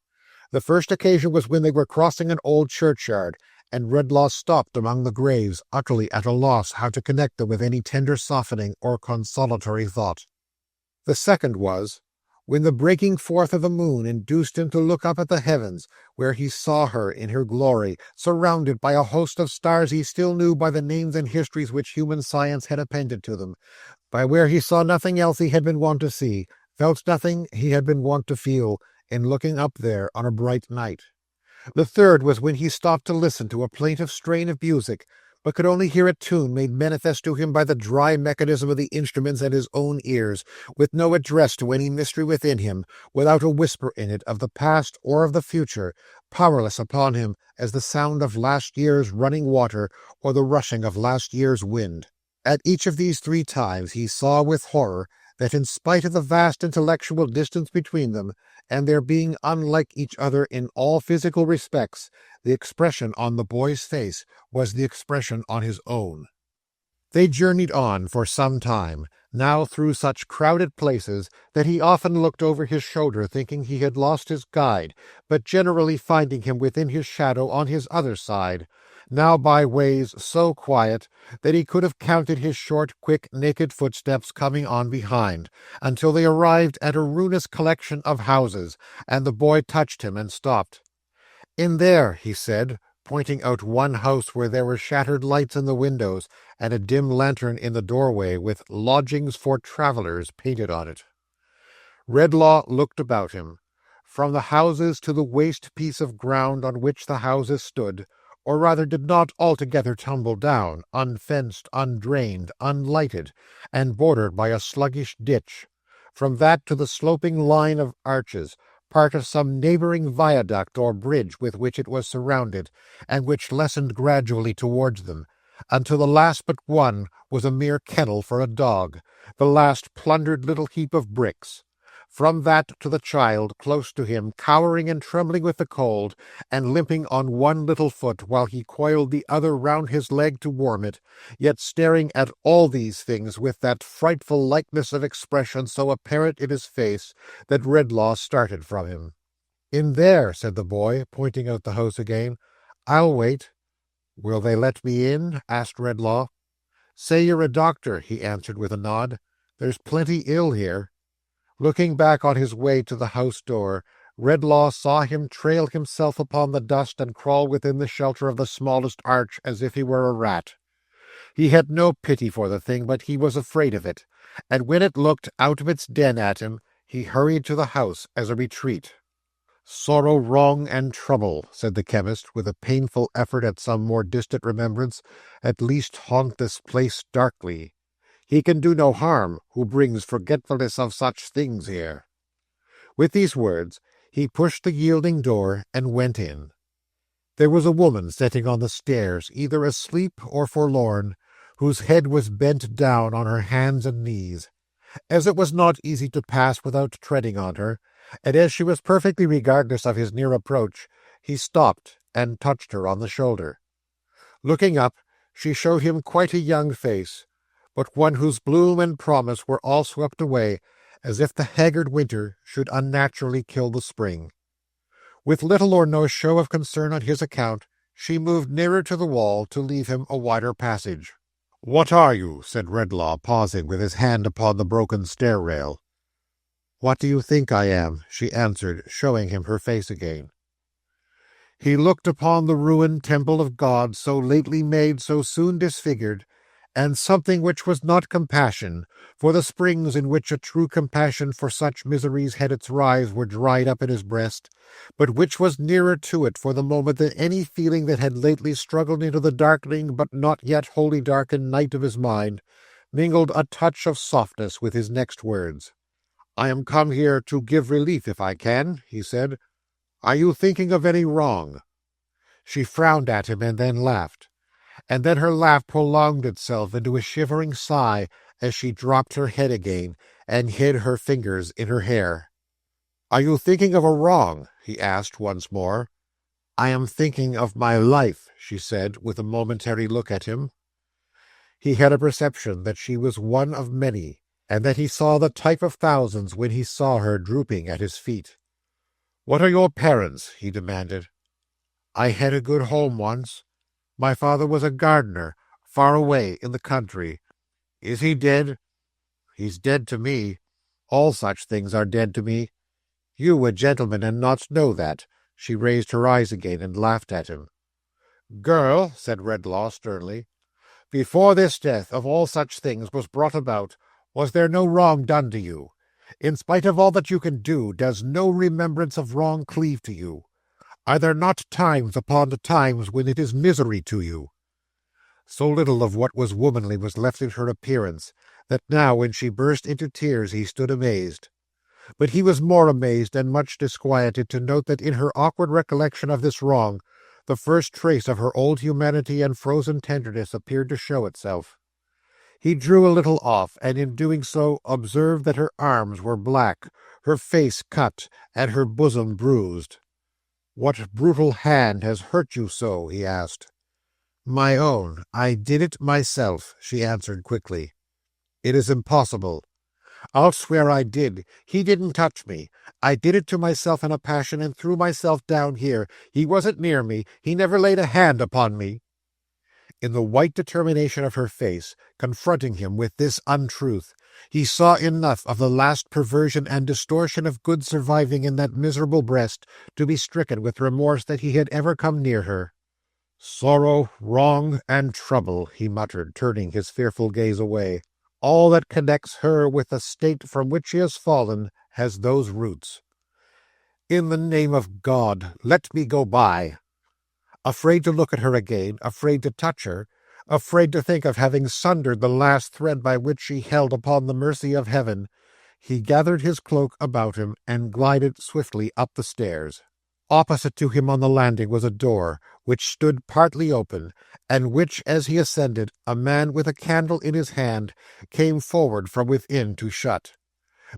The first occasion was when they were crossing an old churchyard, and Redlaw stopped among the graves, utterly at a loss how to connect them with any tender softening or consolatory thought. The second was when the breaking forth of the moon induced him to look up at the heavens, where he saw her in her glory, surrounded by a host of stars he still knew by the names and histories which human science had appended to them, by where he saw nothing else he had been wont to see, felt nothing he had been wont to feel, in looking up there on a bright night. The third was when he stopped to listen to a plaintive strain of music, but could only hear a tune made manifest to him by the dry mechanism of the instruments and his own ears, with no address to any mystery within him, without a whisper in it of the past or of the future, powerless upon him as the sound of last year's running water or the rushing of last year's wind. At each of these 3 times he saw with horror that in spite of the vast intellectual distance between them, and their being unlike each other in all physical respects, the expression on the boy's face was the expression on his own. They journeyed on for some time, now through such crowded places that he often looked over his shoulder thinking he had lost his guide, but generally finding him within his shadow on his other side, now by ways so quiet that he could have counted his short, quick, naked footsteps coming on behind, until they arrived at a ruinous collection of houses, and the boy touched him and stopped. "In there," he said, pointing out one house where there were shattered lights in the windows, and a dim lantern in the doorway with "Lodgings for Travellers" painted on it. Redlaw looked about him. From the houses to the waste piece of ground on which the houses stood, or rather did not altogether tumble down, unfenced, undrained, unlighted, and bordered by a sluggish ditch. From that to the sloping line of arches, part of some neighbouring viaduct or bridge with which it was surrounded, and which lessened gradually towards them, until the last but one was a mere kennel for a dog, the last plundered little heap of bricks. From that to the child close to him, cowering and trembling with the cold, and limping on one little foot while he coiled the other round his leg to warm it, yet staring at all these things with that frightful likeness of expression so apparent in his face that Redlaw started from him. "In there," said the boy, pointing out the house again. "I'll wait." "Will they let me in?" asked Redlaw. "Say you're a doctor," he answered with a nod. "There's plenty ill here." Looking back on his way to the house door, Redlaw saw him trail himself upon the dust and crawl within the shelter of the smallest arch as if he were a rat. He had no pity for the thing, but he was afraid of it, and when it looked out of its den at him, he hurried to the house as a retreat. "Sorrow, wrong, and trouble," said the chemist, with a painful effort at some more distant remembrance, "at least haunt this place darkly. He can do no harm who brings forgetfulness of such things here." With these words, he pushed the yielding door and went in. There was a woman sitting on the stairs, either asleep or forlorn, whose head was bent down on her hands and knees. As it was not easy to pass without treading on her, and as she was perfectly regardless of his near approach, he stopped and touched her on the shoulder. Looking up, she showed him quite a young face, but one whose bloom and promise were all swept away, as if the haggard winter should unnaturally kill the spring. With little or no show of concern on his account, she moved nearer to the wall to leave him a wider passage. "What are you?" said Redlaw, pausing with his hand upon the broken stair-rail. "What do you think I am?" she answered, showing him her face again. He looked upon the ruined temple of God, so lately made, so soon disfigured, and something which was not compassion, for the springs in which a true compassion for such miseries had its rise were dried up in his breast, but which was nearer to it for the moment than any feeling that had lately struggled into the darkening but not yet wholly darkened night of his mind, mingled a touch of softness with his next words. "I am come here to give relief if I can," he said. "Are you thinking of any wrong?" She frowned at him and then laughed, and then her laugh prolonged itself into a shivering sigh as she dropped her head again and hid her fingers in her hair. "Are you thinking of a wrong?" he asked once more. "I am thinking of my life," she said, with a momentary look at him. He had a perception that she was one of many, and that he saw the type of thousands when he saw her drooping at his feet. "What are your parents?" he demanded. "I had a good home once. My father was a gardener, far away in the country." "Is he dead?" "He's dead to me. All such things are dead to me. You, a gentleman, and not know that." She raised her eyes again and laughed at him. "Girl," said Redlaw sternly, "before this death of all such things was brought about, was there no wrong done to you? In spite of all that you can do, does no remembrance of wrong cleave to you? Are there not times upon times when it is misery to you?" So little of what was womanly was left in her appearance, that now when she burst into tears he stood amazed. But he was more amazed and much disquieted to note that in her awkward recollection of this wrong, the first trace of her old humanity and frozen tenderness appeared to show itself. He drew a little off, and in doing so observed that her arms were black, her face cut, and her bosom bruised. "What brutal hand has hurt you so?" he asked. "My own. I did it myself," she answered quickly. "It is impossible." "I'll swear I did. He didn't touch me. I did it to myself in a passion and threw myself down here. He wasn't near me. He never laid a hand upon me." In the white determination of her face, confronting him with this untruth, he saw enough of the last perversion and distortion of good surviving in that miserable breast to be stricken with remorse that he had ever come near her. "Sorrow, wrong, and trouble," he muttered, turning his fearful gaze away. "All that connects her with the state from which she has fallen has those roots. In the name of God, let me go by." Afraid to look at her again, afraid to touch her, afraid to think of having sundered the last thread by which she held upon the mercy of heaven, he gathered his cloak about him and glided swiftly up the stairs. Opposite to him on the landing was a door, which stood partly open, and which, as he ascended, a man with a candle in his hand came forward from within to shut.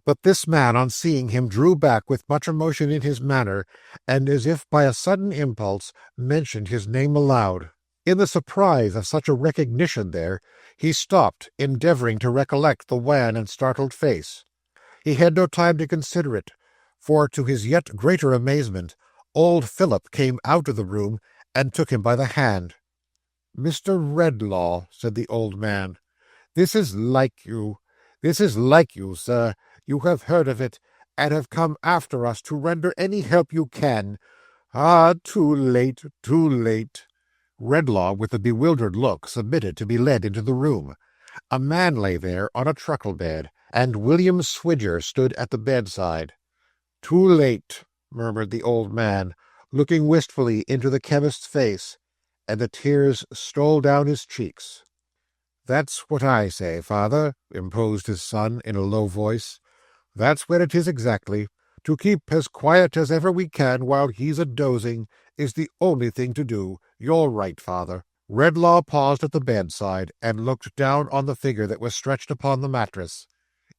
But this man, on seeing him, drew back with much emotion in his manner, and, as if by a sudden impulse, mentioned his name aloud. In the surprise of such a recognition there, he stopped, endeavouring to recollect the wan and startled face. He had no time to consider it, for, to his yet greater amazement, old Philip came out of the room and took him by the hand. "Mr. Redlaw," said the old man, "this is like you. This is like you, sir. You have heard of it, and have come after us to render any help you can. Ah, too late, too late." Redlaw, with a bewildered look, submitted to be led into the room. A man lay there on a truckle bed, and William Swidger stood at the bedside. "Too late," murmured the old man, looking wistfully into the chemist's face, and the tears stole down his cheeks. "That's what I say, father," imposed his son in a low voice. "That's where it is exactly. To keep as quiet as ever we can while he's a-dozing is the only thing to do. You're right, father." Redlaw paused at the bedside and looked down on the figure that was stretched upon the mattress.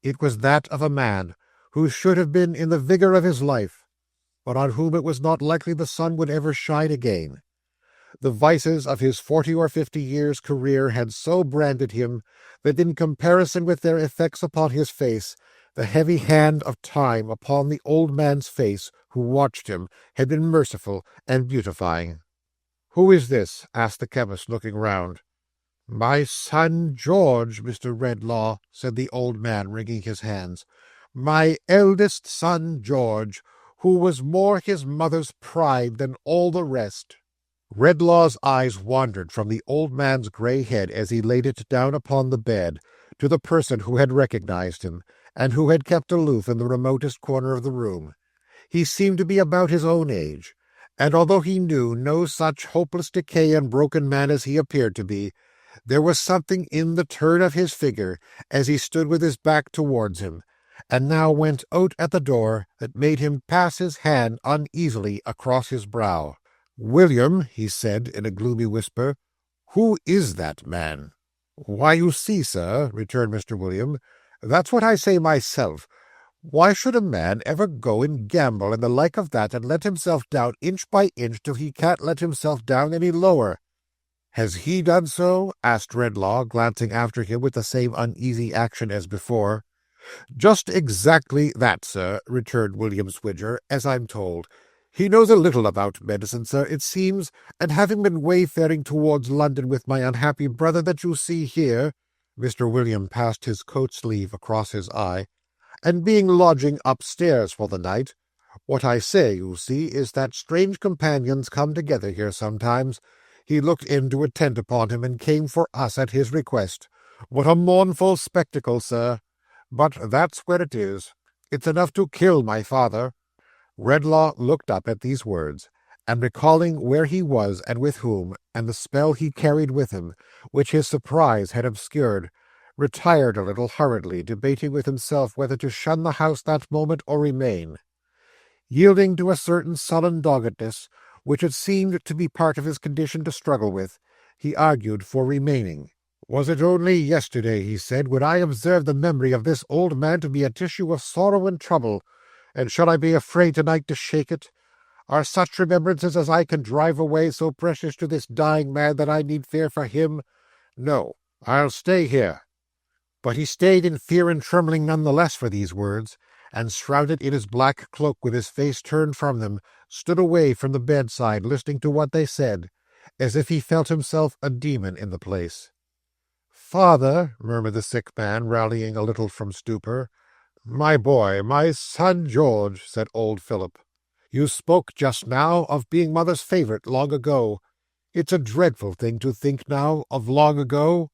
It was that of a man who should have been in the vigour of his life, but on whom it was not likely the sun would ever shine again. The vices of his 40 or 50 years' career had so branded him that in comparison with their effects upon his face, the heavy hand of time upon the old man's face who watched him had been merciful and beautifying. "Who is this?" asked the chemist, looking round. "My son George, Mr. Redlaw," said the old man, wringing his hands. "My eldest son George, who was more his mother's pride than all the rest." Redlaw's eyes wandered from the old man's grey head as he laid it down upon the bed, to the person who had recognized him, and who had kept aloof in the remotest corner of the room. He seemed to be about his own age, and although he knew no such hopeless decay and broken man as he appeared to be, there was something in the turn of his figure, as he stood with his back towards him, and now went out at the door, that made him pass his hand uneasily across his brow. "William," he said in a gloomy whisper, "who is that man?" "Why, you see, sir," returned Mr. William, "that's what I say myself. Why should a man ever go and gamble and the like of that, and let himself down inch by inch till he can't let himself down any lower?" "Has he done so?" asked Redlaw, glancing after him with the same uneasy action as before. "Just exactly that, sir," returned William Swidger, "as I'm told. He knows a little about medicine, sir, it seems, and having been wayfaring towards London with my unhappy brother that you see here," Mr. William passed his coat-sleeve across his eye, "and being lodging upstairs for the night, what I say, you see, is that strange companions come together here sometimes. He looked in to attend upon him, and came for us at his request. What a mournful spectacle, sir! But that's where it is. It's enough to kill my father." Redlaw looked up at these words, and recalling where he was and with whom, and the spell he carried with him, which his surprise had obscured, retired a little hurriedly, debating with himself whether to shun the house that moment or remain. Yielding to a certain sullen doggedness, which it seemed to be part of his condition to struggle with, he argued for remaining. "Was it only yesterday," he said, "when I observed the memory of this old man to be a tissue of sorrow and trouble, and shall I be afraid tonight to shake it? Are such remembrances as I can drive away so precious to this dying man that I need fear for him? No, I'll stay here." But he stayed in fear and trembling none the less for these words, and shrouded in his black cloak with his face turned from them, stood away from the bedside, listening to what they said, as if he felt himself a demon in the place. "Father," murmured the sick man, rallying a little from stupor. "My boy, my son George," said old Philip. "You spoke just now of being mother's favourite long ago. It's a dreadful thing to think now of long ago."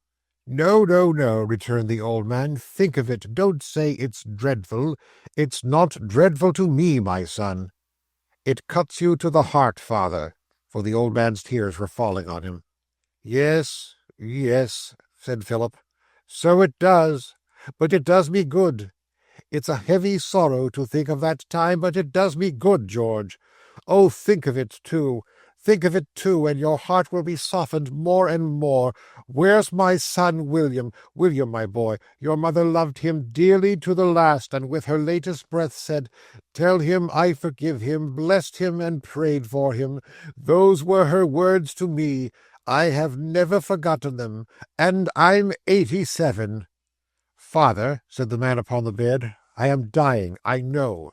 "No, no, no," returned the old man. "Think of it. Don't say it's dreadful. It's not dreadful to me, my son. It cuts you to the heart, father," for the old man's tears were falling on him. "Yes, yes," said Philip. "So it does. But it does me good. It's a heavy sorrow to think of that time, but it does me good, George. Oh, think of it, too. Think of it, too, and your heart will be softened more and more. Where's my son William? William, my boy, your mother loved him dearly to the last, and with her latest breath said, 'Tell him I forgive him,' blessed him and prayed for him. Those were her words to me. I have never forgotten them, and I'm 87. "Father," said the man upon the bed, "I am dying, I know.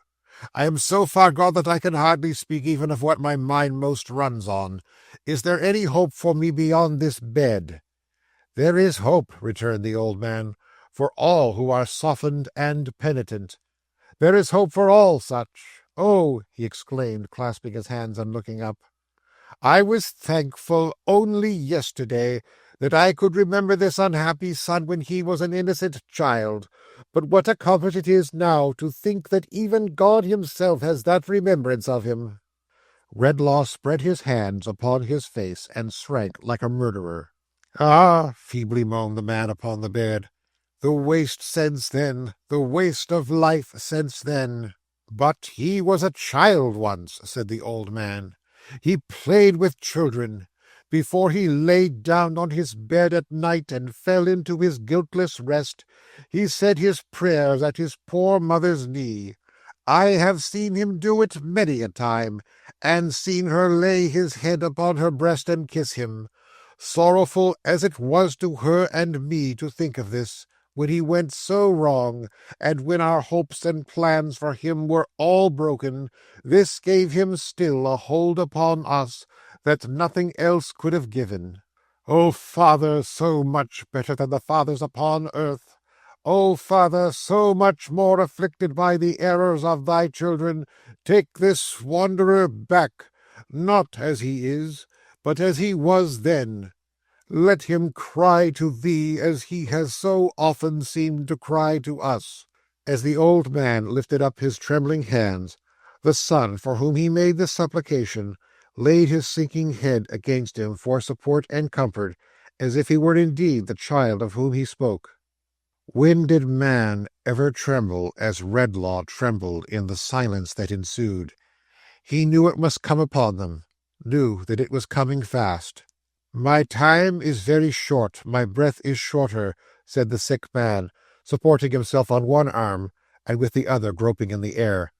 I am so far gone that I can hardly speak even of what my mind most runs on. Is there any hope for me beyond this bed?" "There is hope," returned the old man, "for all who are softened and penitent. There is hope for all such. Oh," he exclaimed, clasping his hands and looking up, "I was thankful only yesterday that I could remember this unhappy son when he was an innocent child. But what a comfort it is now to think that even God himself has that remembrance of him." Redlaw spread his hands upon his face and shrank like a murderer. "Ah," feebly moaned the man upon the bed, "the waste since then, the waste of life since then." "But he was a child once," said the old man. "He played with children. Before he lay down on his bed at night and fell into his guiltless rest, he said his prayers at his poor mother's knee. I have seen him do it many a time, and seen her lay his head upon her breast and kiss him. Sorrowful as it was to her and me to think of this, when he went so wrong, and when our hopes and plans for him were all broken, this gave him still a hold upon us that nothing else could have given. O Father, so much better than the fathers upon earth! O Father, so much more afflicted by the errors of thy children, take this wanderer back, not as he is, but as he was then. Let him cry to thee as he has so often seemed to cry to us." As the old man lifted up his trembling hands, the son, for whom he made this supplication, laid his sinking head against him for support and comfort, as if he were indeed the child of whom he spoke. When did man ever tremble as Redlaw trembled in the silence that ensued? He knew it must come upon them, knew that it was coming fast. "My time is very short, my breath is shorter," said the sick man, supporting himself on one arm, and with the other groping in the air.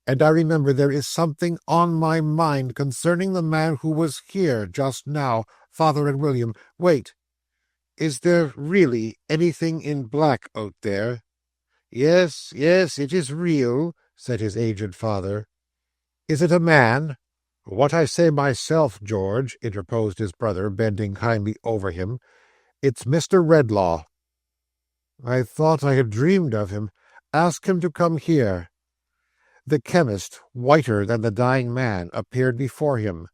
"And I remember there is something on my mind concerning the man who was here just now, Father and William. Wait. Is there really anything in black out there?" "Yes, yes, it is real," said his aged father. "Is it a man?" "What I say myself, George," interposed his brother, bending kindly over him. "It's Mr. Redlaw." "I thought I had dreamed of him. Ask him to come here." The chemist, whiter than the dying man, appeared before him.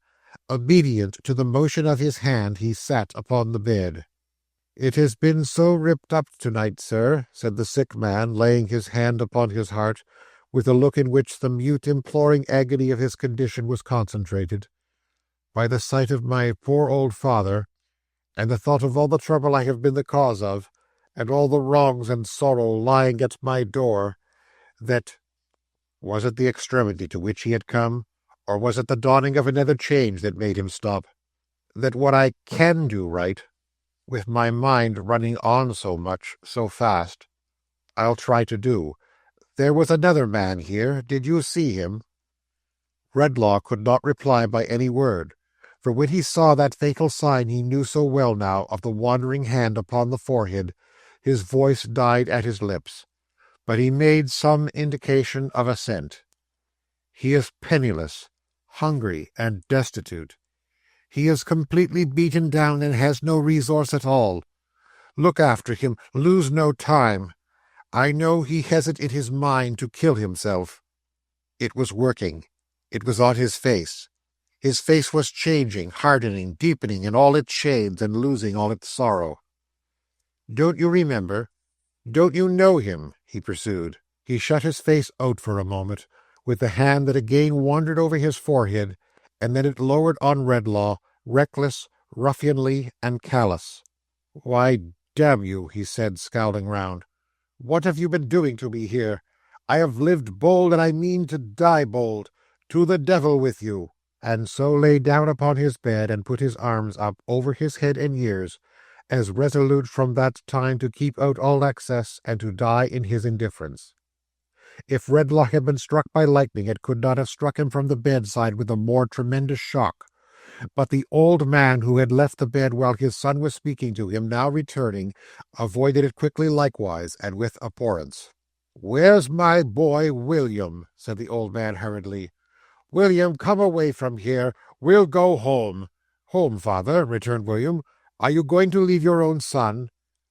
Obedient to the motion of his hand, he sat upon the bed. "It has been so ripped up tonight, sir," said the sick man, laying his hand upon his heart, with a look in which the mute imploring agony of his condition was concentrated. by the sight of my poor old father, and the thought of all the trouble I have been the cause of, and all the wrongs and sorrow lying at my door, that was it the extremity to which he had come, or was it the dawning of another change that made him stop? That what I can do right, with my mind running on so much, so fast, I'll try to do. There was another man here. Did you see him? Redlaw could not reply by any word, for when he saw that fatal sign he knew so well now of the wandering hand upon the forehead, his voice died at his lips, but he made some indication of assent. He is penniless, hungry, and destitute. He is completely beaten down and has no resource at all. Look after him, lose no time. I know he has it in his mind to kill himself. It was working. It was on his face. His face was changing, hardening, deepening in all its shades and losing all its sorrow. Don't you remember? Don't you know him? He pursued. He shut his face out for a moment, with the hand that again wandered over his forehead, and then it lowered on Redlaw, reckless, ruffianly, and callous. Why, damn you, he said, scowling round. What have you been doing to me here? I have lived bold, and I mean to die bold. To the devil with you. And so lay down upon his bed and put his arms up over his head and ears, as resolute from that time to keep out all excess and to die in his indifference. If Redlaw had been struck by lightning, it could not have struck him from the bedside with a more tremendous shock. But the old man who had left the bed while his son was speaking to him, now returning, avoided it quickly likewise, and with abhorrence. "Where's my boy William?" said the old man hurriedly. "William, come away from here. We'll go home." "Home, father," returned William. "Are you going to leave your own son?"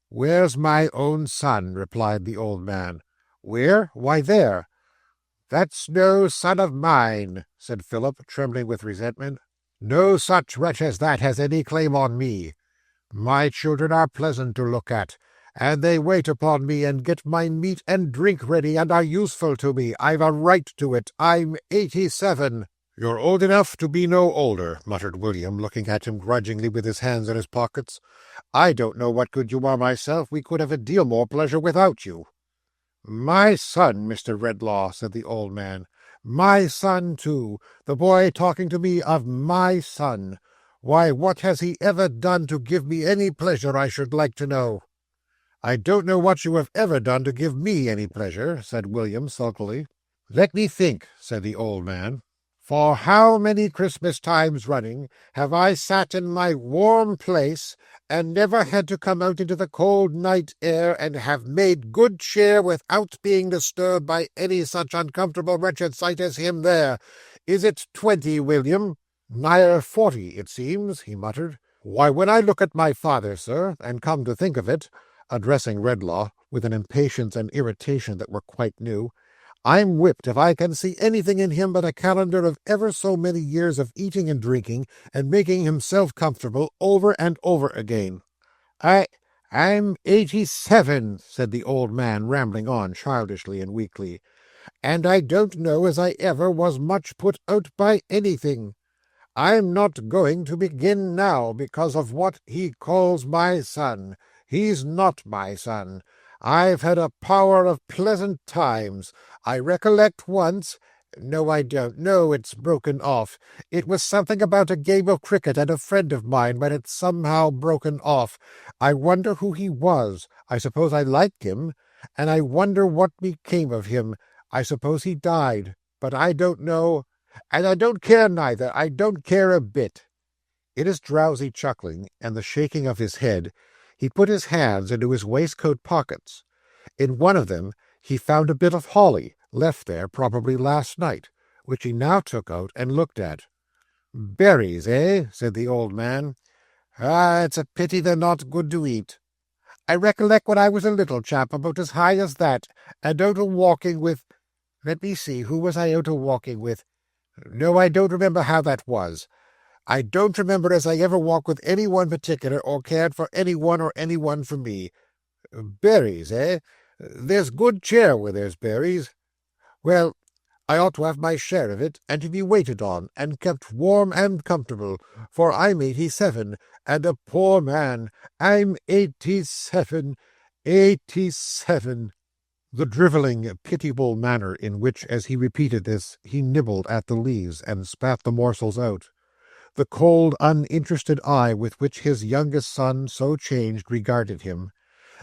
"Where's my own son?" replied the old man. "Where? Why, there." "That's no son of mine," said Philip, trembling with resentment. "No such wretch as that has any claim on me. My children are pleasant to look at, and they wait upon me and get my meat and drink ready and are useful to me. I've a right to it. I'm 87. "You're old enough to be no older," muttered William, looking at him grudgingly with his hands in his pockets. "I don't know what good you are myself. We could have a deal more pleasure without you." "My son, Mr. Redlaw," said the old man. "My son, too. The boy talking to me of my son. Why, what has he ever done to give me any pleasure, I should like to know?" "I don't know what you have ever done to give me any pleasure," said William sulkily. "Let me think," said the old man. "For how many Christmas times running have I sat in my warm place and never had to come out into the cold night air and have made good cheer without being disturbed by any such uncomfortable wretched sight as him there? Is it 20, William?" "Nigher 40, it seems," he muttered. "Why, when I look at my father, sir, and come to think of it," addressing Redlaw, with an impatience and irritation that were quite new, "I'm whipped if I can see anything in him but a calendar of ever so many years of eating and drinking and making himself comfortable over and over again." I'm 87, said the old man, rambling on childishly and weakly, "and I don't know as I ever was much put out by anything. I'm not going to begin now because of what he calls my son. He's not my son. I've had a power of pleasant times. I recollect once— no, I don't. No, it's broken off. It was something about a game of cricket and a friend of mine, but it's somehow broken off. I wonder who he was. I suppose I liked him, and I wonder what became of him. I suppose he died, but I don't know, and I don't care neither. I don't care a bit." In his drowsy chuckling and the shaking of his head, he put his hands into his waistcoat pockets. In one of them he found a bit of holly, left there probably last night, which he now took out and looked at. "Berries, eh?" said the old man. "Ah, it's a pity they're not good to eat. I recollect when I was a little chap about as high as that, and out a-walking with— let me see, who was I out a-walking with? No, I don't remember how that was. I don't remember as I ever walked with any one particular, or cared for any one or any one for me. Berries, eh? There's good cheer where there's berries. Well, I ought to have my share of it, and to be waited on, and kept warm and comfortable, for I'm 87, and a poor man. I'm 87, 87. The drivelling, pitiable manner in which, as he repeated this, he nibbled at the leaves and spat the morsels out, the cold, uninterested eye with which his youngest son, so changed, regarded him,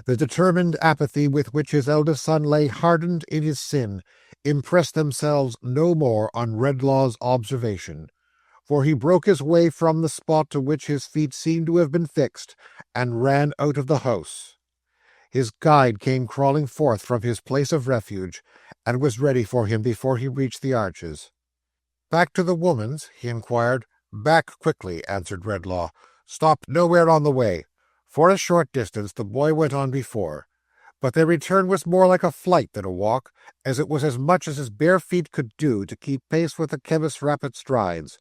the determined apathy with which his eldest son lay hardened in his sin, impressed themselves no more on Redlaw's observation, for he broke his way from the spot to which his feet seemed to have been fixed, and ran out of the house. His guide came crawling forth from his place of refuge, and was ready for him before he reached the arches. "Back to the woman's?" he inquired. "Back quickly," answered Redlaw. "Stop nowhere on the way." For a short distance the boy went on before, but their return was more like a flight than a walk, as it was as much as his bare feet could do to keep pace with the chemist's rapid strides.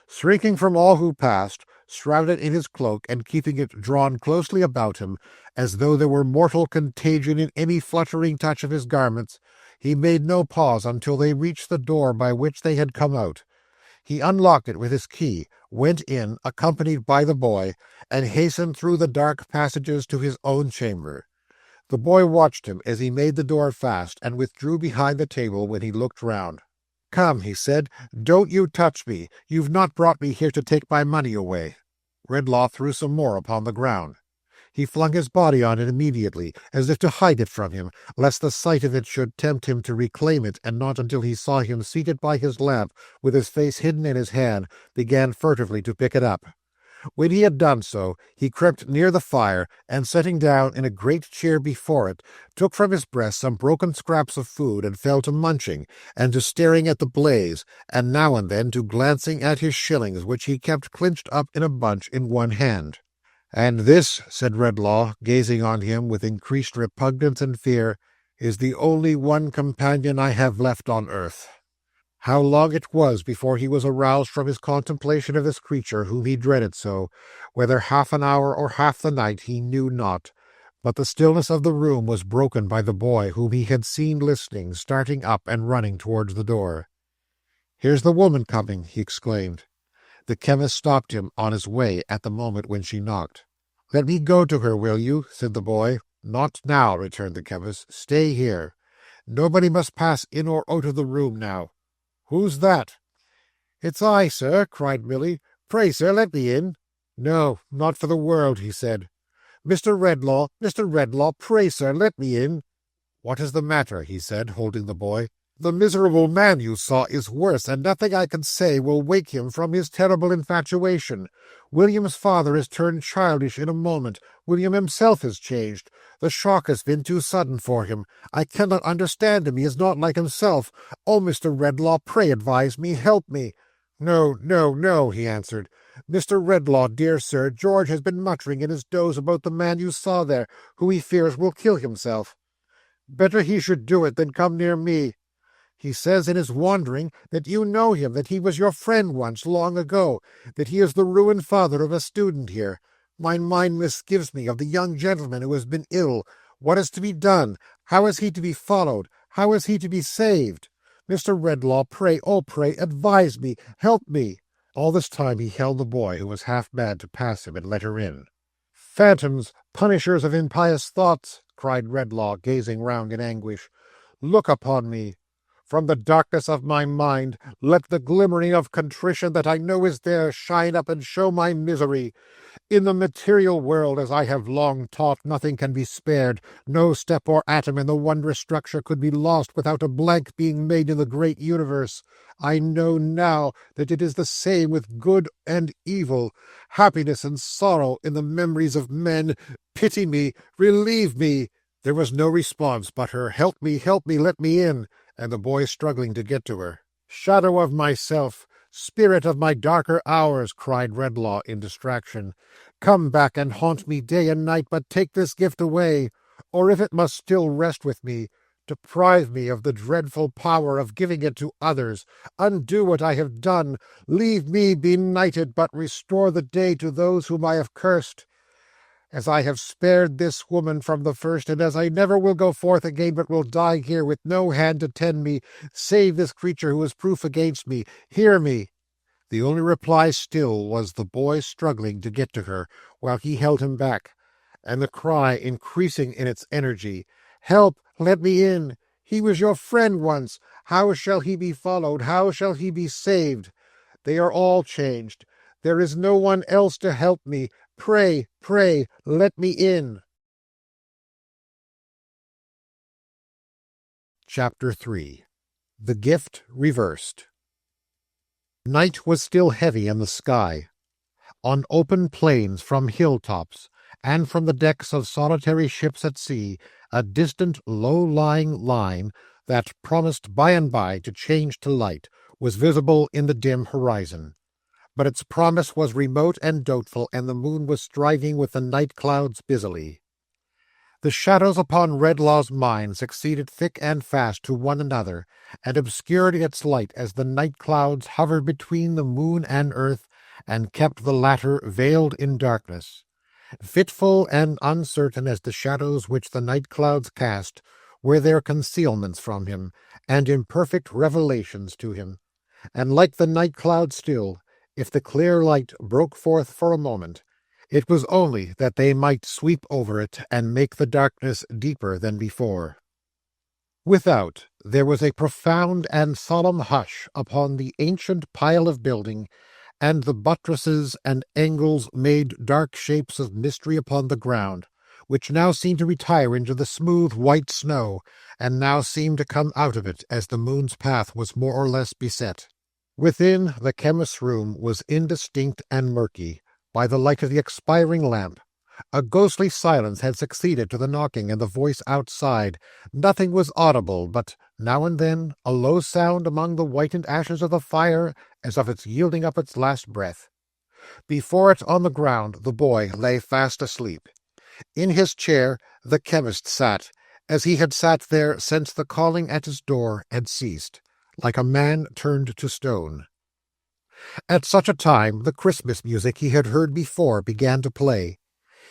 Shrinking from all who passed, shrouded in his cloak, and keeping it drawn closely about him, as though there were mortal contagion in any fluttering touch of his garments, he made no pause until they reached the door by which they had come out. He unlocked it with his key, went in, accompanied by the boy, and hastened through the dark passages to his own chamber. The boy watched him as he made the door fast, and withdrew behind the table when he looked round. "Come," he said, "don't you touch me. You've not brought me here to take my money away." Redlaw threw some more upon the ground. He flung his body on it immediately, as if to hide it from him, lest the sight of it should tempt him to reclaim it, and not until he saw him seated by his lamp, with his face hidden in his hand, began furtively to pick it up. When he had done so, he crept near the fire, and sitting down in a great chair before it, took from his breast some broken scraps of food, and fell to munching, and to staring at the blaze, and now and then to glancing at his shillings, which he kept clinched up in a bunch in one hand. "And this," said Redlaw, gazing on him with increased repugnance and fear, "is the only one companion I have left on earth." How long it was before he was aroused from his contemplation of this creature whom he dreaded so, whether half an hour or half the night, he knew not, but the stillness of the room was broken by the boy whom he had seen listening, starting up and running towards the door. "Here's the woman coming," he exclaimed. The chemist stopped him on his way at the moment when she knocked. "Let me go to her, will you?" said the boy. "Not now," returned the chemist. "Stay here. Nobody must pass in or out of the room now." "Who's that?" "It's I, sir," cried Milly. "Pray, sir, let me in." "No, not for the world," he said. Mr. Redlaw, pray, sir, let me in." "What is the matter?" he said, holding the boy. "The miserable man you saw is worse, and nothing I can say will wake him from his terrible infatuation. William's father has turned childish in a moment. William himself has changed. The shock has been too sudden for him. I cannot understand him. He is not like himself. Oh, Mr. Redlaw, pray advise me, help me." "No, no, no," he answered. "Mr. Redlaw, dear sir, George has been muttering in his doze about the man you saw there, who he fears will kill himself. Better he should do it than come near me. He says in his wandering that you know him, that he was your friend once, long ago, that he is the ruined father of a student here. My mind misgives me of the young gentleman who has been ill. What is to be done? How is he to be followed? How is he to be saved? Mr. Redlaw, pray, oh pray, advise me, help me." All this time he held the boy, who was half mad, to pass him and let her in. "Phantoms, punishers of impious thoughts!" cried Redlaw, gazing round in anguish. "Look upon me. From the darkness of my mind, let the glimmering of contrition that I know is there shine up and show my misery. In the material world, as I have long taught, nothing can be spared. No step or atom in the wondrous structure could be lost without a blank being made in the great universe. I know now that it is the same with good and evil, happiness and sorrow in the memories of men. Pity me, relieve me." There was no response but her help me, let me in," and the boy struggling to get to her. "Shadow of myself, spirit of my darker hours," cried Redlaw in distraction, "come back and haunt me day and night, but take this gift away, or if it must still rest with me, deprive me of the dreadful power of giving it to others. Undo what I have done. Leave me benighted, but restore the day to those whom I have cursed. As I have spared this woman from the first, and as I never will go forth again, but will die here with no hand to tend me, save this creature who is proof against me. Hear me." The only reply still was the boy struggling to get to her, while he held him back, and the cry increasing in its energy, "Help! Let me in! He was your friend once. How shall he be followed? How shall he be saved? They are all changed. There is no one else to help me. Pray, pray, let me in." Chapter 3. The Gift Reversed. Night was still heavy in the sky. On open plains from hilltops, and from the decks of solitary ships at sea, a distant low-lying line that promised by and by to change to light was visible in the dim horizon. But its promise was remote and doubtful, and the moon was striving with the night clouds busily. The shadows upon Redlaw's mine succeeded thick and fast to one another, and obscured its light as the night clouds hovered between the moon and earth, and kept the latter veiled in darkness. Fitful and uncertain as the shadows which the night clouds cast were their concealments from him, and imperfect revelations to him. And like the night cloud still, if the clear light broke forth for a moment, it was only that they might sweep over it and make the darkness deeper than before. Without, there was a profound and solemn hush upon the ancient pile of building, and the buttresses and angles made dark shapes of mystery upon the ground, which now seemed to retire into the smooth white snow, and now seemed to come out of it as the moon's path was more or less beset. Within, the chemist's room was indistinct and murky, by the light of the expiring lamp. A ghostly silence had succeeded to the knocking and the voice outside. Nothing was audible, but now and then a low sound among the whitened ashes of the fire, as of its yielding up its last breath. Before it on the ground the boy lay fast asleep. In his chair the chemist sat, as he had sat there since the calling at his door had ceased, like a man turned to stone. At such a time the Christmas music he had heard before began to play.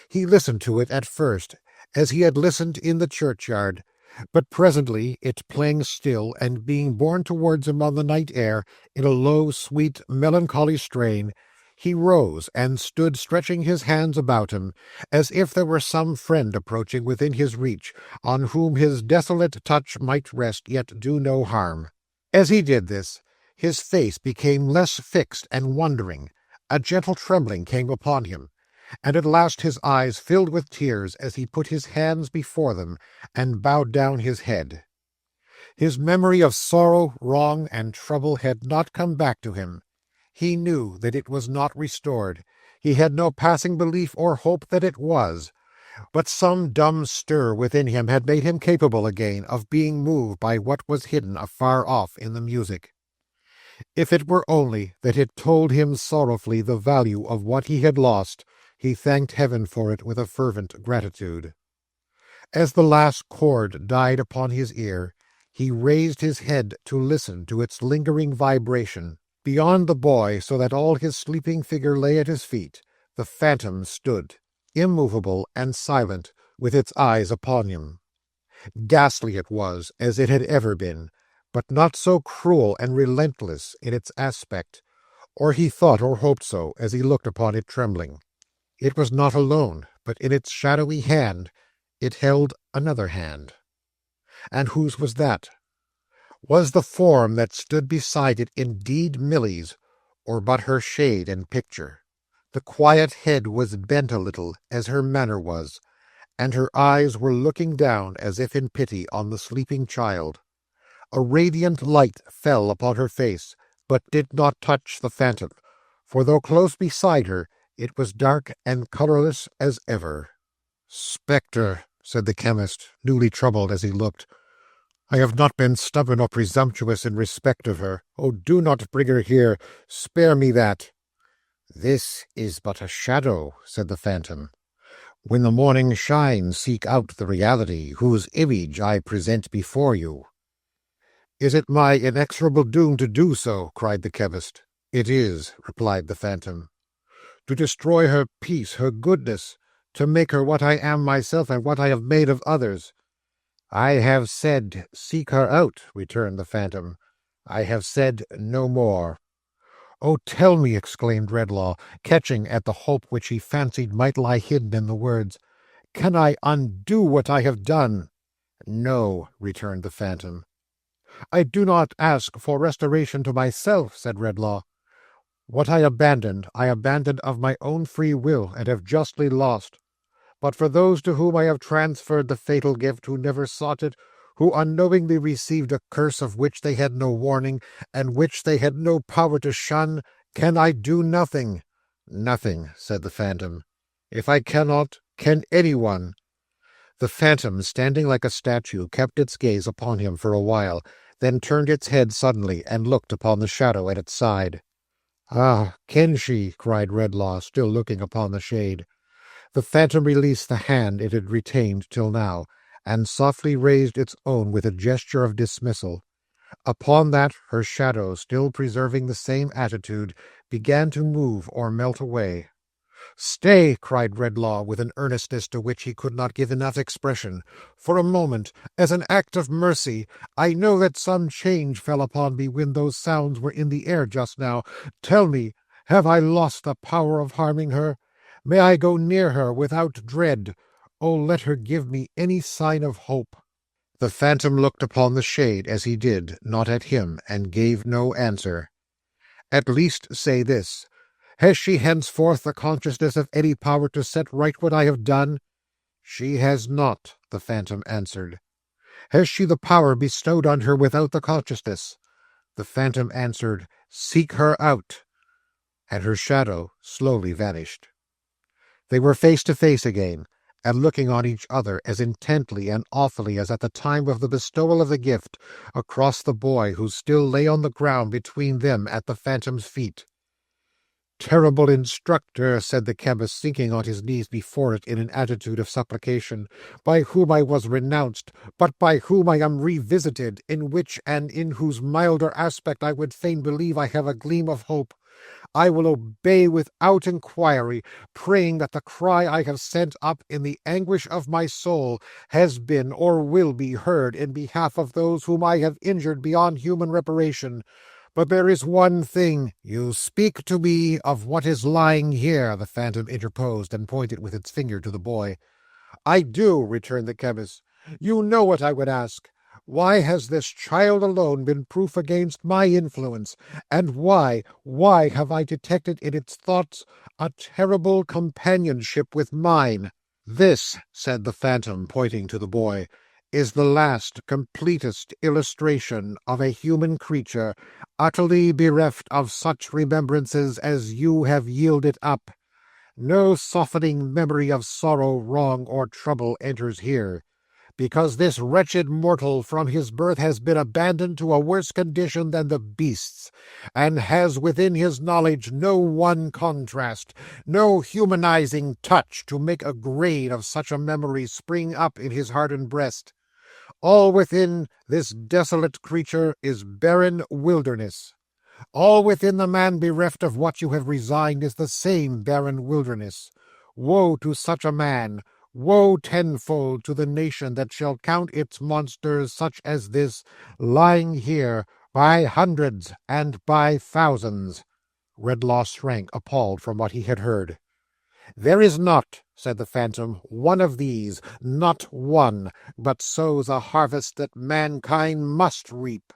He listened to it at first, as he had listened in the churchyard, but presently it playing still, and being borne towards him on the night air in a low, sweet, melancholy strain, he rose and stood stretching his hands about him, as if there were some friend approaching within his reach, on whom his desolate touch might rest, yet do no harm. As he did this, his face became less fixed and wondering. A gentle trembling came upon him, and at last his eyes filled with tears as he put his hands before them and bowed down his head. His memory of sorrow, wrong, and trouble had not come back to him. He knew that it was not restored. He had no passing belief or hope that it was. But some dumb stir within him had made him capable again of being moved by what was hidden afar off in the music. If it were only that it told him sorrowfully the value of what he had lost, he thanked heaven for it with a fervent gratitude. As the last chord died upon his ear, he raised his head to listen to its lingering vibration. Beyond the boy, so that all his sleeping figure lay at his feet, the phantom stood, immovable and silent, with its eyes upon him. Ghastly it was, as it had ever been, but not so cruel and relentless in its aspect, or he thought or hoped so as he looked upon it trembling. It was not alone, but in its shadowy hand it held another hand. And whose was that? Was the form that stood beside it indeed Milly's, or but her shade and picture? The quiet head was bent a little, as her manner was, and her eyes were looking down as if in pity on the sleeping child. A radiant light fell upon her face, but did not touch the phantom, for though close beside her, it was dark and colourless as ever. "Spectre," said the chemist, newly troubled as he looked, "I have not been stubborn or presumptuous in respect of her. Oh, do not bring her here. Spare me that." "This is but a shadow," said the phantom. "When the morning shines, seek out the reality, whose image I present before you." "Is it my inexorable doom to do so?" cried the chemist. "It is," replied the phantom. "To destroy her peace, her goodness, to make her what I am myself and what I have made of others. I have said, seek her out, returned the phantom. I have said no more. Oh, tell me, exclaimed Redlaw, catching at the hope which he fancied might lie hidden in the words. Can I undo what I have done? No, returned the phantom. I do not ask for restoration to myself, said Redlaw. What I abandoned of my own free will, and have justly lost. But for those to whom I have transferred the fatal gift, who never sought it, who unknowingly received a curse of which they had no warning, and which they had no power to shun, can I do nothing? Nothing, said the phantom. If I cannot, can anyone? The phantom, standing like a statue, kept its gaze upon him for a while, then turned its head suddenly, and looked upon the shadow at its side. Ah, can she? Cried Redlaw, still looking upon the shade. The phantom released the hand it had retained till now, and softly raised its own with a gesture of dismissal. Upon that, her shadow, still preserving the same attitude, began to move or melt away. "Stay!" cried Redlaw, with an earnestness to which he could not give enough expression. "For a moment, as an act of mercy. I know that some change fell upon me when those sounds were in the air just now. Tell me, have I lost the power of harming her? May I go near her without dread? Oh, let her give me any sign of hope." The phantom looked upon the shade as he did, not at him, and gave no answer. "At least say this. Has she henceforth the consciousness of any power to set right what I have done?" "She has not," the phantom answered. "Has she the power bestowed on her without the consciousness?" The phantom answered, "Seek her out." And her shadow slowly vanished. They were face to face again, and looking on each other as intently and awfully as at the time of the bestowal of the gift, across the boy who still lay on the ground between them at the phantom's feet. "Terrible instructor," said the chemist, sinking on his knees before it in an attitude of supplication, "by whom I was renounced, but by whom I am revisited, in which and in whose milder aspect I would fain believe I have a gleam of hope. I will obey without inquiry, praying that the cry I have sent up in the anguish of my soul has been or will be heard in behalf of those whom I have injured beyond human reparation. But there is one thing—" "You speak to me of what is lying here," the phantom interposed, and pointed with its finger to the boy. "I do," returned the chemist. "You know what I would ask. Why has this child alone been proof against my influence? And why have I detected in its thoughts a terrible companionship with mine?" "This," said the phantom, pointing to the boy, "is the last, completest illustration of a human creature, utterly bereft of such remembrances as you have yielded up. No softening memory of sorrow, wrong, or trouble enters here, because this wretched mortal from his birth has been abandoned to a worse condition than the beasts, and has within his knowledge no one contrast, no humanizing touch to make a grain of such a memory spring up in his hardened breast. All within this desolate creature is barren wilderness. All within the man bereft of what you have resigned is the same barren wilderness. Woe to such a man! Woe tenfold to the nation that shall count its monsters such as this, lying here by hundreds and by thousands." Redlaw shrank appalled from what he had heard. "There is not," said the phantom, "one of these, not one, but sows a harvest that mankind must reap.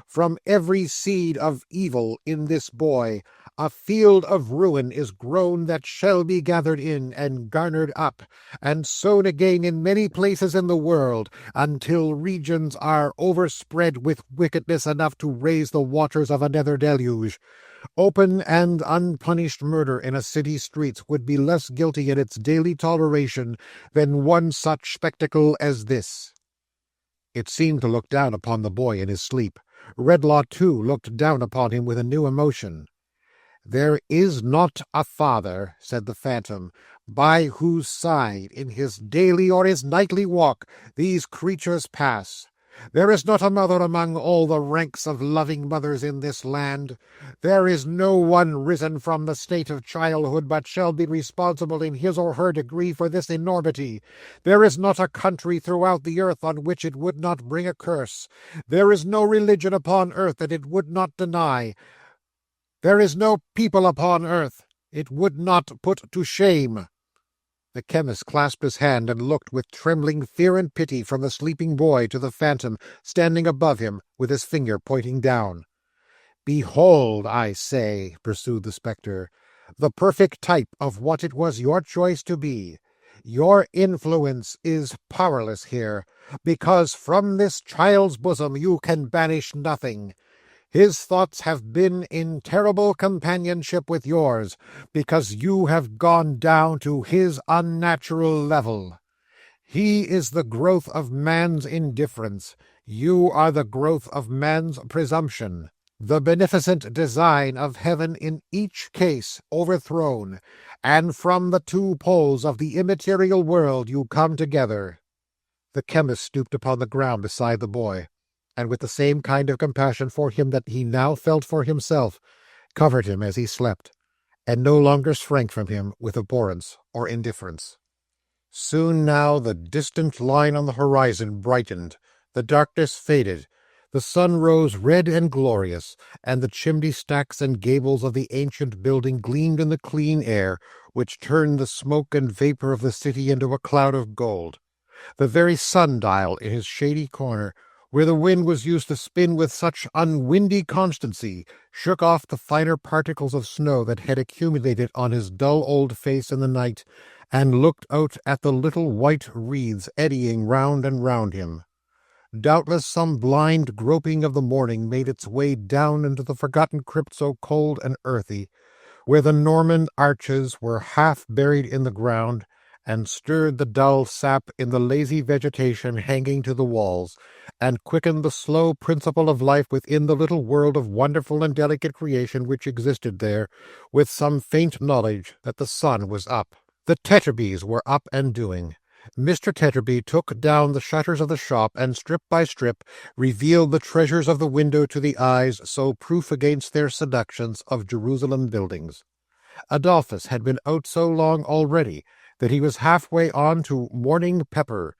From every seed of evil in this boy, a field of ruin is grown that shall be gathered in and garnered up, and sown again in many places in the world, until regions are overspread with wickedness enough to raise the waters of another deluge. Open and unpunished murder in a city's streets would be less guilty in its daily toleration than one such spectacle as this." It seemed to look down upon the boy in his sleep. Redlaw, too, looked down upon him with a new emotion. "There is not a father," said the phantom, "by whose side, in his daily or his nightly walk, these creatures pass. There is not a mother among all the ranks of loving mothers in this land. There is no one risen from the state of childhood but shall be responsible in his or her degree for this enormity. There is not a country throughout the earth on which it would not bring a curse. There is no religion upon earth that it would not deny. There is no people upon earth it would not put to shame." The chemist clasped his hand and looked with trembling fear and pity from the sleeping boy to the phantom standing above him with his finger pointing down. "Behold, I say," pursued the spectre, "the perfect type of what it was your choice to be. Your influence is powerless here, because from this child's bosom you can banish nothing. His thoughts have been in terrible companionship with yours, because you have gone down to his unnatural level. He is the growth of man's indifference. You are the growth of man's presumption. The beneficent design of heaven in each case overthrown, and from the two poles of the immaterial world you come together." The chemist stooped upon the ground beside the boy, and with the same kind of compassion for him that he now felt for himself, covered him as he slept, and no longer shrank from him with abhorrence or indifference. Soon now the distant line on the horizon brightened, the darkness faded, the sun rose red and glorious, and the chimney stacks and gables of the ancient building gleamed in the clean air, which turned the smoke and vapor of the city into a cloud of gold. The very sun-dial in his shady corner, where the wind was used to spin with such unwindy constancy, shook off the finer particles of snow that had accumulated on his dull old face in the night, and looked out at the little white wreaths eddying round and round him. Doubtless some blind groping of the morning made its way down into the forgotten crypt so cold and earthy, where the Norman arches were half buried in the ground, and stirred the dull sap in the lazy vegetation hanging to the walls, and quickened the slow principle of life within the little world of wonderful and delicate creation which existed there, with some faint knowledge that the sun was up. The Tetterbys were up and doing. Mr. Tetterby took down the shutters of the shop, and strip by strip revealed the treasures of the window to the eyes so proof against their seductions of Jerusalem buildings. Adolphus had been out so long already that he was halfway on to morning pepper.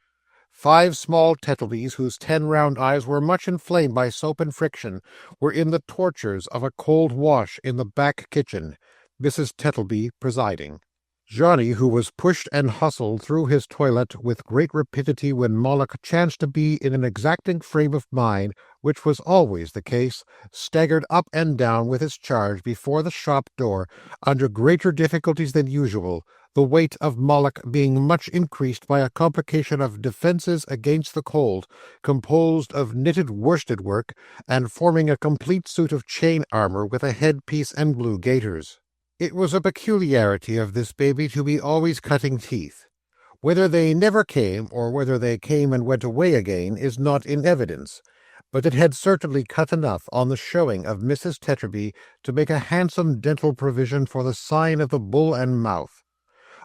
5 small Tettlebys, whose 10 round eyes were much inflamed by soap and friction, were in the tortures of a cold wash in the back kitchen, Mrs. Tettleby presiding. Johnny, who was pushed and hustled through his toilet with great rapidity when Moloch chanced to be in an exacting frame of mind, which was always the case, staggered up and down with his charge before the shop door under greater difficulties than usual, the weight of Moloch being much increased by a complication of defences against the cold, composed of knitted worsted work, and forming a complete suit of chain armour with a head-piece and blue gaiters. It was a peculiarity of this baby to be always cutting teeth. Whether they never came, or whether they came and went away again, is not in evidence, but it had certainly cut enough on the showing of Mrs. Tetterby to make a handsome dental provision for the sign of the bull and mouth.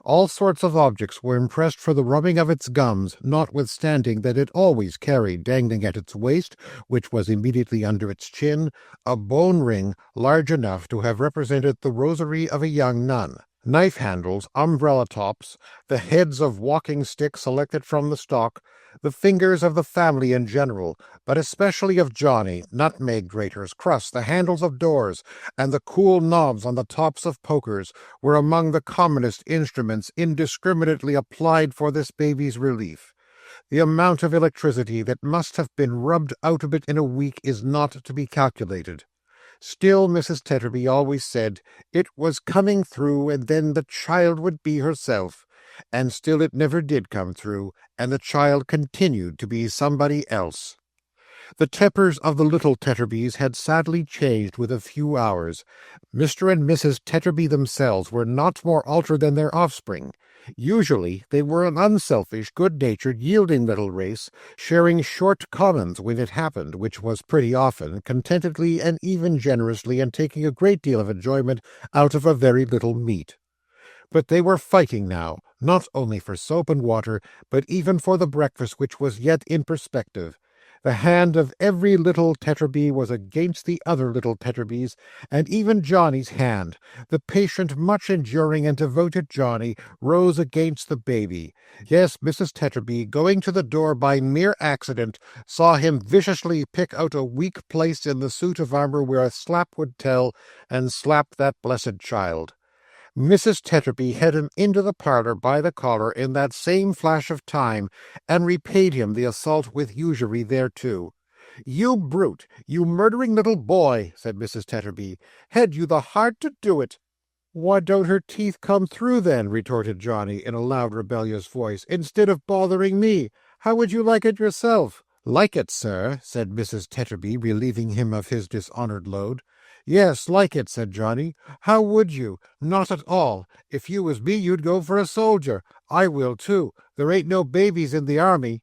All sorts of objects were impressed for the rubbing of its gums, notwithstanding that it always carried dangling at its waist, which was immediately under its chin, a bone ring large enough to have represented the rosary of a young nun. Knife handles, umbrella tops, the heads of walking sticks selected from the stock, the fingers of the family in general, but especially of Johnny, nutmeg graters, crusts, the handles of doors, and the cool knobs on the tops of pokers, were among the commonest instruments indiscriminately applied for this baby's relief. The amount of electricity that must have been rubbed out of it in a week is not to be calculated. Still, Mrs. Tetterby always said it was coming through, and then the child would be herself. And still it never did come through, and the child continued to be somebody else. The tempers of the little Tetterbys had sadly changed with a few hours. Mr. and Mrs. Tetterby themselves were not more altered than their offspring. Usually they were an unselfish, good-natured, yielding little race, sharing short commons when it happened, which was pretty often, contentedly and even generously, and taking a great deal of enjoyment out of a very little meat. But they were fighting now, not only for soap and water, but even for the breakfast which was yet in perspective. The hand of every little Tetterby was against the other little Tetterbys, and even Johnny's hand, the patient, much-enduring, and devoted Johnny, rose against the baby. Yes, Mrs. Tetterby, going to the door by mere accident, saw him viciously pick out a weak place in the suit of armor where a slap would tell, and slap that blessed child. Mrs. Tetterby had him into the parlor by the collar in that same flash of time, and repaid him the assault with usury thereto. "You brute, you murdering little boy," said Mrs. Tetterby, "had you the heart to do it?" "Why don't her teeth come through, then?" retorted Johnny, in a loud, rebellious voice, "instead of bothering me? How would you like it yourself?" "Like it, sir," said Mrs. Tetterby, relieving him of his dishonored load. "Yes, like it," said Johnny. "How would you? Not at all. If you was me, you'd go for a soldier. I will, too. There ain't no babies in the army."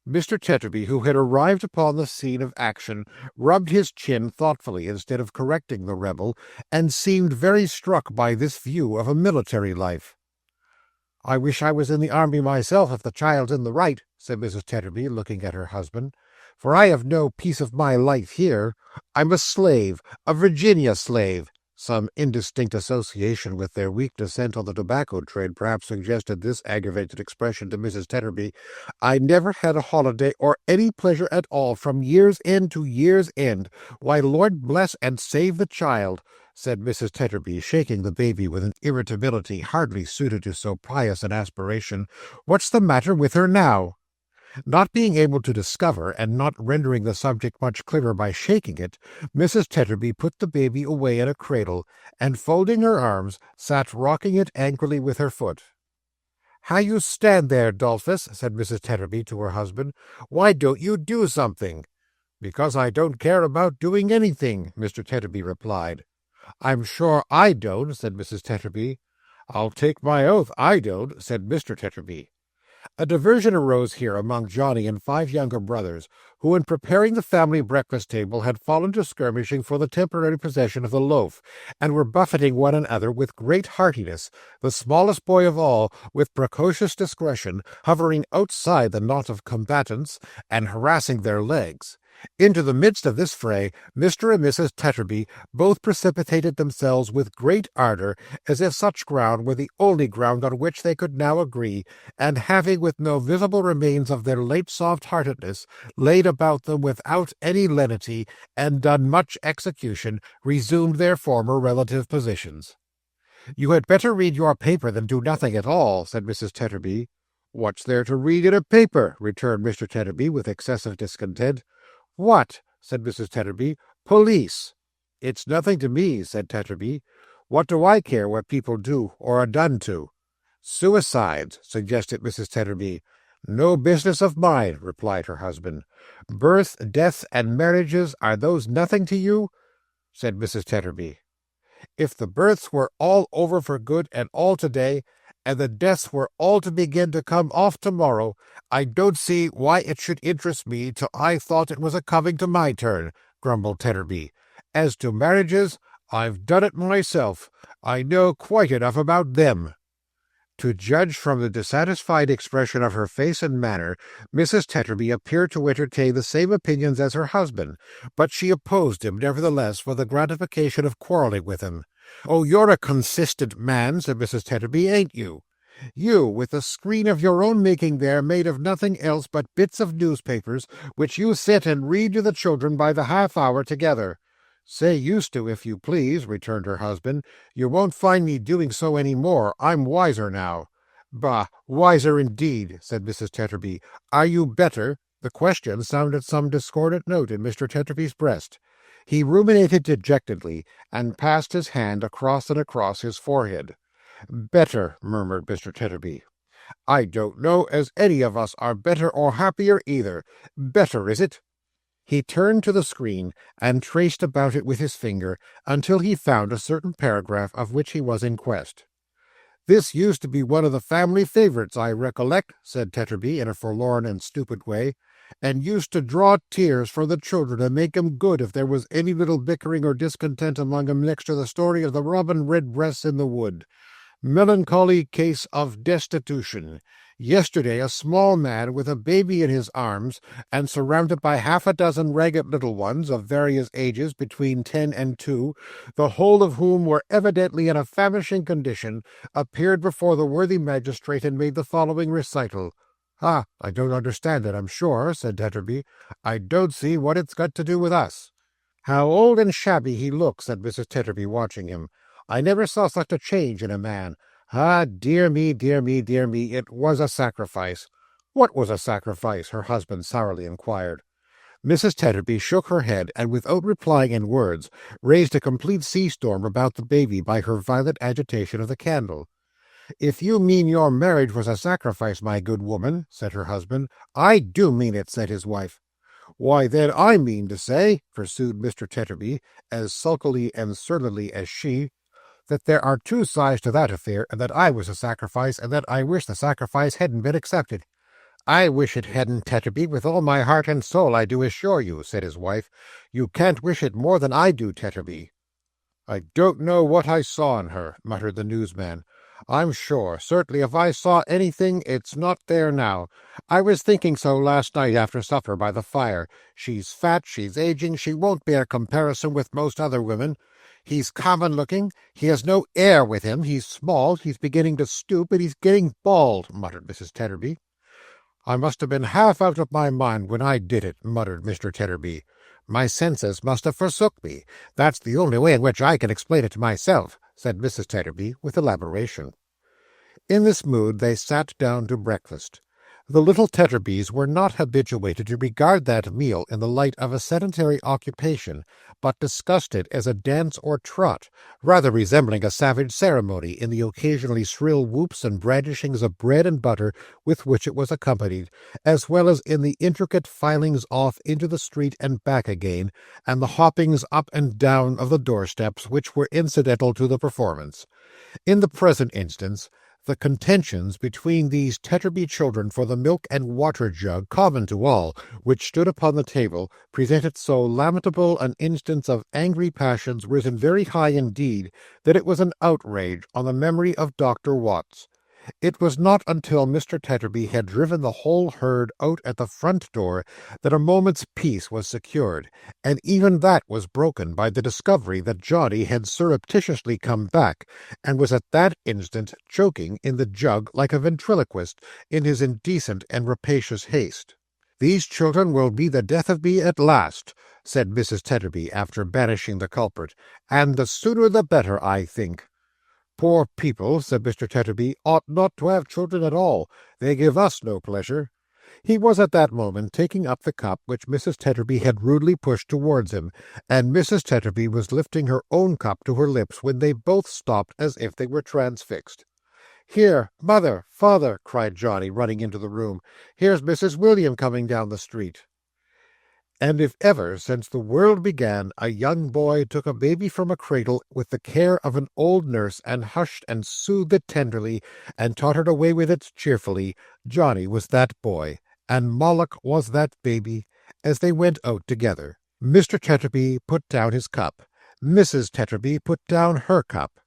Mr. Tetterby, who had arrived upon the scene of action, rubbed his chin thoughtfully instead of correcting the rebel, and seemed very struck by this view of a military life. "I wish I was in the army myself, if the child's in the right," said Mrs. Tetterby, looking at her husband, "for I have no peace of my life here. I'm a slave, a Virginia slave." Some indistinct association with their weak descent on the tobacco trade perhaps suggested this aggravated expression to Mrs. Tetterby. "I never had a holiday or any pleasure at all from year's end to year's end. Why, Lord bless and save the child," said Mrs. Tetterby, shaking the baby with an irritability hardly suited to so pious an aspiration. "What's the matter with her now?" Not being able to discover, and not rendering the subject much clearer by shaking it, Mrs. Tetterby put the baby away in a cradle, and, folding her arms, sat rocking it angrily with her foot. "How you stand there, Dolphus?" said Mrs. Tetterby to her husband. "Why don't you do something?" "Because I don't care about doing anything," Mr. Tetterby replied. "I'm sure I don't," said Mrs. Tetterby. "I'll take my oath I don't," said Mr. Tetterby. A diversion arose here among Johnny and 5 younger brothers, who, in preparing the family breakfast table, had fallen to skirmishing for the temporary possession of the loaf, and were buffeting one another with great heartiness, the smallest boy of all, with precocious discretion, hovering outside the knot of combatants, and harassing their legs. Into the midst of this fray, Mr. and Mrs. Tetterby both precipitated themselves with great ardour, as if such ground were the only ground on which they could now agree, and having, with no visible remains of their late soft-heartedness, laid about them without any lenity, and done much execution, resumed their former relative positions. "You had better read your paper than do nothing at all," said Mrs. Tetterby. "What's there to read in a paper?" returned Mr. Tetterby, with excessive discontent. "What?" said Mrs. Tetterby. "Police." "It's nothing to me," said Tetterby. "What do I care what people do or are done to?" "Suicides," suggested Mrs. Tetterby. "No business of mine," replied her husband. "Births, deaths, and marriages, are those nothing to you?" said Mrs. Tetterby. "If the births were all over for good and all today, and the deaths were all to begin to come off tomorrow, I don't see why it should interest me till I thought it was a-coming to my turn," grumbled Tetterby. "As to marriages, I've done it myself. I know quite enough about them." To judge from the dissatisfied expression of her face and manner, Mrs. Tetterby appeared to entertain the same opinions as her husband, but she opposed him, nevertheless, for the gratification of quarrelling with him. "Oh, you're a consistent man," said Mrs. Tetterby, "ain't you? You, with a screen of your own making there, made of nothing else but bits of newspapers, which you sit and read to the children by the half-hour together." "Say used to, if you please," returned her husband. "You won't find me doing so any more. I'm wiser now." "Bah, wiser indeed," said Mrs. Tetterby. "Are you better?" The question sounded some discordant note in Mr. Tetterby's breast. He ruminated dejectedly, and passed his hand across and across his forehead. "Better," murmured Mr. Tetterby. "I don't know as any of us are better or happier either. Better, is it?" He turned to the screen, and traced about it with his finger, until he found a certain paragraph of which he was in quest. "This used to be one of the family favourites, I recollect," said Tetterby, in a forlorn and stupid way, "and used to draw tears for the children and make 'em good if there was any little bickering or discontent among 'em next to the story of the robin redbreasts in the wood. Melancholy case of destitution. Yesterday a small man with a baby in his arms, and surrounded by half a dozen ragged little ones of various ages between 10 and 2, the whole of whom were evidently in a famishing condition, appeared before the worthy magistrate and made the following recital. "Ah, I don't understand it, I'm sure," said Tetterby. "I don't see what it's got to do with us." "How old and shabby he looks," said Mrs. Tetterby, watching him. "I never saw such a change in a man. Ah, dear me, dear me, dear me, it was a sacrifice." "What was a sacrifice?" her husband sourly inquired. Mrs. Tetterby shook her head, and without replying in words, raised a complete sea-storm about the baby by her violent agitation of the candle. "If you mean your marriage was a sacrifice, my good woman," said her husband. "I do mean it," said his wife. "Why, then, I mean to say," pursued Mr. Tetterby, as sulkily and surlily as she, "that there are two sides to that affair, and that I was a sacrifice, and that I wish the sacrifice hadn't been accepted." "I wish it hadn't, Tetterby, with all my heart and soul, I do assure you," said his wife. "You can't wish it more than I do, Tetterby." "I don't know what I saw in her," muttered the newsman. "I'm sure, certainly, if I saw anything, it's not there now. I was thinking so last night after supper by the fire. She's fat, she's aging, she won't bear comparison with most other women. He's common-looking, he has no air with him, he's small, he's beginning to stoop, and he's getting bald," muttered Mrs. Tetterby. "I must have been half out of my mind when I did it," muttered Mr. Tetterby. "My senses must have forsook me. That's the only way in which I can explain it to myself," said Mrs. Tetterby, with elaboration. In this mood they sat down to breakfast. The little Tetterbys were not habituated to regard that meal in the light of a sedentary occupation, but discussed it as a dance or trot, rather resembling a savage ceremony in the occasionally shrill whoops and brandishings of bread and butter with which it was accompanied, as well as in the intricate filings off into the street and back again, and the hoppings up and down of the doorsteps which were incidental to the performance. In the present instance, the contentions between these Tetterby children for the milk and water jug, common to all, which stood upon the table, presented so lamentable an instance of angry passions risen very high indeed, that it was an outrage on the memory of Dr. Watts. It was not until Mr. Tetterby had driven the whole herd out at the front door that a moment's peace was secured, and even that was broken by the discovery that Johnny had surreptitiously come back, and was at that instant choking in the jug like a ventriloquist in his indecent and rapacious haste. "These children will be the death of me at last," said Mrs. Tetterby, after banishing the culprit, "and the sooner the better, I think." "Poor people," said Mr. Tetterby, "ought not to have children at all. They give us no pleasure." He was at that moment taking up the cup which Mrs. Tetterby had rudely pushed towards him, and Mrs. Tetterby was lifting her own cup to her lips when they both stopped as if they were transfixed. "Here, mother, father," cried Johnny, running into the room. "Here's Mrs. William coming down the street." And if ever, since the world began, a young boy took a baby from a cradle with the care of an old nurse, and hushed and soothed it tenderly, and tottered away with it cheerfully, Johnny was that boy, and Moloch was that baby, as they went out together. Mr. Tetterby put down his cup. Mrs. Tetterby put down her cup.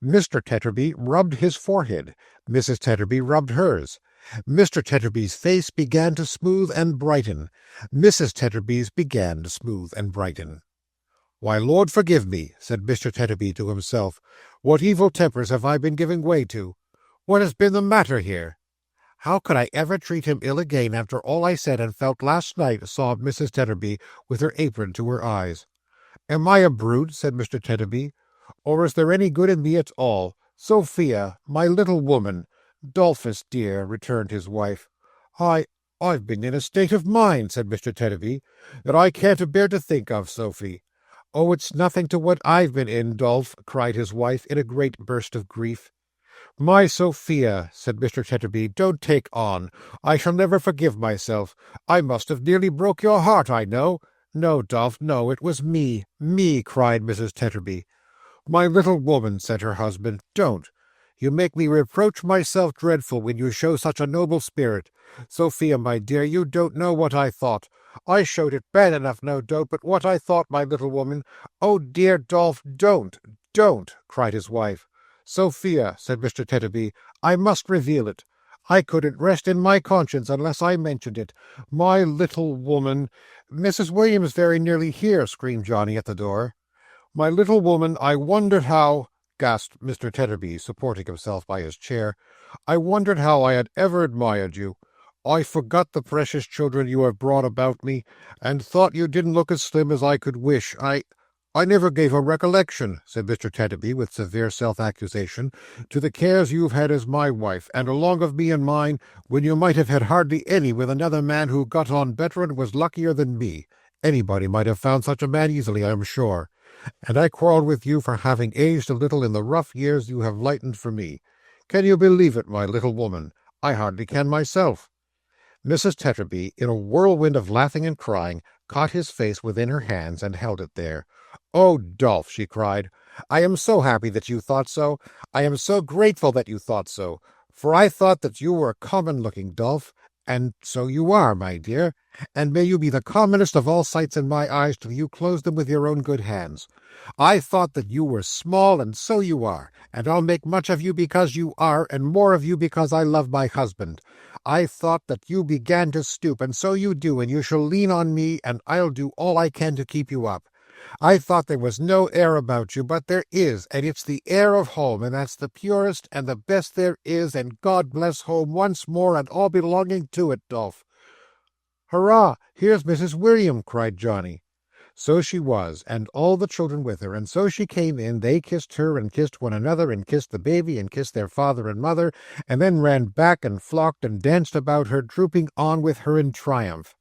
Mr. Tetterby rubbed his forehead. Mrs. Tetterby rubbed hers. Mr. Tetterby's face began to smooth and brighten. Mrs. Tetterby's began to smooth and brighten. "Why, Lord forgive me," said Mr. Tetterby to himself, "what evil tempers have I been giving way to? What has been the matter here? How could I ever treat him ill again after all I said and felt last night?" sobbed Mrs. Tetterby, with her apron to her eyes. "Am I a brute?" said Mr. Tetterby. "Or is there any good in me at all? Sophia, my little woman." "Dolphus, dear," returned his wife. "I've been in a state of mind," said Mr. Tetterby, "that I can't bear to think of, Sophy." "Oh, it's nothing to what I've been in, Dolph," cried his wife, in a great burst of grief. "My Sophia," said Mr. Tetterby, "don't take on. I shall never forgive myself. I must have nearly broke your heart, I know." "No, Dolph, no, it was me, me," cried Mrs. Tetterby. "My little woman," said her husband, "don't. You make me reproach myself dreadful when you show such a noble spirit. Sophia, my dear, you don't know what I thought. I showed it bad enough, no doubt, but what I thought, my little woman—" "Oh, dear Dolph, don't, cried his wife. "Sophia," said Mr. Tetterby, "I must reveal it. I couldn't rest in my conscience unless I mentioned it. My little woman—" "Mrs. William's very nearly here," screamed Johnny at the door. "My little woman, I wondered how—" gasped Mr. Tetterby, supporting himself by his chair. "I wondered how I had ever admired you. I forgot the precious children you have brought about me, and thought you didn't look as slim as I could wish. I never gave a recollection," said Mr. Tetterby, with severe self-accusation, "to the cares you've had as my wife, and along of me and mine, when you might have had hardly any with another man who got on better and was luckier than me. Anybody might have found such a man easily, I am sure. And I quarrelled with you for having aged a little in the rough years you have lightened for me. Can you believe it, my little woman? I hardly can myself." Mrs. Tetterby, in a whirlwind of laughing and crying, caught his face within her hands and held it there. "Oh, Dolph," she cried, "I am so happy that you thought so. I am so grateful that you thought so. For I thought that you were a common-looking Dolph, and so you are, my dear. And may you be the commonest of all sights in my eyes till you close them with your own good hands. I thought that you were small, and so you are, and I'll make much of you because you are, and more of you because I love my husband. I thought that you began to stoop, and so you do, and you shall lean on me, and I'll do all I can to keep you up. I thought there was no air about you, but there is, and it's the air of home, and that's the purest and the best there is, and God bless home once more, and all belonging to it, Dolph." "Hurrah! Here's Mrs. William!" cried Johnny. So she was, and all the children with her, and so she came in. They kissed her, and kissed one another, and kissed the baby, and kissed their father and mother, and then ran back and flocked and danced about her, trooping on with her in triumph.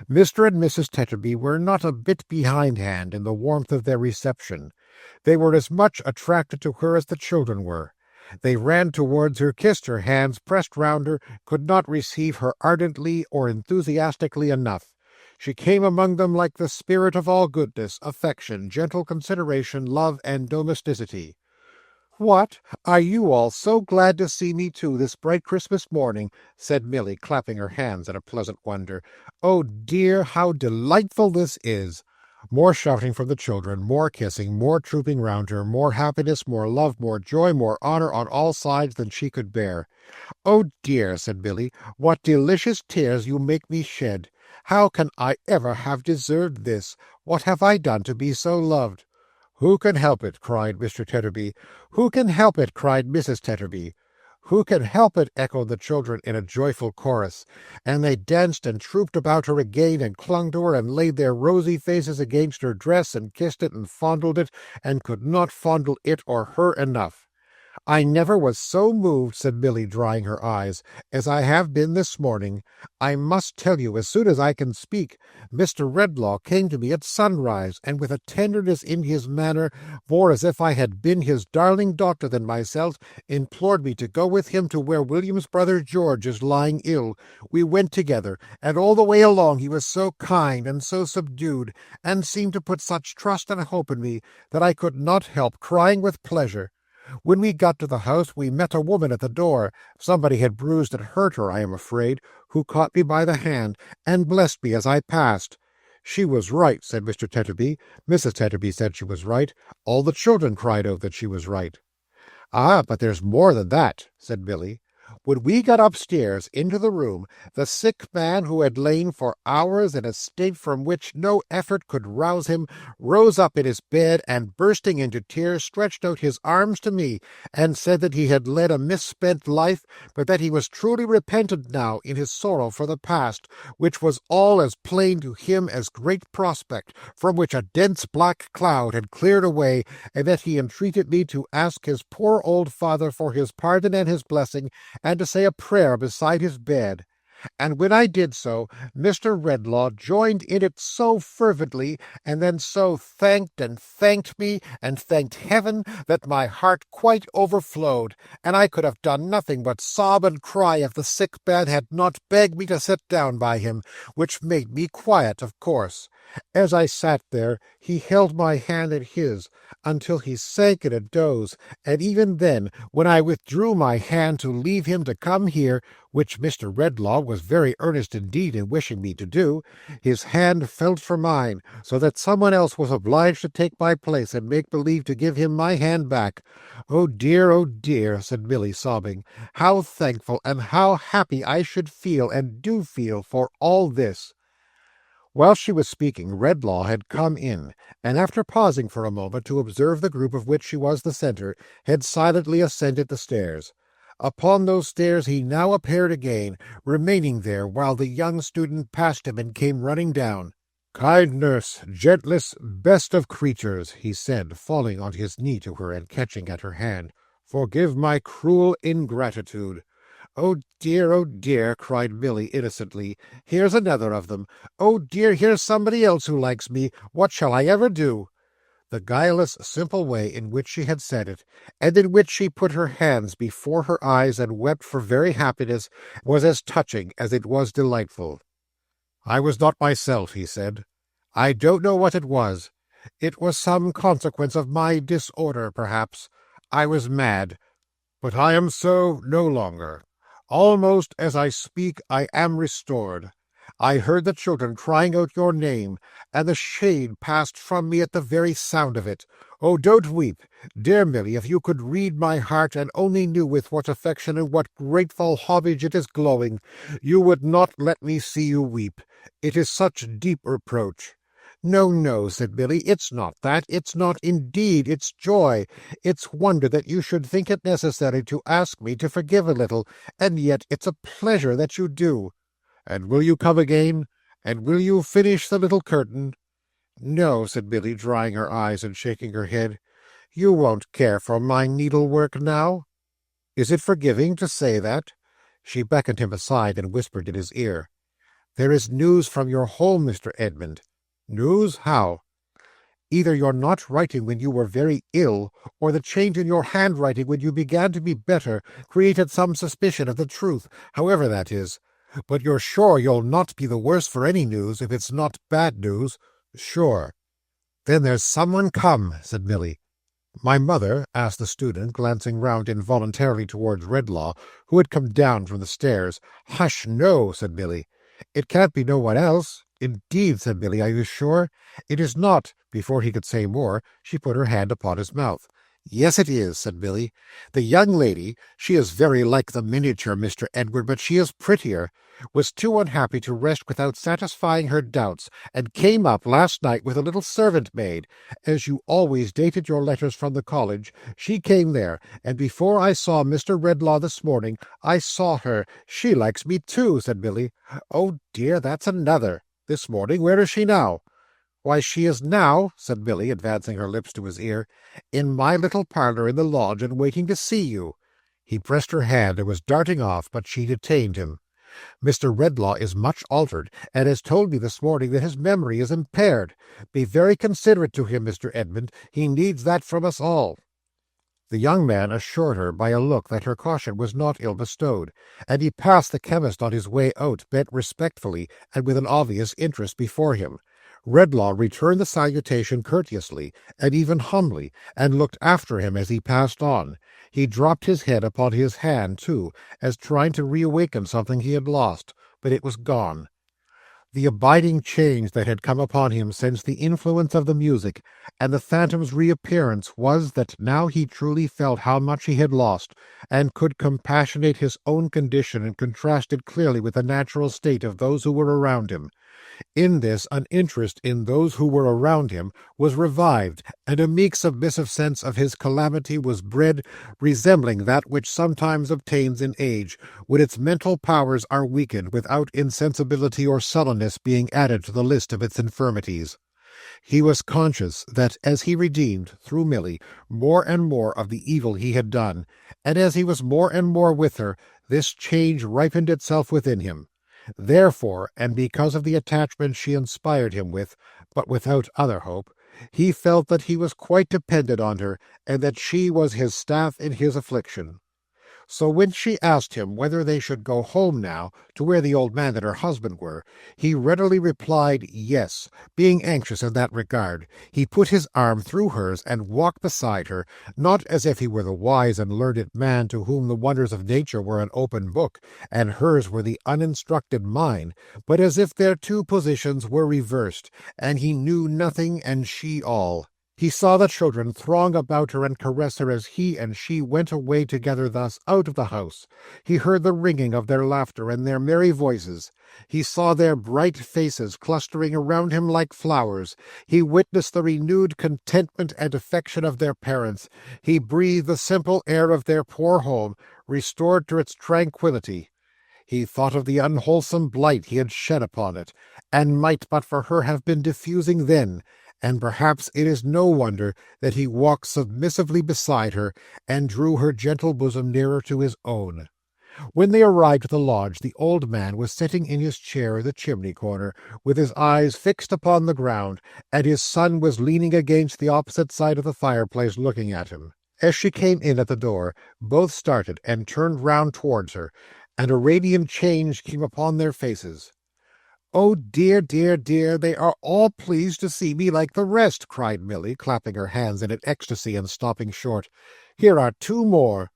Mr. and Mrs. Tetterby were not a bit behindhand in the warmth of their reception. They were as much attracted to her as the children were. They ran towards her, kissed her hands, pressed round her, could not receive her ardently or enthusiastically enough. She came among them like the spirit of all goodness, affection, gentle consideration, love, and domesticity. "What, are you all so glad to see me too this bright Christmas morning?" said Milly, clapping her hands in a pleasant wonder. "Oh dear, how delightful this is!" More shouting from the children, more kissing, more trooping round her, more happiness, more love, more joy, more honour on all sides than she could bear. "Oh dear," said Milly, "what delicious tears you make me shed! How can I ever have deserved this? What have I done to be so loved?" "Who can help it?" cried Mr. Tetterby. "Who can help it?" cried Mrs. Tetterby. "Who can help it?" echoed the children in a joyful chorus, and they danced and trooped about her again, and clung to her, and laid their rosy faces against her dress, and kissed it, and fondled it, and could not fondle it or her enough. "I never was so moved," said Milly, drying her eyes, "as I have been this morning. I must tell you, as soon as I can speak, Mr. Redlaw came to me at sunrise, and with a tenderness in his manner, more as if I had been his darling daughter than myself, implored me to go with him to where William's brother George is lying ill. We went together, and all the way along he was so kind and so subdued, and seemed to put such trust and hope in me, that I could not help crying with pleasure. When we got to the house, we met a woman at the door. Somebody had bruised and hurt her, I am afraid, who caught me by the hand, and blessed me as I passed." "She was right," said Mr. Tetterby. Mrs. Tetterby said she was right. All the children cried out that she was right. "Ah, but there's more than that," said Milly. "When we got upstairs into the room, the sick man, who had lain for hours in a state from which no effort could rouse him, rose up in his bed, and bursting into tears, stretched out his arms to me, and said that he had led a misspent life, but that he was truly repentant now in his sorrow for the past, which was all as plain to him as great prospect, from which a dense black cloud had cleared away, and that he entreated me to ask his poor old father for his pardon and his blessing, and to say a prayer beside his bed. And when I did so, Mr. Redlaw joined in it so fervently, and then so thanked me, and thanked heaven, that my heart quite overflowed, and I could have done nothing but sob and cry if the sick man had not begged me to sit down by him, which made me quiet, of course. As I sat there, he held my hand in his until he sank in a doze, and even then, when I withdrew my hand to leave him to come here, which Mr. Redlaw was very earnest indeed in wishing me to do, his hand felt for mine, so that someone else was obliged to take my place and make believe to give him my hand back. Oh dear, said Milly, sobbing, how thankful and how happy I should feel and do feel for all this. While she was speaking, Redlaw had come in, and after pausing for a moment to observe the group of which she was the centre, had silently ascended the stairs. Upon those stairs he now appeared again, remaining there while the young student passed him and came running down. "Kind nurse, gentlest, best of creatures," he said, falling on his knee to her and catching at her hand, "forgive my cruel ingratitude." Oh dear, cried Milly innocently. "Here's another of them. Oh dear, here's somebody else who likes me. What shall I ever do?" The guileless, simple way in which she had said it, and in which she put her hands before her eyes and wept for very happiness, was as touching as it was delightful. "I was not myself," he said. "I don't know what it was. It was some consequence of my disorder, perhaps. I was mad. But I am so no longer. Almost as I speak, I am restored. I heard the children crying out your name, and the shade passed from me at the very sound of it. Oh, don't weep. Dear Milly, if you could read my heart, and only knew with what affection and what grateful homage it is glowing, you would not let me see you weep. It is such deep reproach." No, said Milly, "it's not that. It's not indeed. It's joy. It's wonder that you should think it necessary to ask me to forgive a little, and yet it's a pleasure that you do." "And will you come again? And will you finish the little curtain?" "No," said Milly, drying her eyes and shaking her head. "You won't care for my needlework now?" "Is it forgiving to say that?" She beckoned him aside and whispered in his ear. "There is news from your home, Mr. Edmund." "News? How?" "Either you're not writing when you were very ill, or the change in your handwriting when you began to be better created some suspicion of the truth, however that is. But you're sure you'll not be the worse for any news, if it's not bad news?" "Sure." "Then there's someone come," said Milly. "My mother?" asked the student, glancing round involuntarily towards Redlaw, who had come down from the stairs. "Hush, no," said Milly. "It can't be no one else." "Indeed," said Milly, "are you sure?" "It is not." Before he could say more, she put her hand upon his mouth. "Yes, it is," said Milly. "The young lady, she is very like the miniature, Mr. Edward, but she is prettier, was too unhappy to rest without satisfying her doubts, and came up last night with a little servant-maid. As you always dated your letters from the college, she came there, and before I saw Mr. Redlaw this morning, I saw her. She likes me too," said Milly. "Oh dear, that's another. This morning? Where is she now?" "Why, she is now," said Milly, advancing her lips to his ear, "in my little parlour in the lodge, and waiting to see you." He pressed her hand and was darting off, but she detained him. "Mr. Redlaw is much altered, and has told me this morning that his memory is impaired. Be very considerate to him, Mr. Edmund. He needs that from us all." The young man assured her by a look that her caution was not ill bestowed, and he passed the chemist on his way out, bent respectfully and with an obvious interest before him. Redlaw returned the salutation courteously, and even humbly, and looked after him as he passed on. He dropped his head upon his hand, too, as trying to reawaken something he had lost, but it was gone. The abiding change that had come upon him since the influence of the music and the phantom's reappearance was that now he truly felt how much he had lost, and could compassionate his own condition and contrast it clearly with the natural state of those who were around him. In this, an interest in those who were around him was revived, and a meek submissive sense of his calamity was bred, resembling that which sometimes obtains in age, when its mental powers are weakened, without insensibility or sullenness being added to the list of its infirmities. He was conscious that as he redeemed, through Milly, more and more of the evil he had done, and as he was more and more with her, this change ripened itself within him. Therefore, and because of the attachment she inspired him with, but without other hope, he felt that he was quite dependent on her, and that she was his staff in his affliction. So when she asked him whether they should go home now, to where the old man and her husband were, he readily replied yes, being anxious in that regard. He put his arm through hers and walked beside her, not as if he were the wise and learned man to whom the wonders of nature were an open book, and hers were the uninstructed mind, but as if their two positions were reversed, and he knew nothing and she all. He saw the children throng about her and caress her as he and she went away together thus out of the house. He heard the ringing of their laughter and their merry voices. He saw their bright faces clustering around him like flowers. He witnessed the renewed contentment and affection of their parents. He breathed the simple air of their poor home, restored to its tranquillity. He thought of the unwholesome blight he had shed upon it, and might but for her have been diffusing then, and perhaps it is no wonder that he walked submissively beside her, and drew her gentle bosom nearer to his own. When they arrived at the lodge, the old man was sitting in his chair in the chimney-corner, with his eyes fixed upon the ground, and his son was leaning against the opposite side of the fireplace looking at him. As she came in at the door, both started and turned round towards her, and a radiant change came upon their faces. "Oh, dear, dear, dear, they are all pleased to see me like the rest," cried Milly, clapping her hands in an ecstasy and stopping short. "Here are two more."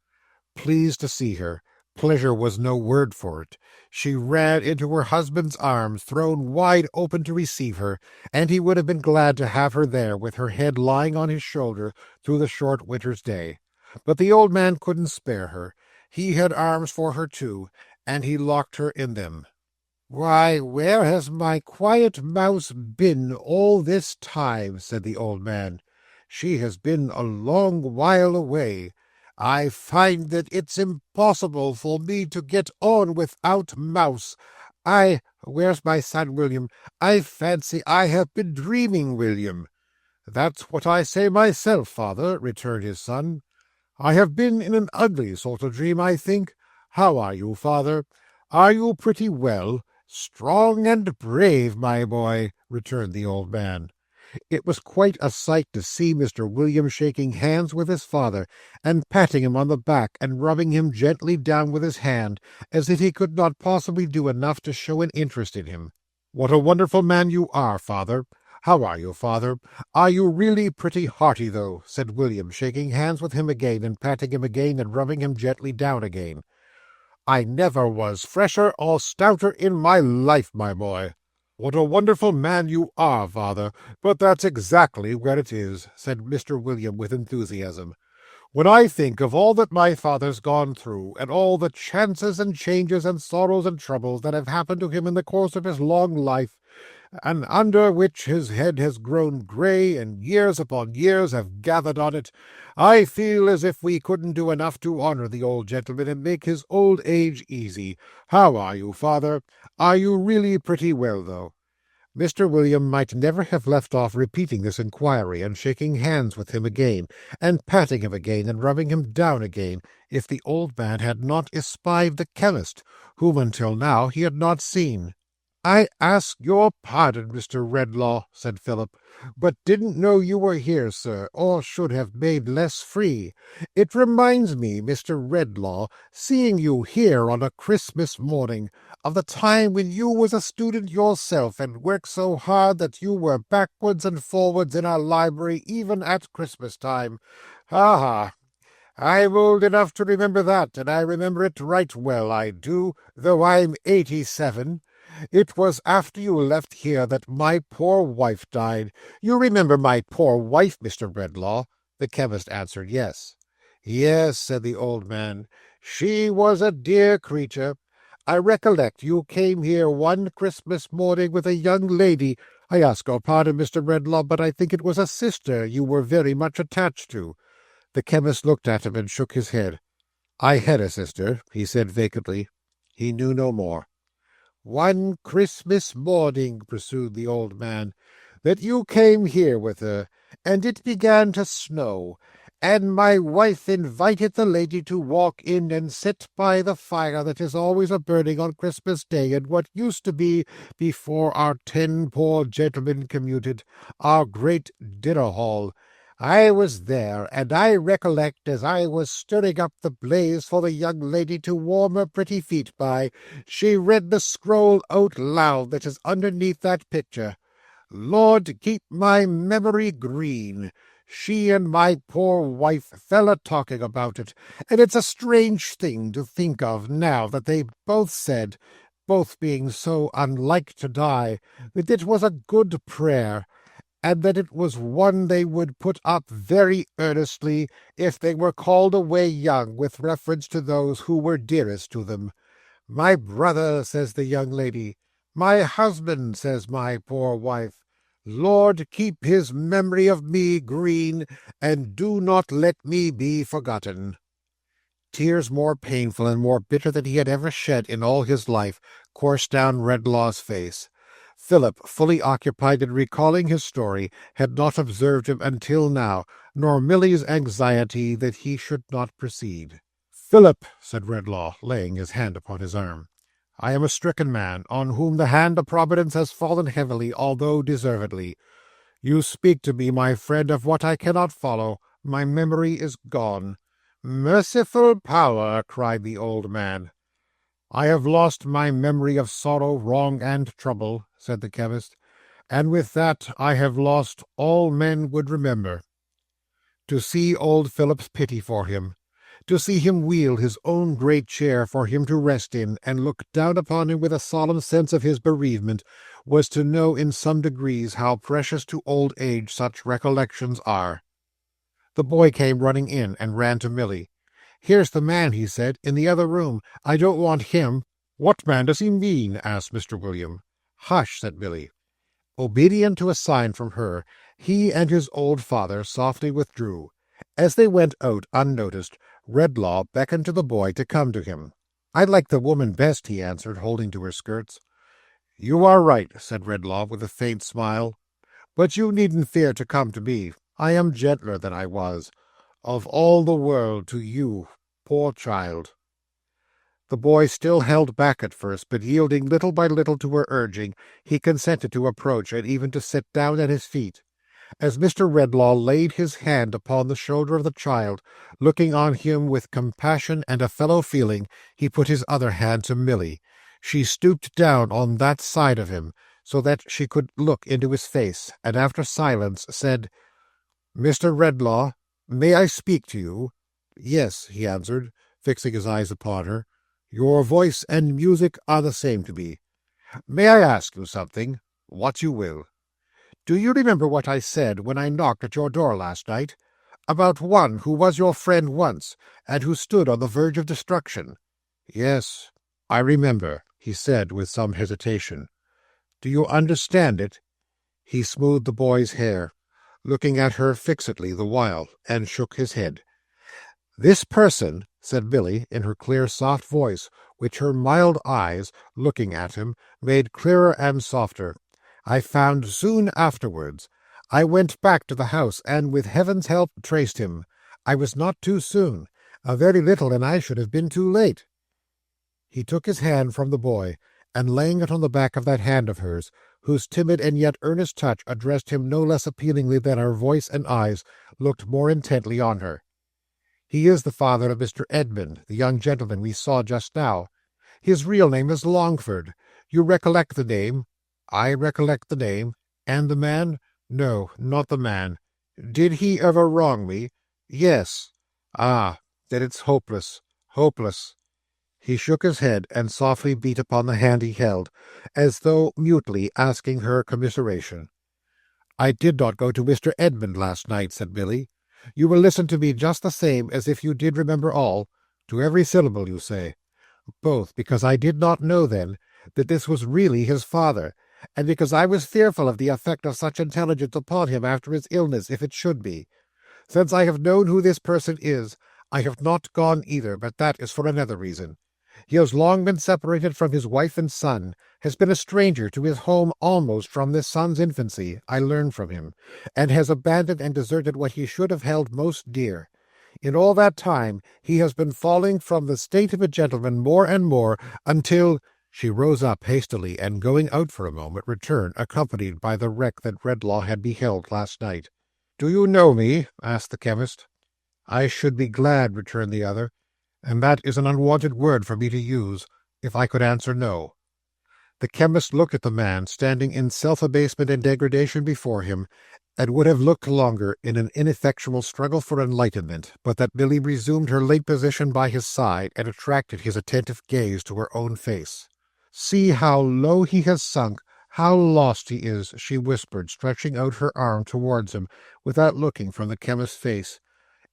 Pleased to see her. Pleasure was no word for it. She ran into her husband's arms, thrown wide open to receive her, and he would have been glad to have her there, with her head lying on his shoulder through the short winter's day. But the old man couldn't spare her. He had arms for her too, and he locked her in them. "Why, where has my quiet mouse been all this time?" said the old man. "She has been a long while away. I find that it's impossible for me to get on without Mouse. Where's my son, William? I fancy I have been dreaming, William." "That's what I say myself, father," returned his son. "I have been in an ugly sort of dream, I think. How are you, father? Are you pretty well?" "Strong and brave, my boy," returned the old man. It was quite a sight to see Mr. William shaking hands with his father, and patting him on the back, and rubbing him gently down with his hand, as if he could not possibly do enough to show an interest in him. "What a wonderful man you are, father! How are you, father? Are you really pretty hearty, though?" said William, shaking hands with him again, and patting him again, and rubbing him gently down again. "I never was fresher or stouter in my life, my boy." "What a wonderful man you are, father! But that's exactly where it is," said Mr. William with enthusiasm. "When I think of all that my father's gone through, and all the chances and changes and sorrows and troubles that have happened to him in the course of his long life, and under which his head has grown grey, and years upon years have gathered on it, I feel as if we couldn't do enough to honour the old gentleman and make his old age easy. How are you, father? Are you really pretty well, though?" Mr. William might never have left off repeating this inquiry, and shaking hands with him again, and patting him again, and rubbing him down again, if the old man had not espied the chemist, whom until now he had not seen. "I ask your pardon, Mr. Redlaw," said Philip, "but didn't know you were here, sir, or should have made less free. It reminds me, Mr. Redlaw, seeing you here on a Christmas morning, of the time when you was a student yourself, and worked so hard that you were backwards and forwards in our library even at Christmas time. Ha ha! I'm old enough to remember that, and I remember it right well, I do, though I'm 87. It was after you left here that my poor wife died. You remember my poor wife, Mr. Redlaw?" The chemist answered yes. "Yes," said the old man, "she was a dear creature. I recollect you came here one Christmas morning with a young lady. I ask your pardon, Mr. Redlaw, but I think it was a sister you were very much attached to." The chemist looked at him and shook his head. "I had a sister," he said vacantly. He knew no more. "One Christmas morning," pursued the old man, "that you came here with her, and it began to snow, and my wife invited the lady to walk in and sit by the fire that is always a-burning on Christmas Day in what used to be, before our 10 poor gentlemen commuted, our great dinner-hall. I was there, and I recollect as I was stirring up the blaze for the young lady to warm her pretty feet by, she read the scroll out loud that is underneath that picture. Lord, keep my memory green. She and my poor wife fell a-talking about it, and it's a strange thing to think of now that they both said, both being so unlike to die, that it was a good prayer, and that it was one they would put up very earnestly if they were called away young with reference to those who were dearest to them. My brother, says the young lady. My husband, says my poor wife. Lord, keep his memory of me green, and do not let me be forgotten. Tears more painful and more bitter than he had ever shed in all his life coursed down Redlaw's face. Philip, fully occupied in recalling his story, had not observed him until now, nor Milly's anxiety that he should not proceed. "Philip," said Redlaw, laying his hand upon his arm, "I am a stricken man, on whom the hand of Providence has fallen heavily, although deservedly. You speak to me, my friend, of what I cannot follow. My memory is gone." "Merciful power!" cried the old man. "I have lost my memory of sorrow, wrong, and trouble," said the chemist, "and with that I have lost all men would remember." To see old Philip's pity for him, to see him wheel his own great chair for him to rest in, and look down upon him with a solemn sense of his bereavement, was to know in some degrees how precious to old age such recollections are. The boy came running in, and ran to Milly. "Here's the man," he said, "in the other room. I don't want him." "What man does he mean?" asked Mr. William. "Hush," said Milly. Obedient to a sign from her, he and his old father softly withdrew. As they went out unnoticed, Redlaw beckoned to the boy to come to him. "I like the woman best," he answered, holding to her skirts. "You are right," said Redlaw, with a faint smile. "But you needn't fear to come to me. I am gentler than I was. Of all the world to you, poor child." The boy still held back at first, but yielding little by little to her urging, he consented to approach, and even to sit down at his feet. As Mr. Redlaw laid his hand upon the shoulder of the child, looking on him with compassion and a fellow-feeling, he put his other hand to Milly. She stooped down on that side of him, so that she could look into his face, and after silence said, "Mr. Redlaw, may I speak to you?" "Yes," he answered, fixing his eyes upon her. "Your voice and music are the same to me. May I ask you something? What you will. Do you remember what I said when I knocked at your door last night? About one who was your friend once, and who stood on the verge of destruction?" "Yes, I remember," he said with some hesitation. "Do you understand it?" He smoothed the boy's hair, looking at her fixedly the while, and shook his head. "This person," said Milly, in her clear soft voice, which her mild eyes, looking at him, made clearer and softer, "I found soon afterwards. I went back to the house, and with heaven's help traced him. I was not too soon. A very little, and I should have been too late." He took his hand from the boy, and laying it on the back of that hand of hers, whose timid and yet earnest touch addressed him no less appealingly than her voice and eyes, looked more intently on her. "He is the father of Mr. Edmund, the young gentleman we saw just now. His real name is Longford. You recollect the name?" "I recollect the name." "And the man?" "No, not the man." "Did he ever wrong me?" "Yes." "Ah, then it's hopeless, hopeless." He shook his head, and softly beat upon the hand he held, as though mutely asking her commiseration. "I did not go to Mr. Edmund last night," said Milly. "You will listen to me just the same as if you did remember all, to every syllable you say. Both because I did not know then that this was really his father, and because I was fearful of the effect of such intelligence upon him after his illness, if it should be. Since I have known who this person is, I have not gone either, but that is for another reason. He has long been separated from his wife and son, has been a stranger to his home almost from this son's infancy, I learned from him, and has abandoned and deserted what he should have held most dear. In all that time he has been falling from the state of a gentleman more and more, until—" She rose up hastily, and going out for a moment, returned, accompanied by the wreck that Redlaw had beheld last night. "Do you know me?" asked the chemist. "I should be glad," returned the other, "and that is an unwonted word for me to use, if I could answer no." The chemist looked at the man standing in self-abasement and degradation before him, and would have looked longer in an ineffectual struggle for enlightenment, but that Milly resumed her late position by his side and attracted his attentive gaze to her own face. "See how low he has sunk, how lost he is," she whispered, stretching out her arm towards him without looking from the chemist's face.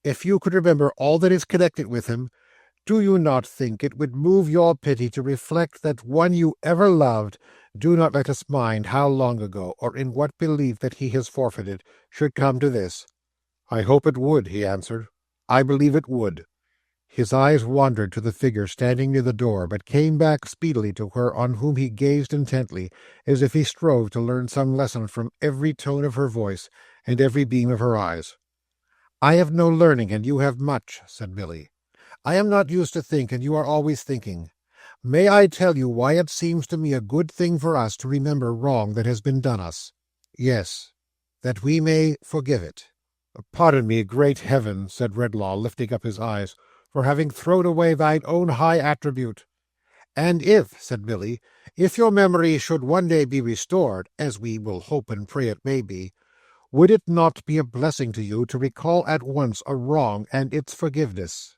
"If you could remember all that is connected with him, do you not think it would move your pity to reflect that one you ever loved, do not let us mind how long ago, or in what belief that he has forfeited, should come to this?" "I hope it would," he answered. "I believe it would." His eyes wandered to the figure standing near the door, but came back speedily to her, on whom he gazed intently, as if he strove to learn some lesson from every tone of her voice and every beam of her eyes. "I have no learning, and you have much," said Milly. "I am not used to think, and you are always thinking. May I tell you why it seems to me a good thing for us to remember wrong that has been done us? Yes, that we may forgive it." "Pardon me, great heaven," said Redlaw, lifting up his eyes, "for having thrown away thine own high attribute." "And if," said Milly, "if your memory should one day be restored, as we will hope and pray it may be, would it not be a blessing to you to recall at once a wrong and its forgiveness?"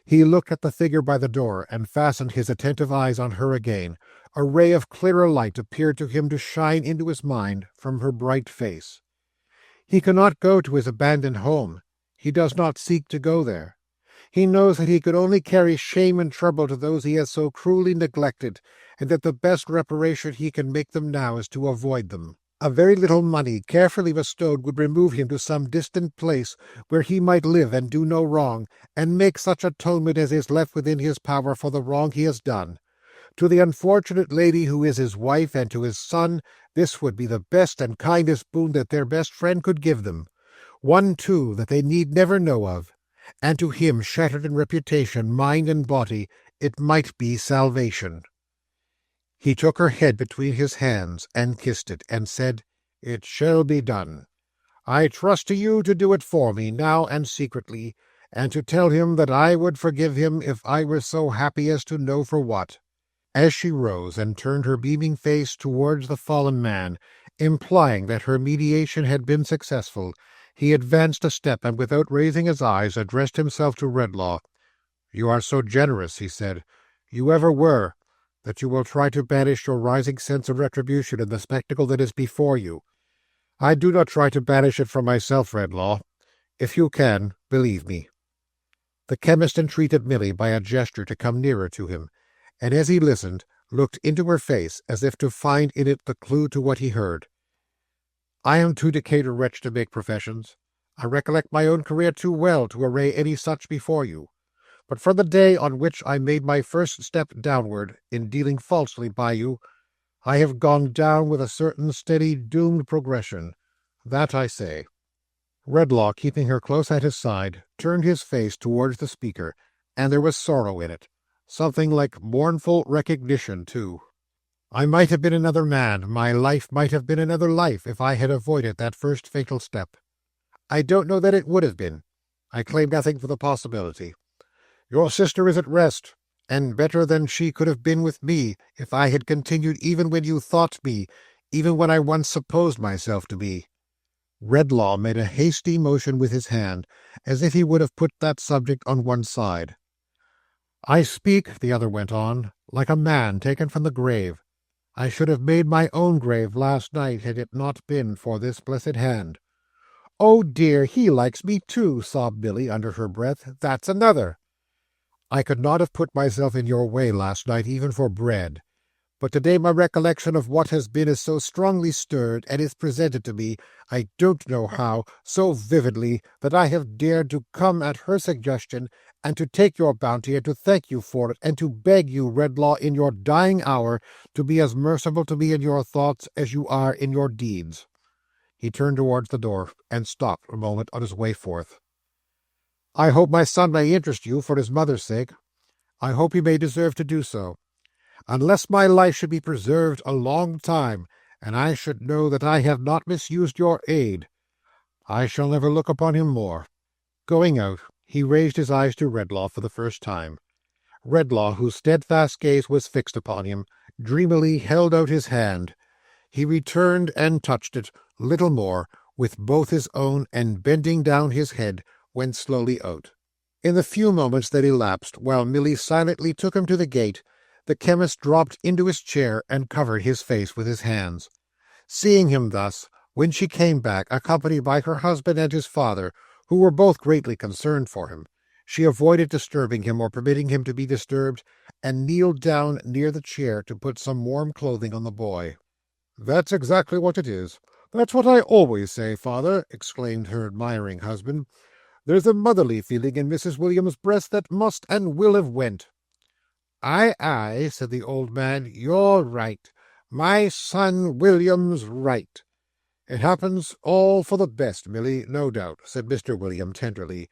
He looked at the figure by the door, and fastened his attentive eyes on her again. A ray of clearer light appeared to him to shine into his mind from her bright face. He cannot go to his abandoned home. He does not seek to go there. He knows that he could only carry shame and trouble to those he has so cruelly neglected, and that the best reparation he can make them now is to avoid them. A very little money, carefully bestowed, would remove him to some distant place where he might live and do no wrong, and make such atonement as is left within his power for the wrong he has done. To the unfortunate lady who is his wife, and to his son, this would be the best and kindest boon that their best friend could give them, one, too, that they need never know of. And to him, shattered in reputation, mind and body, it might be salvation. He took her head between his hands, and kissed it, and said, "It shall be done. I trust to you to do it for me, now and secretly, and to tell him that I would forgive him if I were so happy as to know for what." As she rose and turned her beaming face towards the fallen man, implying that her mediation had been successful, he advanced a step, and without raising his eyes addressed himself to Redlaw. "You are so generous," he said, "you ever were, that you will try to banish your rising sense of retribution in the spectacle that is before you. I do not try to banish it from myself, Redlaw. If you can, believe me." The chemist entreated Milly by a gesture to come nearer to him, and as he listened, looked into her face as if to find in it the clue to what he heard. "I am too decayed a wretch to make professions. I recollect my own career too well to array any such before you. But from the day on which I made my first step downward, in dealing falsely by you, I have gone down with a certain steady, doomed progression. That I say." Redlaw, keeping her close at his side, turned his face towards the speaker, and there was sorrow in it, something like mournful recognition, too. "I might have been another man, my life might have been another life, if I had avoided that first fatal step. I don't know that it would have been. I claim nothing for the possibility. Your sister is at rest, and better than she could have been with me, if I had continued even when you thought me, even when I once supposed myself to be." Redlaw made a hasty motion with his hand, as if he would have put that subject on one side. "I speak," the other went on, "like a man taken from the grave. I should have made my own grave last night had it not been for this blessed hand." "Oh dear, he likes me too," sobbed Milly under her breath. "That's another." "I could not have put myself in your way last night even for bread. But today my recollection of what has been is so strongly stirred, and is presented to me, I don't know how, so vividly, that I have dared to come at her suggestion, and to take your bounty, and to thank you for it, and to beg you, Redlaw, in your dying hour, to be as merciful to me in your thoughts as you are in your deeds." He turned towards the door, and stopped a moment on his way forth. "I hope my son may interest you for his mother's sake. I hope he may deserve to do so. Unless my life should be preserved a long time, and I should know that I have not misused your aid, I shall never look upon him more." Going out, he raised his eyes to Redlaw for the first time. Redlaw, whose steadfast gaze was fixed upon him, dreamily held out his hand. He returned and touched it, little more, with both his own, and bending down his head, went slowly out. In the few moments that elapsed, while Milly silently took him to the gate, the chemist dropped into his chair and covered his face with his hands. Seeing him thus, when she came back, accompanied by her husband and his father, who were both greatly concerned for him, she avoided disturbing him or permitting him to be disturbed, and kneeled down near the chair to put some warm clothing on the boy. "That's exactly what it is. That's what I always say, father," exclaimed her admiring husband. "There's a motherly feeling in Mrs. William's breast that must and will have went." "Aye, aye," said the old man, "you're right. My son William's right." "It happens all for the best, Milly, no doubt," said Mr. William tenderly,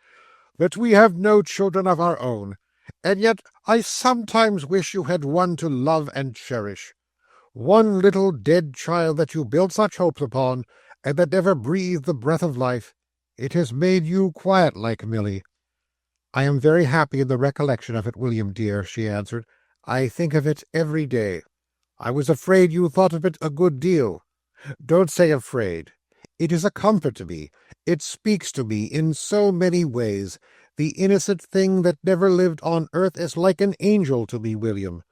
"that we have no children of our own, and yet I sometimes wish you had one to love and cherish. One little dead child that you built such hopes upon, and that never breathed the breath of life. It has made you quiet like, Milly." "I am very happy in the recollection of it, William dear," she answered. "I think of it every day." "I was afraid you thought of it a good deal." "Don't say afraid. It is a comfort to me. It speaks to me in so many ways. The innocent thing that never lived on earth is like an angel to me, William."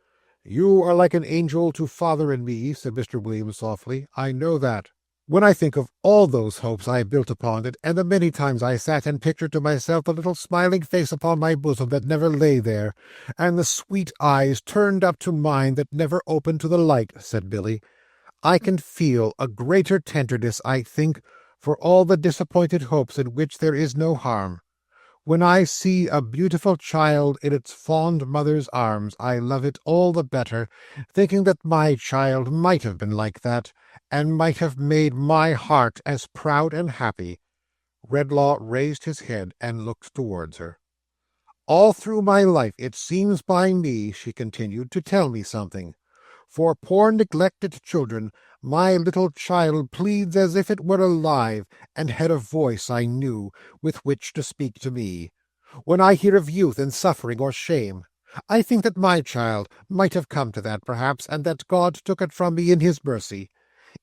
"You are like an angel to father and me," said Mr. William softly. "I know that. When I think of all those hopes I built upon it, and the many times I sat and pictured to myself the little smiling face upon my bosom that never lay there, and the sweet eyes turned up to mine that never opened to the light," said Billy, "I can feel a greater tenderness, I think, for all the disappointed hopes in which there is no harm. When I see a beautiful child in its fond mother's arms, I love it all the better, thinking that my child might have been like that, and might have made my heart as proud and happy." Redlaw raised his head and looked towards her. "All through my life it seems by me," she continued, "to tell me something. For poor neglected children, my little child pleads as if it were alive, and had a voice, I knew, with which to speak to me. When I hear of youth in suffering or shame, I think that my child might have come to that, perhaps, and that God took it from me in his mercy.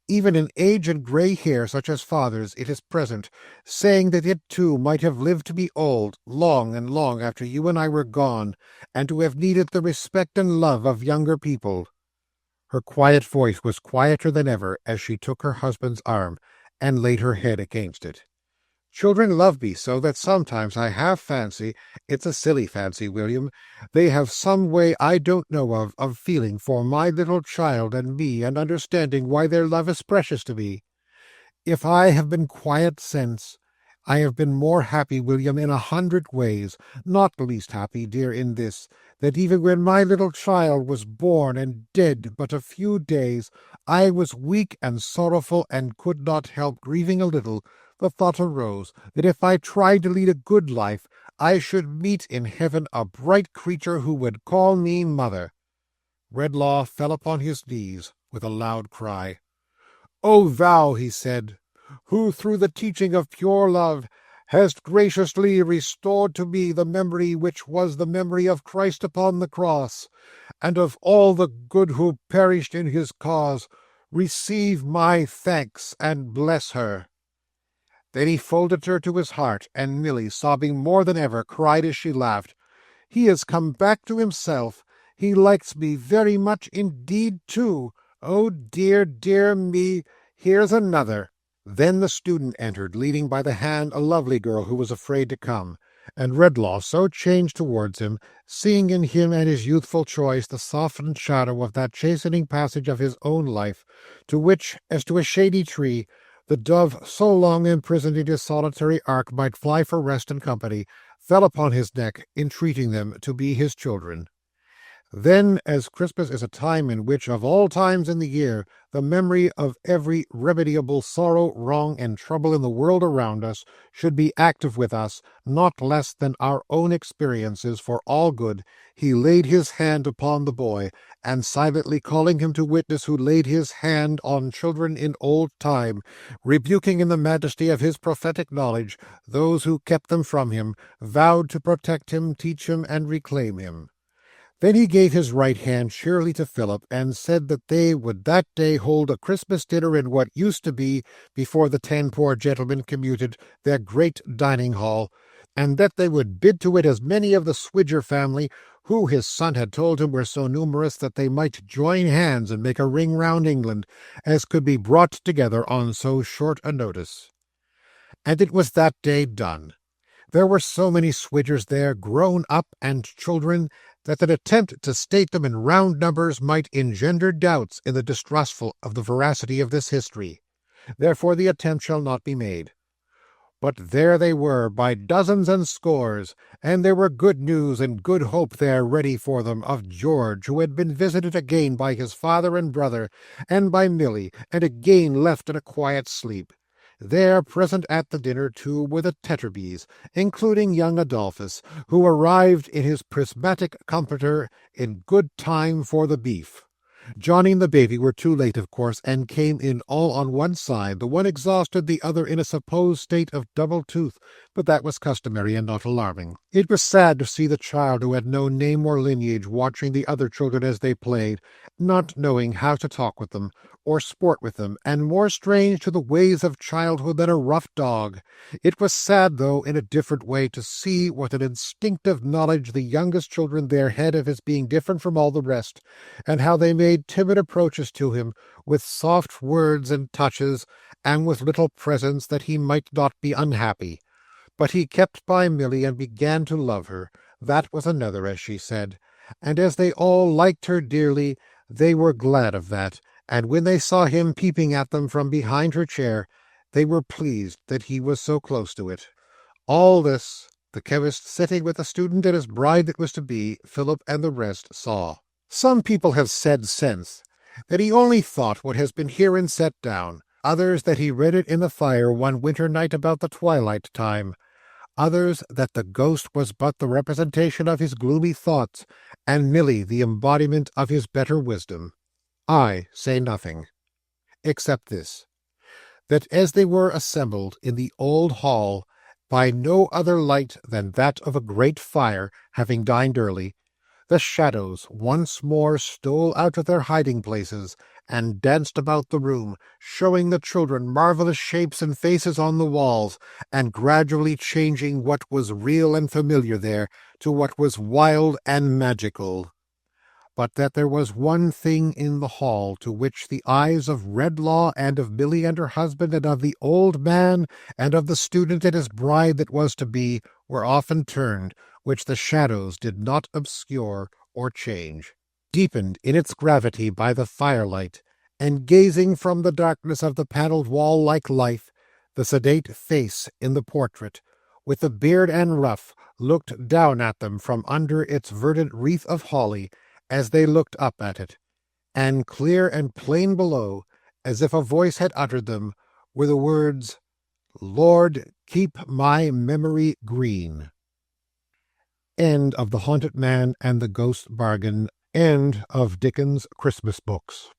Even in age and grey hair, such as father's, it is present, saying that it too might have lived to be old, long and long after you and I were gone, and to have needed the respect and love of younger people." Her quiet voice was quieter than ever as she took her husband's arm and laid her head against it. "Children love me so that sometimes I half fancy, it's a silly fancy, William, they have some way I don't know of feeling for my little child and me, and understanding why their love is precious to me. If I have been quiet since, I have been more happy, William, in 100 ways, not the least happy, dear, in this, that even when my little child was born and dead but a few days, I was weak and sorrowful, and could not help grieving a little. The thought arose that if I tried to lead a good life, I should meet in heaven a bright creature who would call me mother." Redlaw fell upon his knees with a loud cry. "O thou," he said, "who through the teaching of pure love hast graciously restored to me the memory which was the memory of Christ upon the cross, and of all the good who perished in his cause, receive my thanks and bless her." Then he folded her to his heart, and Milly, sobbing more than ever, cried as she laughed, "He has come back to himself. He likes me very much indeed, too. Oh, dear, dear me, here's another." Then the student entered, leading by the hand a lovely girl who was afraid to come, and Redlaw so changed towards him, seeing in him and his youthful choice the softened shadow of that chastening passage of his own life, to which, as to a shady tree, the dove so long imprisoned in his solitary ark might fly for rest and company, fell upon his neck, entreating them to be his children. Then, as Christmas is a time in which, of all times in the year, the memory of every remediable sorrow, wrong, and trouble in the world around us should be active with us, not less than our own experiences for all good, he laid his hand upon the boy, and silently calling him to witness who laid his hand on children in old time, rebuking in the majesty of his prophetic knowledge those who kept them from him, vowed to protect him, teach him, and reclaim him. Then he gave his right hand cheerily to Philip, and said that they would that day hold a Christmas dinner in what used to be, before the 10 poor gentlemen commuted, their great dining hall, and that they would bid to it as many of the Swidger family, who his son had told him were so numerous that they might join hands and make a ring round England, as could be brought together on so short a notice. And it was that day done. There were so many Swidgers there, grown up and children, that an attempt to state them in round numbers might engender doubts in the distrustful of the veracity of this history. Therefore the attempt shall not be made. But there they were, by dozens and scores, and there were good news and good hope there ready for them of George, who had been visited again by his father and brother, and by Milly, and again left in a quiet sleep. There present at the dinner, too, were the Tetterbys, including young Adolphus, who arrived in his prismatic comforter in good time for the beef. Johnny and the baby were too late, of course, and came in all on one side, the one exhausted, the other in a supposed state of double tooth, but that was customary and not alarming. It was sad to see the child who had no name or lineage watching the other children as they played, not knowing how to talk with them, or sport with them, and more strange to the ways of childhood than a rough dog. It was sad, though, in a different way, to see what an instinctive knowledge the youngest children there had of his being different from all the rest, and how they made timid approaches to him, with soft words and touches, and with little presents, that he might not be unhappy. But he kept by Milly and began to love her. That was another, as she said. And as they all liked her dearly, they were glad of that, and when they saw him peeping at them from behind her chair, they were pleased that he was so close to it. All this, the chemist, sitting with the student and his bride that was to be, Philip and the rest, saw. Some people have said since that he only thought what has been herein set down, others that he read it in the fire one winter night about the twilight time, others that the ghost was but the representation of his gloomy thoughts, and Milly the embodiment of his better wisdom. I say nothing, except this, that as they were assembled in the old hall, by no other light than that of a great fire, having dined early, the shadows once more stole out of their hiding-places, and danced about the room, showing the children marvelous shapes and faces on the walls, and gradually changing what was real and familiar there to what was wild and magical. But that there was one thing in the hall to which the eyes of Redlaw and of Milly and her husband and of the old man and of the student and his bride that was to be were often turned, which the shadows did not obscure or change. Deepened in its gravity by the firelight, and gazing from the darkness of the panelled wall like life, the sedate face in the portrait, with the beard and ruff, looked down at them from under its verdant wreath of holly, as they looked up at it, and clear and plain below, as if a voice had uttered them, were the words, "Lord, keep my memory green." End of The Haunted Man and the Ghost Bargain. End of Dickens' Christmas Books.